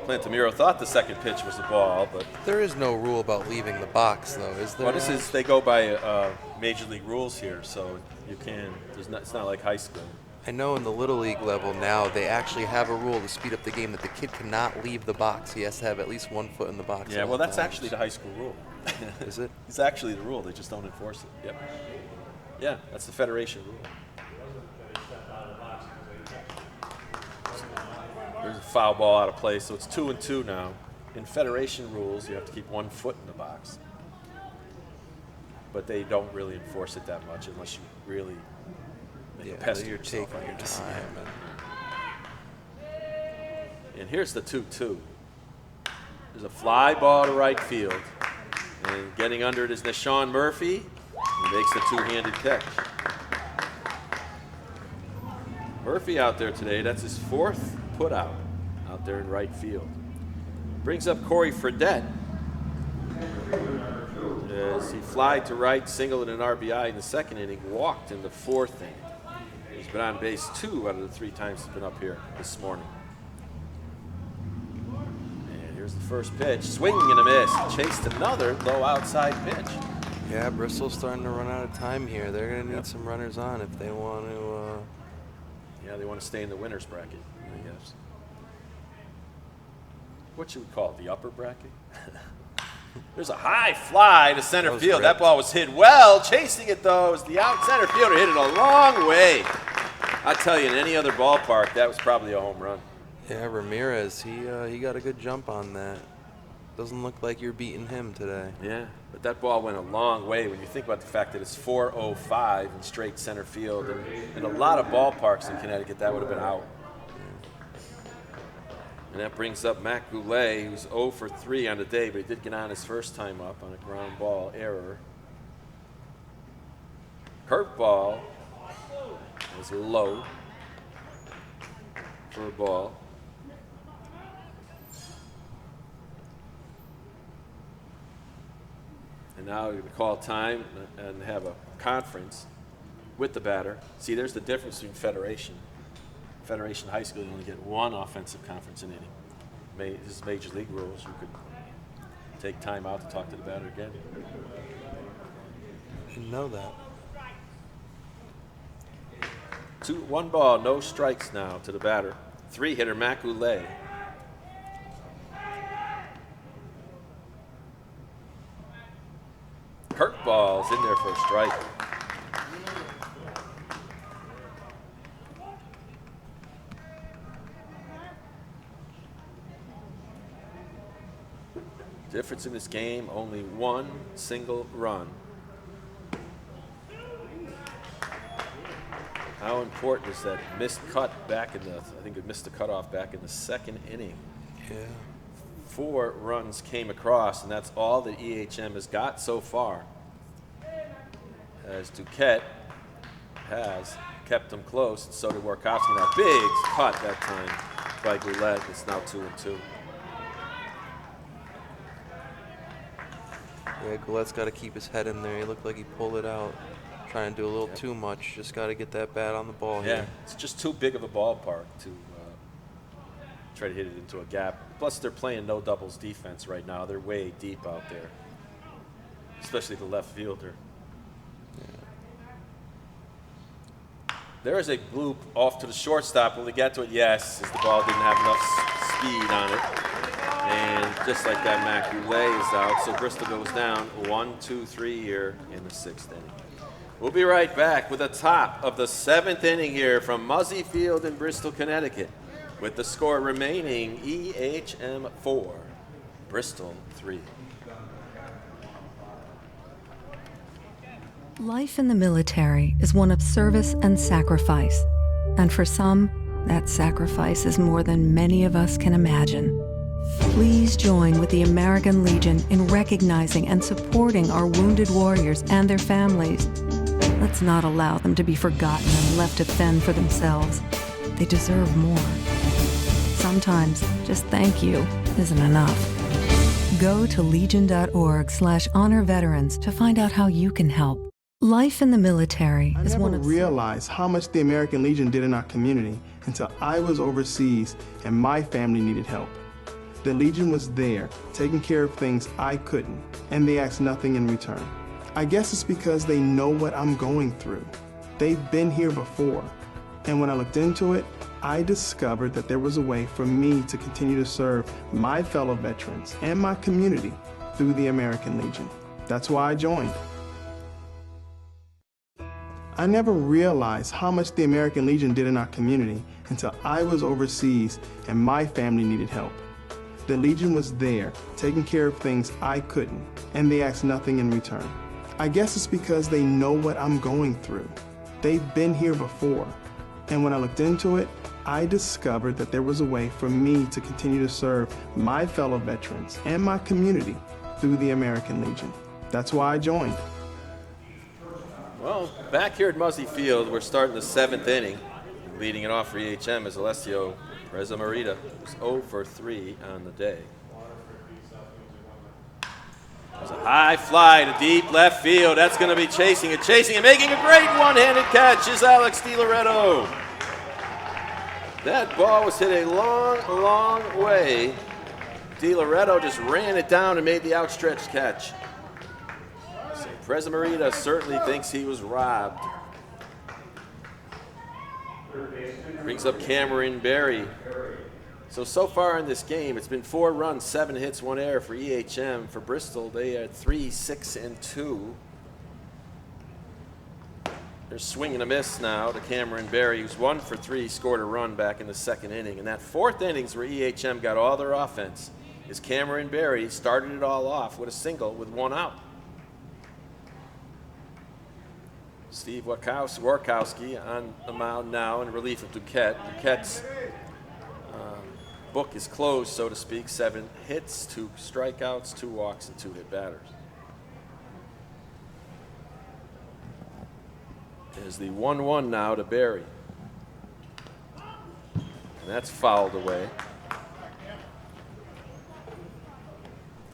Plantamiro thought the second pitch was a ball, but there is no rule about leaving the box, though, is there? Well, this is, they go by major league rules here, so you can. It's not like high school. I know in the Little League level now they actually have a rule to speed up the game that the kid cannot leave the box. He has to have at least 1 foot in the box. Yeah, well, that's actually the high school rule. Is it? It's actually the rule. They just don't enforce it. Yep. Yeah, that's the Federation rule. There's a foul ball out of play, so it's 2-2 now. In Federation rules, you have to keep 1 foot in the box. But they don't really enforce it that much unless you really make a pest of you're yourself, taking I your guess. time. And here's the 2-2. There's a fly ball to right field. And getting under it is Nashawn Murphy. He makes the two-handed catch. Murphy out there today. That's his 4th put out there in right field. Brings up Corey Fredette as he flied to right, singled an RBI in the second inning, walked in the 4th inning. He's been on base 2 out of the 3 times he's been up here this morning. And here's the first pitch, swinging and a miss. Chased another low outside pitch. Yeah, Bristol's starting to run out of time here. They're going to need some runners on if they want to. Yeah, they want to stay in the winner's bracket, I guess. What should we call it, the upper bracket? There's a high fly to center field. That ball was hit well. Chasing it, though, is the out center fielder. Hit it a long way. I tell you, in any other ballpark, that was probably a home run. Yeah, Ramirez, he got a good jump on that. Doesn't look like you're beating him today. Yeah, but that ball went a long way when you think about the fact that it's 405 in straight center field. And in a lot of ballparks in Connecticut, that would have been out. And that brings up Matt Goulet, who's 0 for 3 on the day, but he did get on his first time up on a ground ball error. Curveball was low for a ball. And now we're going to call time and have a conference with the batter. See, there's the difference between Federation. Federation High School, you only get 1 offensive conference in inning. This is major league rules. You could take time out to talk to the batter again. Didn't know that. 1 ball, no strikes now to the batter. 3-hitter Matt Goulet. Curveball's in there for a strike. Difference in this game, only 1 single run. How important is that missed cut back in the, I think it missed the cutoff back in the 2nd inning. Yeah. 4 runs came across, and that's all that EHM has got so far. As Duquette has kept them close, and so did Warkowski. Now, big cut that time by Goulet. It's now 2-2. Yeah, Goulet's got to keep his head in there. He looked like he pulled it out. Trying to do a little too much. Just got to get that bat on the ball here. It's just too big of a ballpark to try to hit it into a gap. Plus, they're playing no doubles defense right now. They're way deep out there, especially the left fielder. There is a bloop off to the shortstop. Will he get to it? Yes, as the ball didn't have enough speed on it. And just like that, Mac Goulet is out. So Bristol goes down 1-2-3 here in the 6th inning. We'll be right back with the top of the 7th inning here from Muzzy Field in Bristol, Connecticut, with the score remaining EHM 4, Bristol 3. Life in the military is one of service and sacrifice. And for some, that sacrifice is more than many of us can imagine. Please join with the American Legion in recognizing and supporting our wounded warriors and their families. Let's not allow them to be forgotten and left to fend for themselves. They deserve more. Sometimes just thank you isn't enough. Go to legion.org/honor veterans to find out how you can help. Life in the military is one of... I never realized how much the American Legion did in our community until I was overseas and my family needed help. The Legion was there, taking care of things I couldn't, and they asked nothing in return. I guess it's because they know what I'm going through. They've been here before. And when I looked into it, I discovered that there was a way for me to continue to serve my fellow veterans and my community through the American Legion. That's why I joined. I never realized how much the American Legion did in our community until I was overseas and my family needed help. The Legion was there, taking care of things I couldn't, and they asked nothing in return. I guess it's because they know what I'm going through. They've been here before. And when I looked into it, I discovered that there was a way for me to continue to serve my fellow veterans and my community through the American Legion. That's why I joined. Well, back here at Muzzy Field, we're starting the 7th inning. Leading it off for EHM is Alessio Presamarita, who's 0 for 3 on the day. There's a high fly to deep left field. That's going to be chasing it, making a great one-handed catch is Alex DiLoretto. That ball was hit a long, long way. DiLoretto just ran it down and made the outstretched catch. So Presamarita certainly thinks he was robbed. Brings up Cameron Berry. So far in this game, it's been 4 runs, 7 hits, 1 error for EHM. For Bristol, they had 3, 6, and 2. They're swinging a miss now to Cameron Berry, who's 1 for 3, scored a run back in the 2nd inning. And that 4th inning's where EHM got all their offense, is Cameron Berry started it all off with a single with 1 out. Steve Warkowski on the mound now in relief of Duquette. Duquette's book is closed, so to speak. 7 hits, 2 strikeouts, 2 walks, and 2 hit batters. There's the 1-1 now to Berry. And that's fouled away.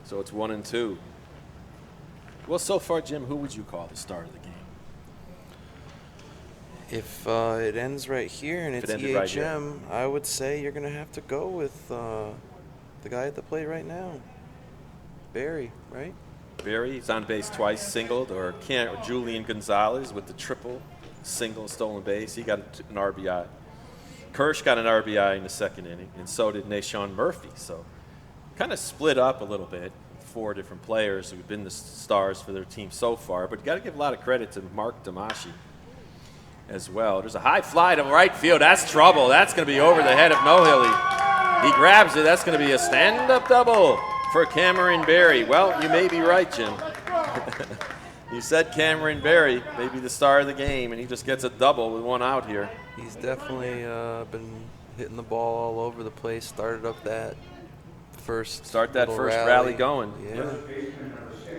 So it's 1-2. Well, so far, Jim, who would you call the star of the game? If it ends right here and it's EHM, right here, I would say you're going to have to go with the guy at the plate right now, Berry, right? Berry's on base twice, singled, or Julian Gonzalez with the triple, single, stolen base. He got an RBI. Kirsch got an RBI in the 2nd inning, and so did Nashawn Murphy. So kind of split up a little bit. 4 different players who've been the stars for their team so far, but you got to give a lot of credit to Mark Damashi as well. There's a high fly to right field. That's trouble. That's going to be over the head of Nohilly. He grabs it. That's going to be a stand-up double for Cameron Berry. Well, you may be right, Jim. You said Cameron Berry, maybe the star of the game, and he just gets a double with 1 out here. He's definitely been hitting the ball all over the place. Started up that first rally going. Yeah.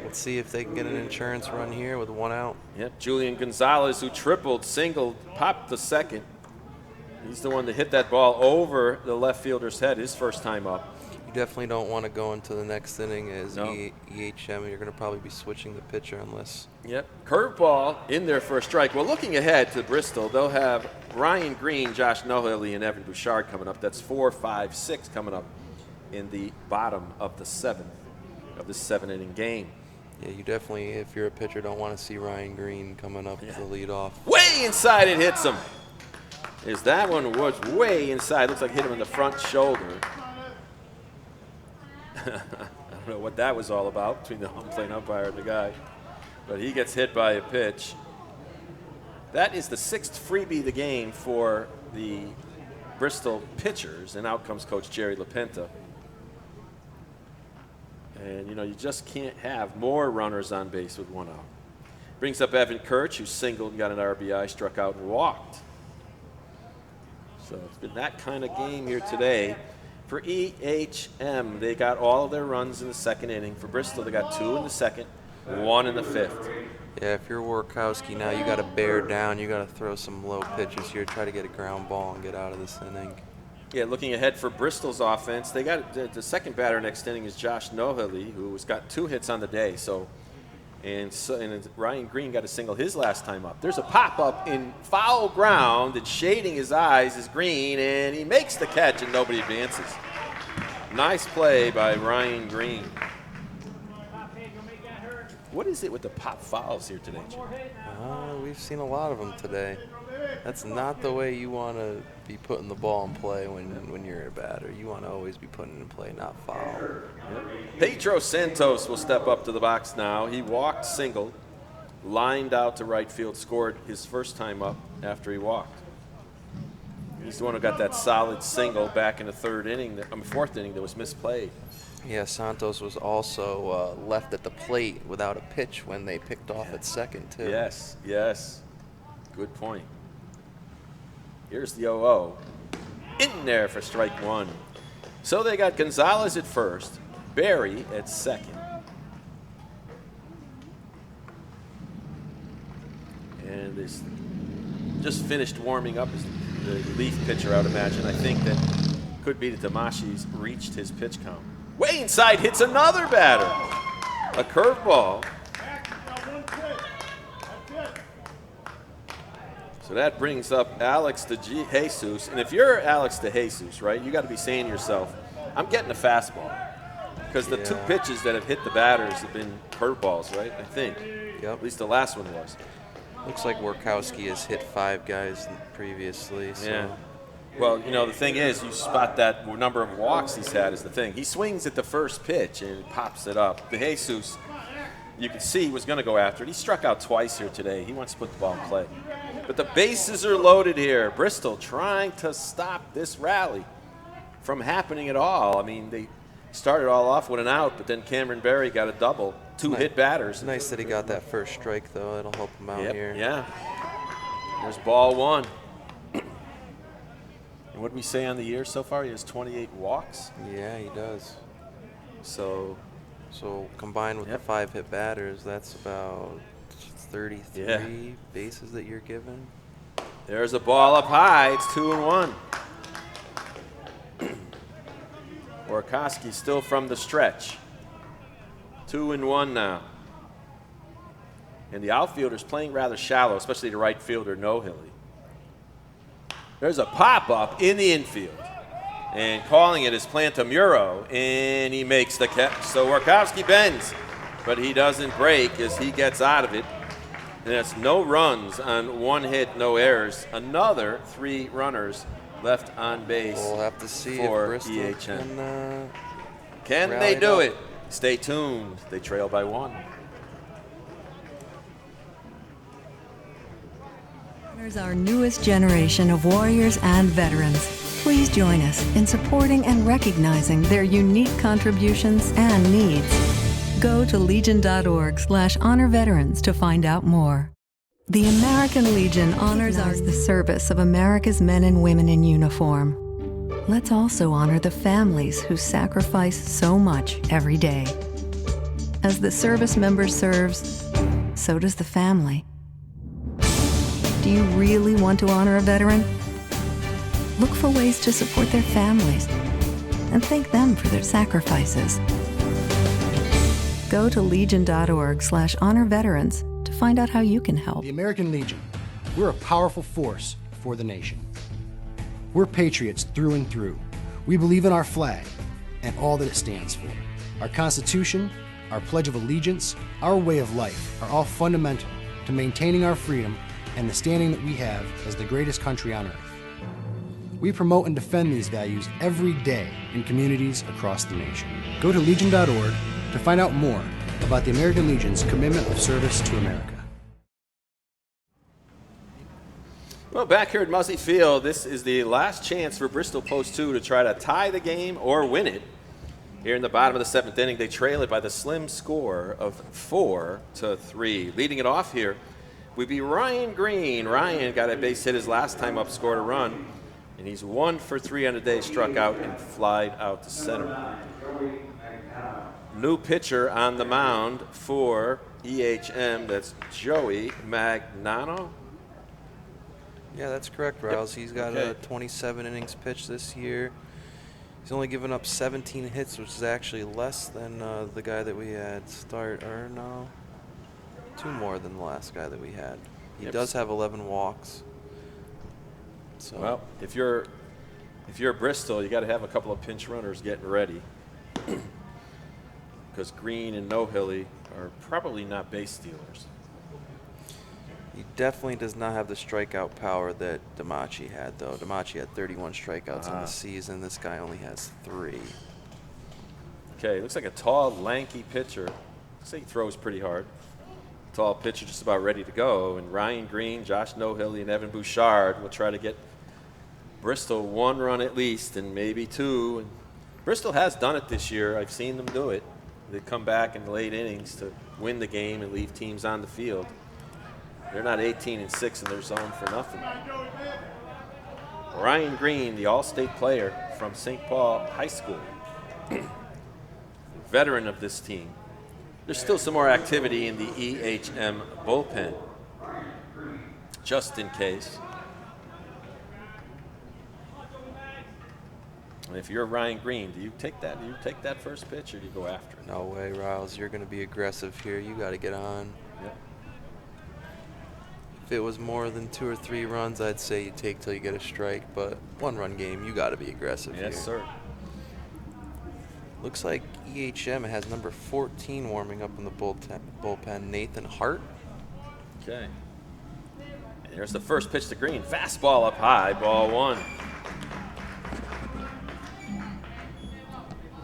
Let's see if they can get an insurance run here with 1 out. Yep, Julian Gonzalez, who tripled, singled, popped the 2nd. He's the one that hit that ball over the left fielder's head his first time up. You definitely don't want to go into the next inning as EHM. You're going to probably be switching the pitcher unless. Yep, curveball in there for a strike. Well, looking ahead to Bristol, they'll have Ryan Green, Josh Nohilly, and Evan Bouchard coming up. That's 4, 5, 6 coming up in the bottom of the 7th of this 7-inning game. Yeah, you definitely, if you're a pitcher, don't want to see Ryan Green coming up to the leadoff. Way inside, it hits him. is that one was way inside. Looks like hit him in the front shoulder. I don't know what that was all about between the home plate umpire and the guy. But he gets hit by a pitch. That is the 6th freebie of the game for the Bristol pitchers, and out comes Coach Jerry LaPinta. And, you just can't have more runners on base with 1 out. Brings up Evan Kirch, who singled and got an RBI, struck out and walked. So it's been that kind of game here today. For EHM, they got all of their runs in the 2nd inning. For Bristol, they got 2 in the 2nd, 1 in the 5th. Yeah, if you're Workowski now, you got to bear down. You got to throw some low pitches here, try to get a ground ball and get out of this inning. Yeah, looking ahead for Bristol's offense, they got the second batter next inning is Josh Nohely, who's got 2 hits on the day. And Ryan Green got a single his last time up. There's a pop-up in foul ground, and shading his eyes is Green, and he makes the catch, and nobody advances. Nice play by Ryan Green. What is it with the pop fouls here today, Jim? We've seen a lot of them today. That's not the way you want to be putting the ball in play when you're a batter. You want to always be putting it in play, not foul. Yep. Pedro Santos will step up to the box now. He walked, singled, lined out to right field, scored his first time up after he walked. He's the one who got that solid single back in the 4th inning that was misplayed. Yeah, Santos was also left at the plate without a pitch when they picked off at second, too. Yes, yes. Good point. Here's the 0-0. In there for strike 1. So they got Gonzalez at first, Barry at second. And this just finished warming up as the relief pitcher, I would imagine. I think that could be that Damashi's reached his pitch count. Way inside, hits another batter. A curveball. So that brings up Alex DeJesus. And if you're Alex DeJesus, right, you got to be saying to yourself, I'm getting a fastball. Because the 2 pitches that have hit the batters have been curveballs, right? I think. Yep. At least the last one was. Looks like Workowski has hit 5 guys previously. So. Yeah. Well, the thing is, you spot that number of walks he's had is the thing. He swings at the first pitch and pops it up. DeJesus, you can see, was going to go after it. He struck out twice here today. He wants to put the ball in play. But the bases are loaded here. Bristol trying to stop this rally from happening at all. I mean, they started all off with an out, but then Cameron Barry got a double. 2 hit batters. Nice that he got that first strike, though. It'll help him out here. Yeah. There's ball 1. And what did we say on the year so far? He has 28 walks. Yeah, he does. So combined with the 5 hit batters, that's about 33 bases that you're given. There's a ball up high. It's 2-1. Workowski still from the stretch. 2-1 now. And the outfielder's playing rather shallow, especially the right fielder, Nohely. There's a pop-up in the infield. And calling it is Plantamuro, and he makes the catch. So Workowski bends, but he doesn't break as he gets out of it. And that's no runs on 1 hit, no errors. Another 3 runners left on base. We'll have to see for if Bristol EHM. Can they do it? Stay tuned. They trail by 1. Here's our newest generation of warriors and veterans. Please join us in supporting and recognizing their unique contributions and needs. Go to legion.org/honor veterans to find out more. The American Legion honors the service of America's men and women in uniform. Let's also honor the families who sacrifice so much every day. As the service member serves, so does the family. Do you really want to honor a veteran? Look for ways to support their families and thank them for their sacrifices. Go to legion.org/honor veterans to find out how you can help. The American Legion, we're a powerful force for the nation. We're patriots through and through. We believe in our flag and all that it stands for. Our Constitution, our Pledge of Allegiance, our way of life are all fundamental to maintaining our freedom and the standing that we have as the greatest country on earth. We promote and defend these values every day in communities across the nation. Go to legion.org to find out more about the American Legion's commitment of service to America. Well, back here at Muzzy Field, this is the last chance for Bristol Post 2 to try to tie the game or win it. Here in the bottom of the 7th inning, they trail it by the slim score of 4-3. Leading it off here would be Ryan Green. Ryan got a base hit his last time up, scored a run, and he's 1 for 3 on the day, struck out and flied out to center. New pitcher on the mound for EHM, that's Joey Magnano. Yeah, that's correct, Riles. He's got a 27 innings pitched this year. He's only given up 17 hits, which is actually less than the guy that we had start, or no, 2 more than the last guy that we had. He does have 11 walks. So. Well, if you're Bristol, you got to have a couple of pinch runners getting ready, because Green and Nohilly are probably not base stealers. He definitely does not have the strikeout power that Damachi had, though. Damachi had 31 strikeouts in the season. This guy only has 3. Okay, looks like a tall, lanky pitcher. Looks like he throws pretty hard. Tall pitcher just about ready to go. And Ryan Green, Josh Nohilly, and Evan Bouchard will try to get Bristol 1 run at least, and maybe 2. And Bristol has done it this year. I've seen them do it. They come back in the late innings to win the game and leave teams on the field. They're not 18-6 in their zone for nothing. Ryan Green, the All-State player from St. Paul High School, veteran of this team. There's still some more activity in the EHM bullpen, just in case. And if you're Ryan Green, do you take that first pitch, or do you go after it? No way, Riles. You're going to be aggressive here. You got to get on. Yep. If it was more than 2 or 3 runs, I'd say you take till you get a strike. But 1-run game, you got to be aggressive here. Yes, sir. Looks like EHM has number 14 warming up in the bullpen, Nathan Hart. Okay. And here's the first pitch to Green. Fastball up high, ball 1.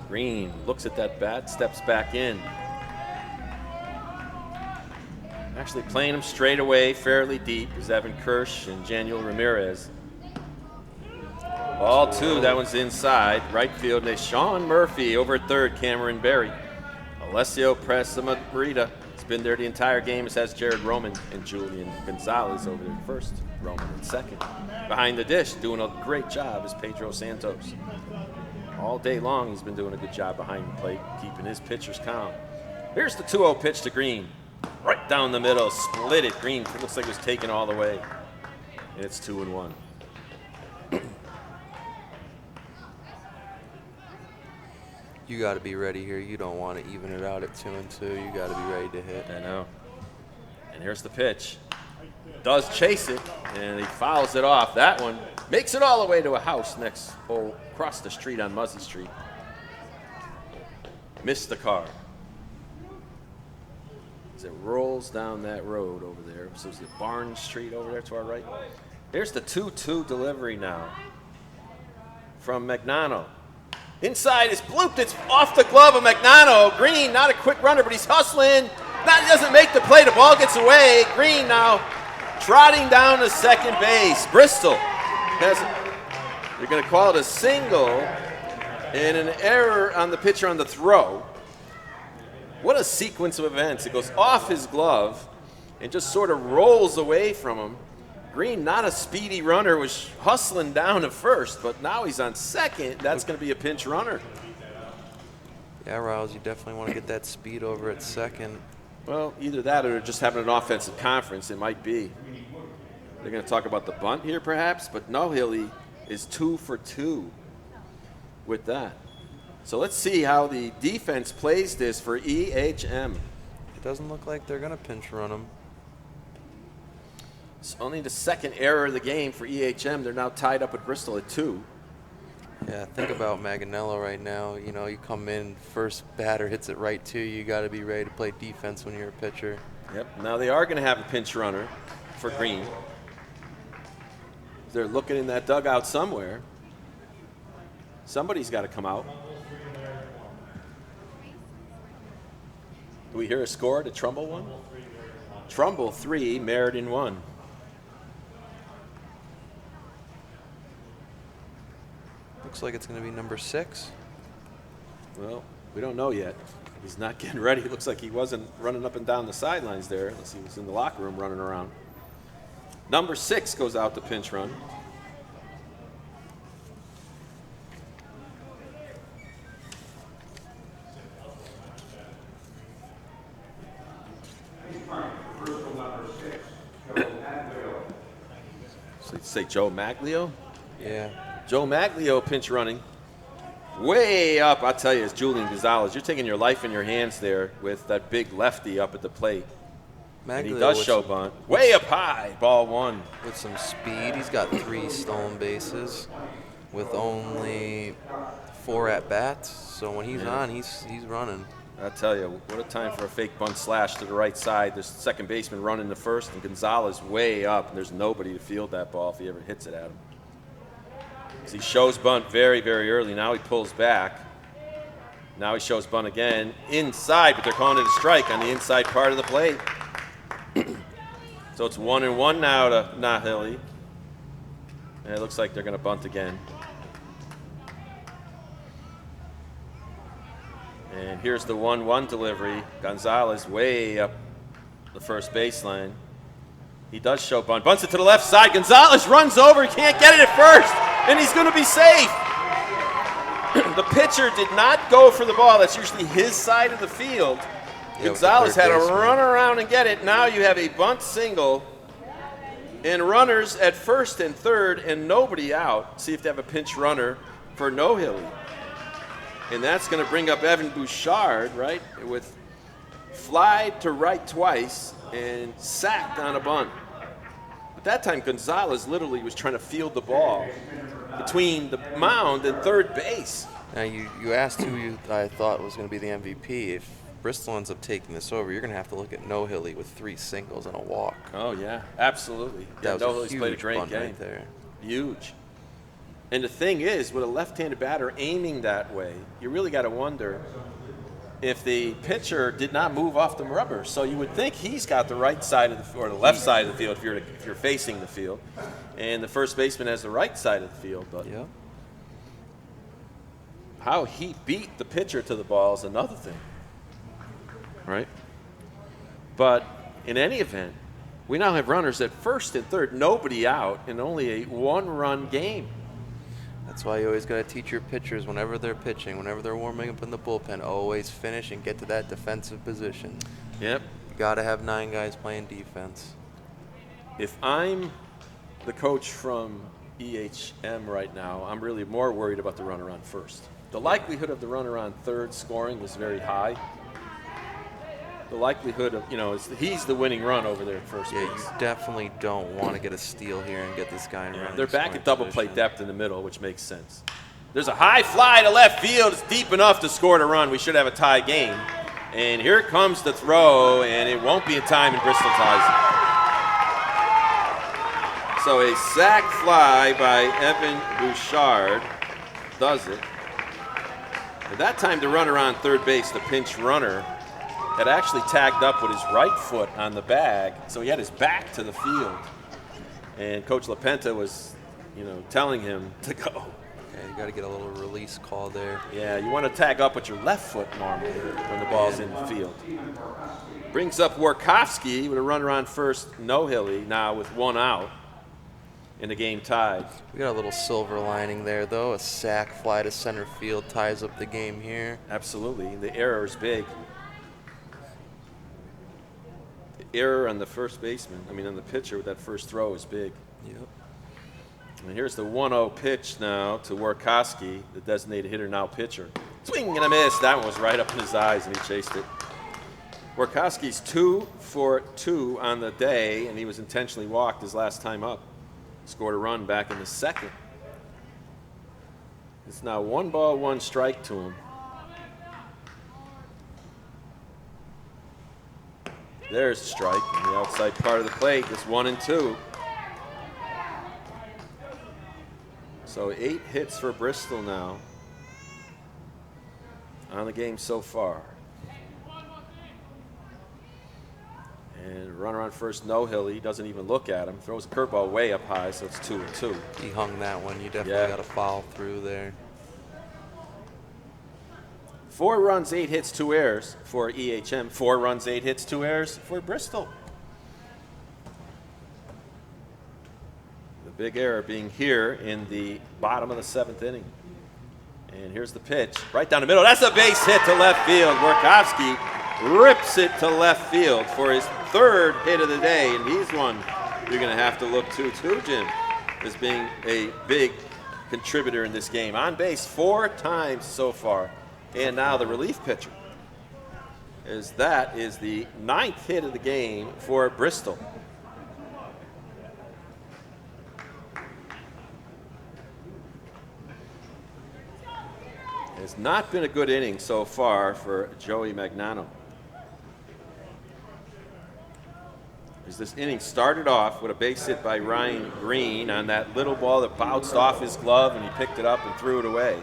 Green looks at that bat, steps back in. Actually playing him straight away, fairly deep, is Evan Kirsch and Janiel Ramirez. Ball 2, that one's inside. Right field, and Sean Murphy over at third, Cameron Berry. Alessio Presa-Marita has been there the entire game, as has Jared Roman and Julian Gonzalez over there first. Roman in second. Behind the dish, doing a great job, is Pedro Santos. All day long, he's been doing a good job behind the plate, keeping his pitchers calm. Here's the 2-0 pitch to Green. Right down the middle, split it. Green looks like it was taken all the way. And it's 2-1. You got to be ready here. You don't want to even it out at 2-2. You got to be ready to hit. I know. And here's the pitch. Does chase it, and he fouls it off. That one makes it all the way to a house across the street on Muzzy Street. Missed the car. As it rolls down that road over there. So it's the Barnes Street over there to our right. Here's the 2-2 delivery now from Magnano. Inside is blooped. It's off the glove of Magnano. Green, not a quick runner, but he's hustling. He doesn't make the play. The ball gets away. Green now trotting down to second base. Bristol they're going to call it a single and an error on the pitcher on the throw. What a sequence of events. It goes off his glove and just sort of rolls away from him. Green, not a speedy runner, was hustling down to first, but now he's on second. That's going to be a pinch runner. Yeah, Riles, you definitely want to get that speed over at second. Well, either that or just having an offensive conference. It might be. They're going to talk about the bunt here, perhaps, but Nohilly is 2 for 2 with that. So let's see how the defense plays this for EHM. It doesn't look like they're going to pinch run him. It's only the second error of the game for EHM. They're now tied up at Bristol at 2. Yeah, think about Maganello right now. You know, you come in, first batter hits it right to you. You got to be ready to play defense when you're a pitcher. Yep. Now they are going to have a pinch runner for Green. They're looking in that dugout somewhere. Somebody's got to come out. Do we hear a score to Trumbull 1? Trumbull 3, Meriden 1. Looks like it's going to be number 6. Well, we don't know yet. He's not getting ready. It looks like he wasn't running up and down the sidelines there, unless he was in the locker room running around. Number 6 goes out to pinch run. Bristol number 6, Joe Maglio. So you'd say Joe Maglio? Yeah. Joe Maglio pinch running. Way up, I tell you, it's Julian Gonzalez. You're taking your life in your hands there with that big lefty up at the plate. And he does show bunt. Way up high, ball 1. With some speed. He's got 3 stolen bases with only 4 at-bats. So when he's on, he's running. I tell you, what a time for a fake bunt slash to the right side. There's the second baseman running the first, and Gonzalez way up, and there's nobody to field that ball if he ever hits it at him. So he shows bunt very, very early. Now he pulls back. Now he shows bunt again inside, but they're calling it a strike on the inside part of the plate. So it's 1-1 now to Nahili. And it looks like they're going to bunt again. And here's the 1-1 delivery. Gonzalez way up the first baseline. He does show bunt. Bunts it to the left side. Gonzalez runs over. He can't get it at first. And he's going to be safe. The pitcher did not go for the ball. That's usually his side of the field. Yeah, Gonzalez had to baseman. run around and get it. Now you have a bunt single and runners at first and third and nobody out. See if they have a pinch runner for Nahili. And that's going to bring up Evan Bouchard, right, with fly to right twice and sacked on a bunt. At that time, Gonzalez literally was trying to field the ball between the mound and third base. Now, you asked who I thought was going to be the MVP. If Bristol ends up taking this over, you're going to have to look at Nahili with 3 singles and a walk. Oh, yeah, absolutely. That Yeah, was Nahili's a played a huge great bunt game. right there. Huge. And the thing is, with a left-handed batter aiming that way, you really got to wonder if the pitcher did not move off the rubber. So you would think he's got the right side of the or the left side of the field if you're facing the field, and the first baseman has the right side of the field. But Yeah. how he beat the pitcher to the ball is another thing, right? But in any event, we now have runners at first and third, nobody out, and only a 1-run game. That's why you always got to teach your pitchers whenever they're pitching, whenever they're warming up in the bullpen, always finish and get to that defensive position. Yep. You got to have 9 guys playing defense. If I'm the coach from EHM right now, I'm really more worried about the runner on first. The likelihood of the runner on third scoring was very high. The likelihood of, he's the winning run over there at first Yeah, base. you definitely don't want to get a steal here and get this guy in running. They're back scoring at double play position. depth in the middle, which makes sense. There's a high fly to left field. It's deep enough to score a run. We should have a tie game. And here comes the throw, and it won't be a time, and Bristol ties it. So a sac fly by Evan Bouchard does it. At that time, the runner on third base, the pinch runner, had actually tagged up with his right foot on the bag, so he had his back to the field. And Coach LaPenta was, telling him to go. Yeah, you got to get a little release call there. Yeah, you want to tag up with your left foot normally when the ball's in the field. Brings up Warkowski with a runner on first, Nahili, now with 1 out, and the game tied. We got a little silver lining there, though. A sac fly to center field ties up the game here. Absolutely. The error is big. The error on the first baseman, on the pitcher with that first throw is big. Yep. And here's the 1-0 pitch now to Warkowski, the designated hitter, now pitcher. Swing and a miss. That one was right up in his eyes, and he chased it. Warkowski's 2 for 2 on the day, and he was intentionally walked his last time up. Scored a run back in the second. It's now 1 ball, 1 strike to him. There's a strike on the outside part of the plate. It's 1-2. So 8 hits for Bristol now on the game so far. And runner on first, no hill. He doesn't even look at him. Throws a curveball way up high, so it's 2-2. He hung that one. You definitely got to foul through there. 4 runs, 8 hits, 2 errors for EHM. 4 runs, 8 hits, 2 errors for Bristol. The big error being here in the bottom of the 7th inning. And here's the pitch, right down the middle. That's a base hit to left field. Workowski rips it to left field for his 3rd hit of the day, and he's one you're going to have to look to too, Jim, as being a big contributor in this game. On base 4 times so far, and now the relief pitcher, as that is the 9th hit of the game for Bristol. It's not been a good inning so far for Joey Magnano. As this inning started off with a base hit by Ryan Green on that little ball that bounced off his glove, and he picked it up and threw it away.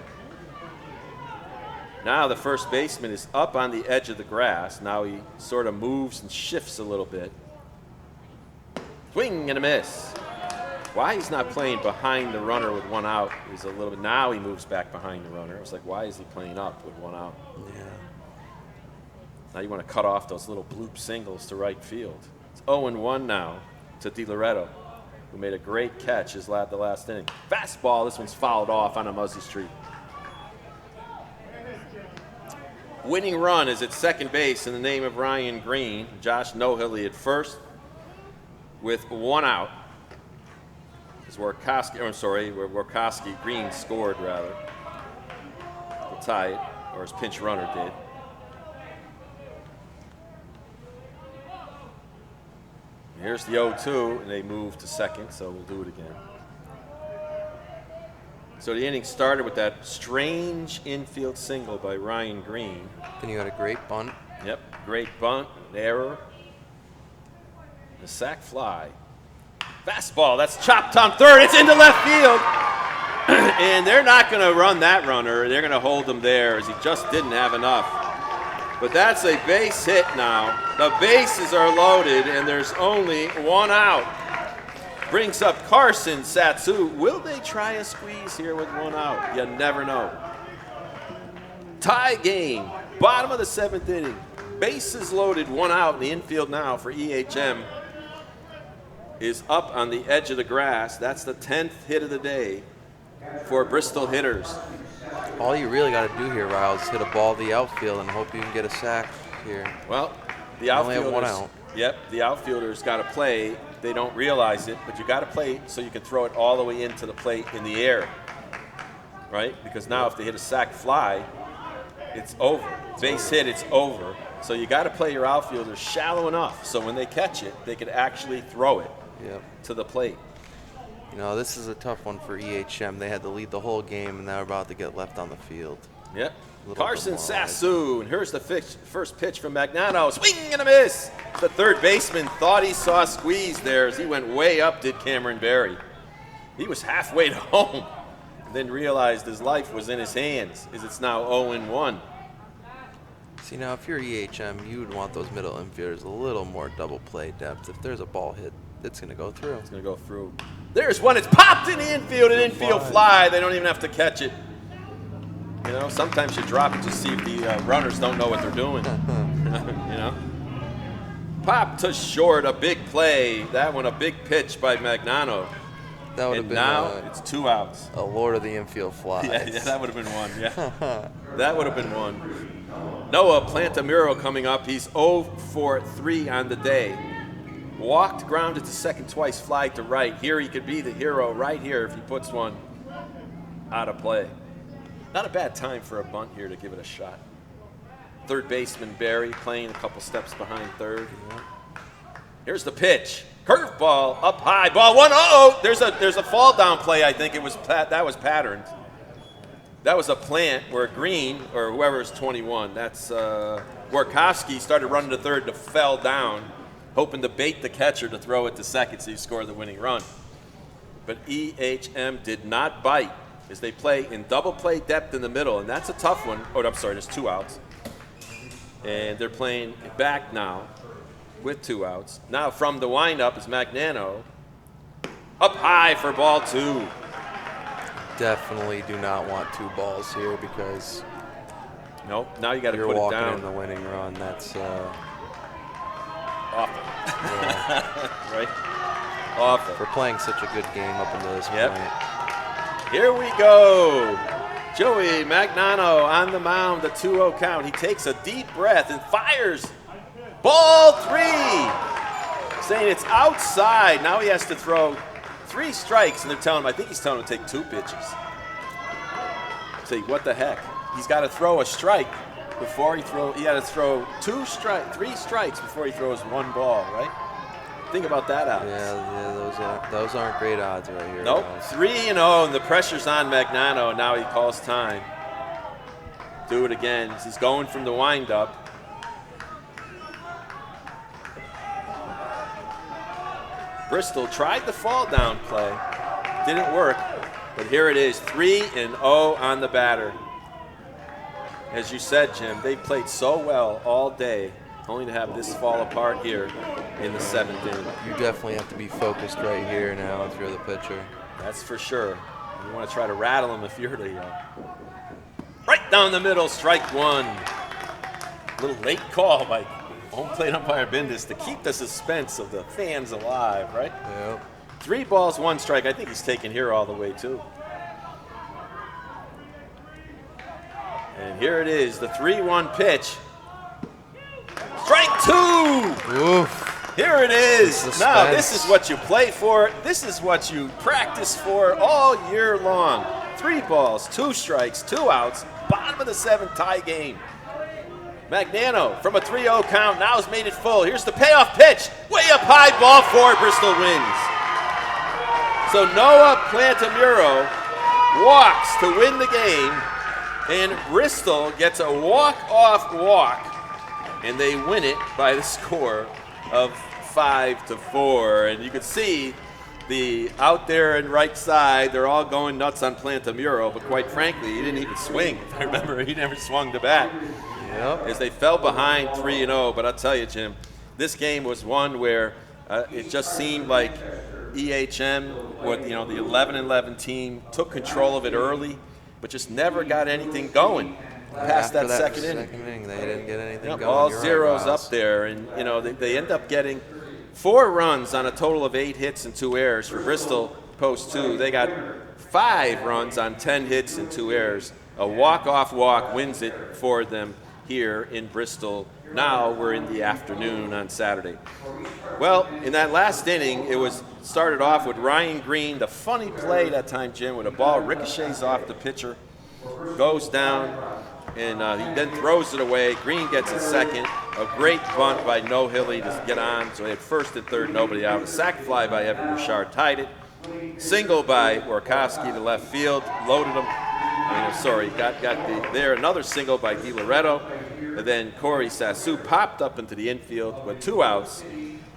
Now the first baseman is up on the edge of the grass. Now he sort of moves and shifts a little bit. Swing and a miss. Why he's not playing behind the runner with 1 out is a little bit. Now he moves back behind the runner. It's like, why is he playing up with 1 out? Yeah. Now you want to cut off those little bloop singles to right field. It's 0-1 now to DiLoretto, who made a great catch the last inning. Fastball, this one's fouled off on a Muzzy Street. Winning run is at second base in the name of Ryan Green. Josh Nohilly at first with 1 out. Workowski, Green scored rather to tie it, or his pinch runner did. Here's the 0-2, and they move to second, so we'll do it again. So the inning started with that strange infield single by Ryan Green. Then you got a great bunt. Yep, great bunt, an error, a sac fly. Fastball, that's chopped on third. It's into left field. And they're not going to run that runner. They're going to hold him there, as he just didn't have enough. But that's a base hit now. The bases are loaded, and there's only 1 out. Brings up Carson Satsu. Will they try a squeeze here with 1 out? You never know. Tie game, bottom of the 7th inning. Bases loaded, 1 out in the infield now for EHM. Is up on the edge of the grass. That's the 10th hit of the day for Bristol hitters. All you really got to do here, Riles, is hit a ball to the outfield and hope you can get a sack here. Well, the only have 1 outfielders. out. Yep, the outfielders got to play. They don't realize it, but you got to play so you can throw it all the way into the plate in the air, right? Because now if they hit a sac fly, it's over. Base hit, it's over. So you got to play your outfielders shallow enough so when they catch it, they can actually throw it to the plate. You know, this is a tough one for EHM. They had to lead the whole game, and they're about to get left on the field. Yep. Carson Sassoon. Here's the first pitch from Magnano. Swing and a miss. The third baseman thought he saw a squeeze there as he went way up, did Cameron Barry. He was halfway to home and then realized his life was in his hands, as it's now 0-1. See, now, if you're EHM, you would want those middle infielders a little more double play depth. If there's a ball hit, it's going to go through. It's going to go through. There's one. It's popped in the infield, an infield fly. They don't even have to catch it. You know, sometimes you drop it to see if the runners don't know what they're doing. You know? Pop to short, a big play. That one, a big pitch by Magnano. That would have been now it's 2 outs. A Lord of the Infield fly. Yeah, that would have been 1. Yeah, that would have been 1. Noah Plantamuro coming up. He's 0 for 3 on the day. Walked, grounded to second twice, fly to right. Here he could be the hero right here if he puts one out of play. Not a bad time for a bunt here to give it a shot. Third baseman Barry playing a couple steps behind third. Here's the pitch. Curveball up high. Ball 1. Uh-oh. There's a fall down play. I think that was patterned. That was a plant where Green, or whoever's 21, that's Workowski, started running to third and fell down, hoping to bait the catcher to throw it to second so you score the winning run. but EHM did not bite as they play in double play depth in the middle, and that's a tough one. Oh, I'm sorry, there's 2 outs. And they're playing back now with 2 outs. Now from the windup is Magnano. Up high for ball 2. Definitely do not want 2 balls here because Nope, now you got to you're put it walking down. in the winning run. That's Awful. yeah. Right? Awful. For playing such a good game up until this Yep. point. Here we go. Joey Magnano on the mound, the 2-0 count. He takes a deep breath and fires. Ball 3. Saying it's outside. Now he has to throw 3 strikes, and they're telling him, I think he's telling him to take 2 pitches. Say, what the heck? He's got to throw a strike before he got to throw 3 strikes before he throws 1 ball, right? Think about that, Alex. Yeah, those aren't great odds right here. Nope, guys. 3-0, and the pressure's on Magnano. Now he calls time. Do it again. He's going from the windup. Bristol tried the fall down play. Didn't work, but here it is, 3-0 on the batter. As you said, Jim, they played so well all day, only to have this fall apart here in the 7th inning. You definitely have to be focused right here now if you're the pitcher. That's for sure. You want to try to rattle him if you're the right down the middle, strike 1. A little late call by home plate umpire Bindus to keep the suspense of the fans alive, right? Yep. 3 balls, 1 strike. I think he's taken here all the way too. And here it is, the 3-1 pitch. Strike 2! Oof. Here it is. Suspense. Now, this is what you play for. This is what you practice for all year long. 3 balls, 2 strikes, 2 outs, bottom of the 7th, tie game. Magnano from a 3-0 count now has made it full. Here's the payoff pitch. Way up high, ball 4, Bristol wins. So Noah Plantamuro walks to win the game, and Bristol gets a walk-off walk, and they win it by the score of 5-4. And you can see the out there and right side, they're all going nuts on Plantamuro, but quite frankly, he didn't even swing. If I remember, he never swung the bat. Yep. As they fell behind 3-0. But I'll tell you, Jim, this game was one where it just seemed like EHM, with the 11-11 team, took control of it early, but just never got anything going past After that second inning. They didn't get anything Yep, going. all You're zeros right, Miles. up there, and they end up getting 4 runs on a total of 8 hits and 2 errors. For Bristol post 2, they got 5 runs on 10 hits and 2 errors. A walk-off walk wins it for them here in Bristol. Now we're in the afternoon on Saturday. Well, in that last inning, it was started off with Ryan Green. The funny play that time, Jim, with a ball ricochets off the pitcher, goes down, and he then throws it away. Green gets it second. A great bunt by No Hilly to get on. So they had first and third, nobody out. A sac fly by Evan Bouchard tied it. Single by Workowski to left field, loaded him. Got there. Another single by Di Loretto. And then Corey Sassu popped up into the infield with 2 outs.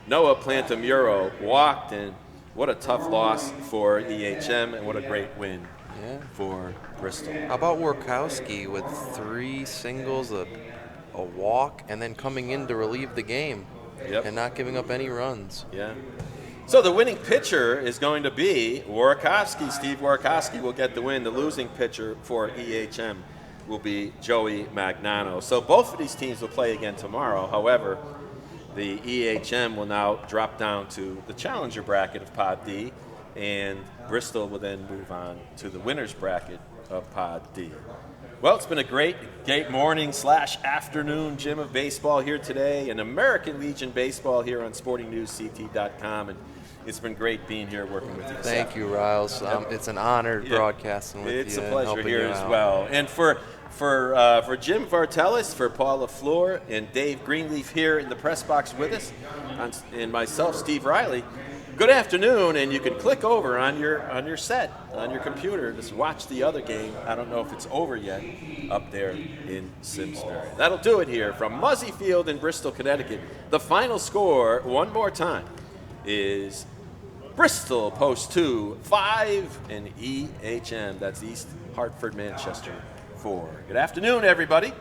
Noah Plantamuro walked, and what a tough loss for EHM, and what a great win for Bristol. How about Workowski with 3 singles, a walk, and then coming in to relieve the game and not giving up any runs? Yeah. So the winning pitcher is going to be Workowski. Steve Workowski will get the win. The losing pitcher for EHM will be Joey Magnano. So both of these teams will play again tomorrow. However, the EHM will now drop down to the challenger bracket of Pod D, and Bristol will then move on to the winner's bracket of Pod D. Well, it's been a great morning/afternoon, Jim, of baseball here today, and American Legion baseball here on SportingNewsCT.com, and it's been great being here working with you. Thank you, Riles. It's an honor broadcasting with you. It's a and pleasure helping here you as out. well. And for Jim Vartelis, for Paula Floor, and Dave Greenleaf here in the press box with us, and myself, Steve Riley, good afternoon. And you can click over on your set, on your computer, just watch the other game. I don't know if it's over yet up there in Simsbury. That'll do it here from Muzzy Field in Bristol, Connecticut. The final score, one more time, is Bristol, post 2, 5, and EHM. That's East Hartford, Manchester, 4. Good afternoon, everybody.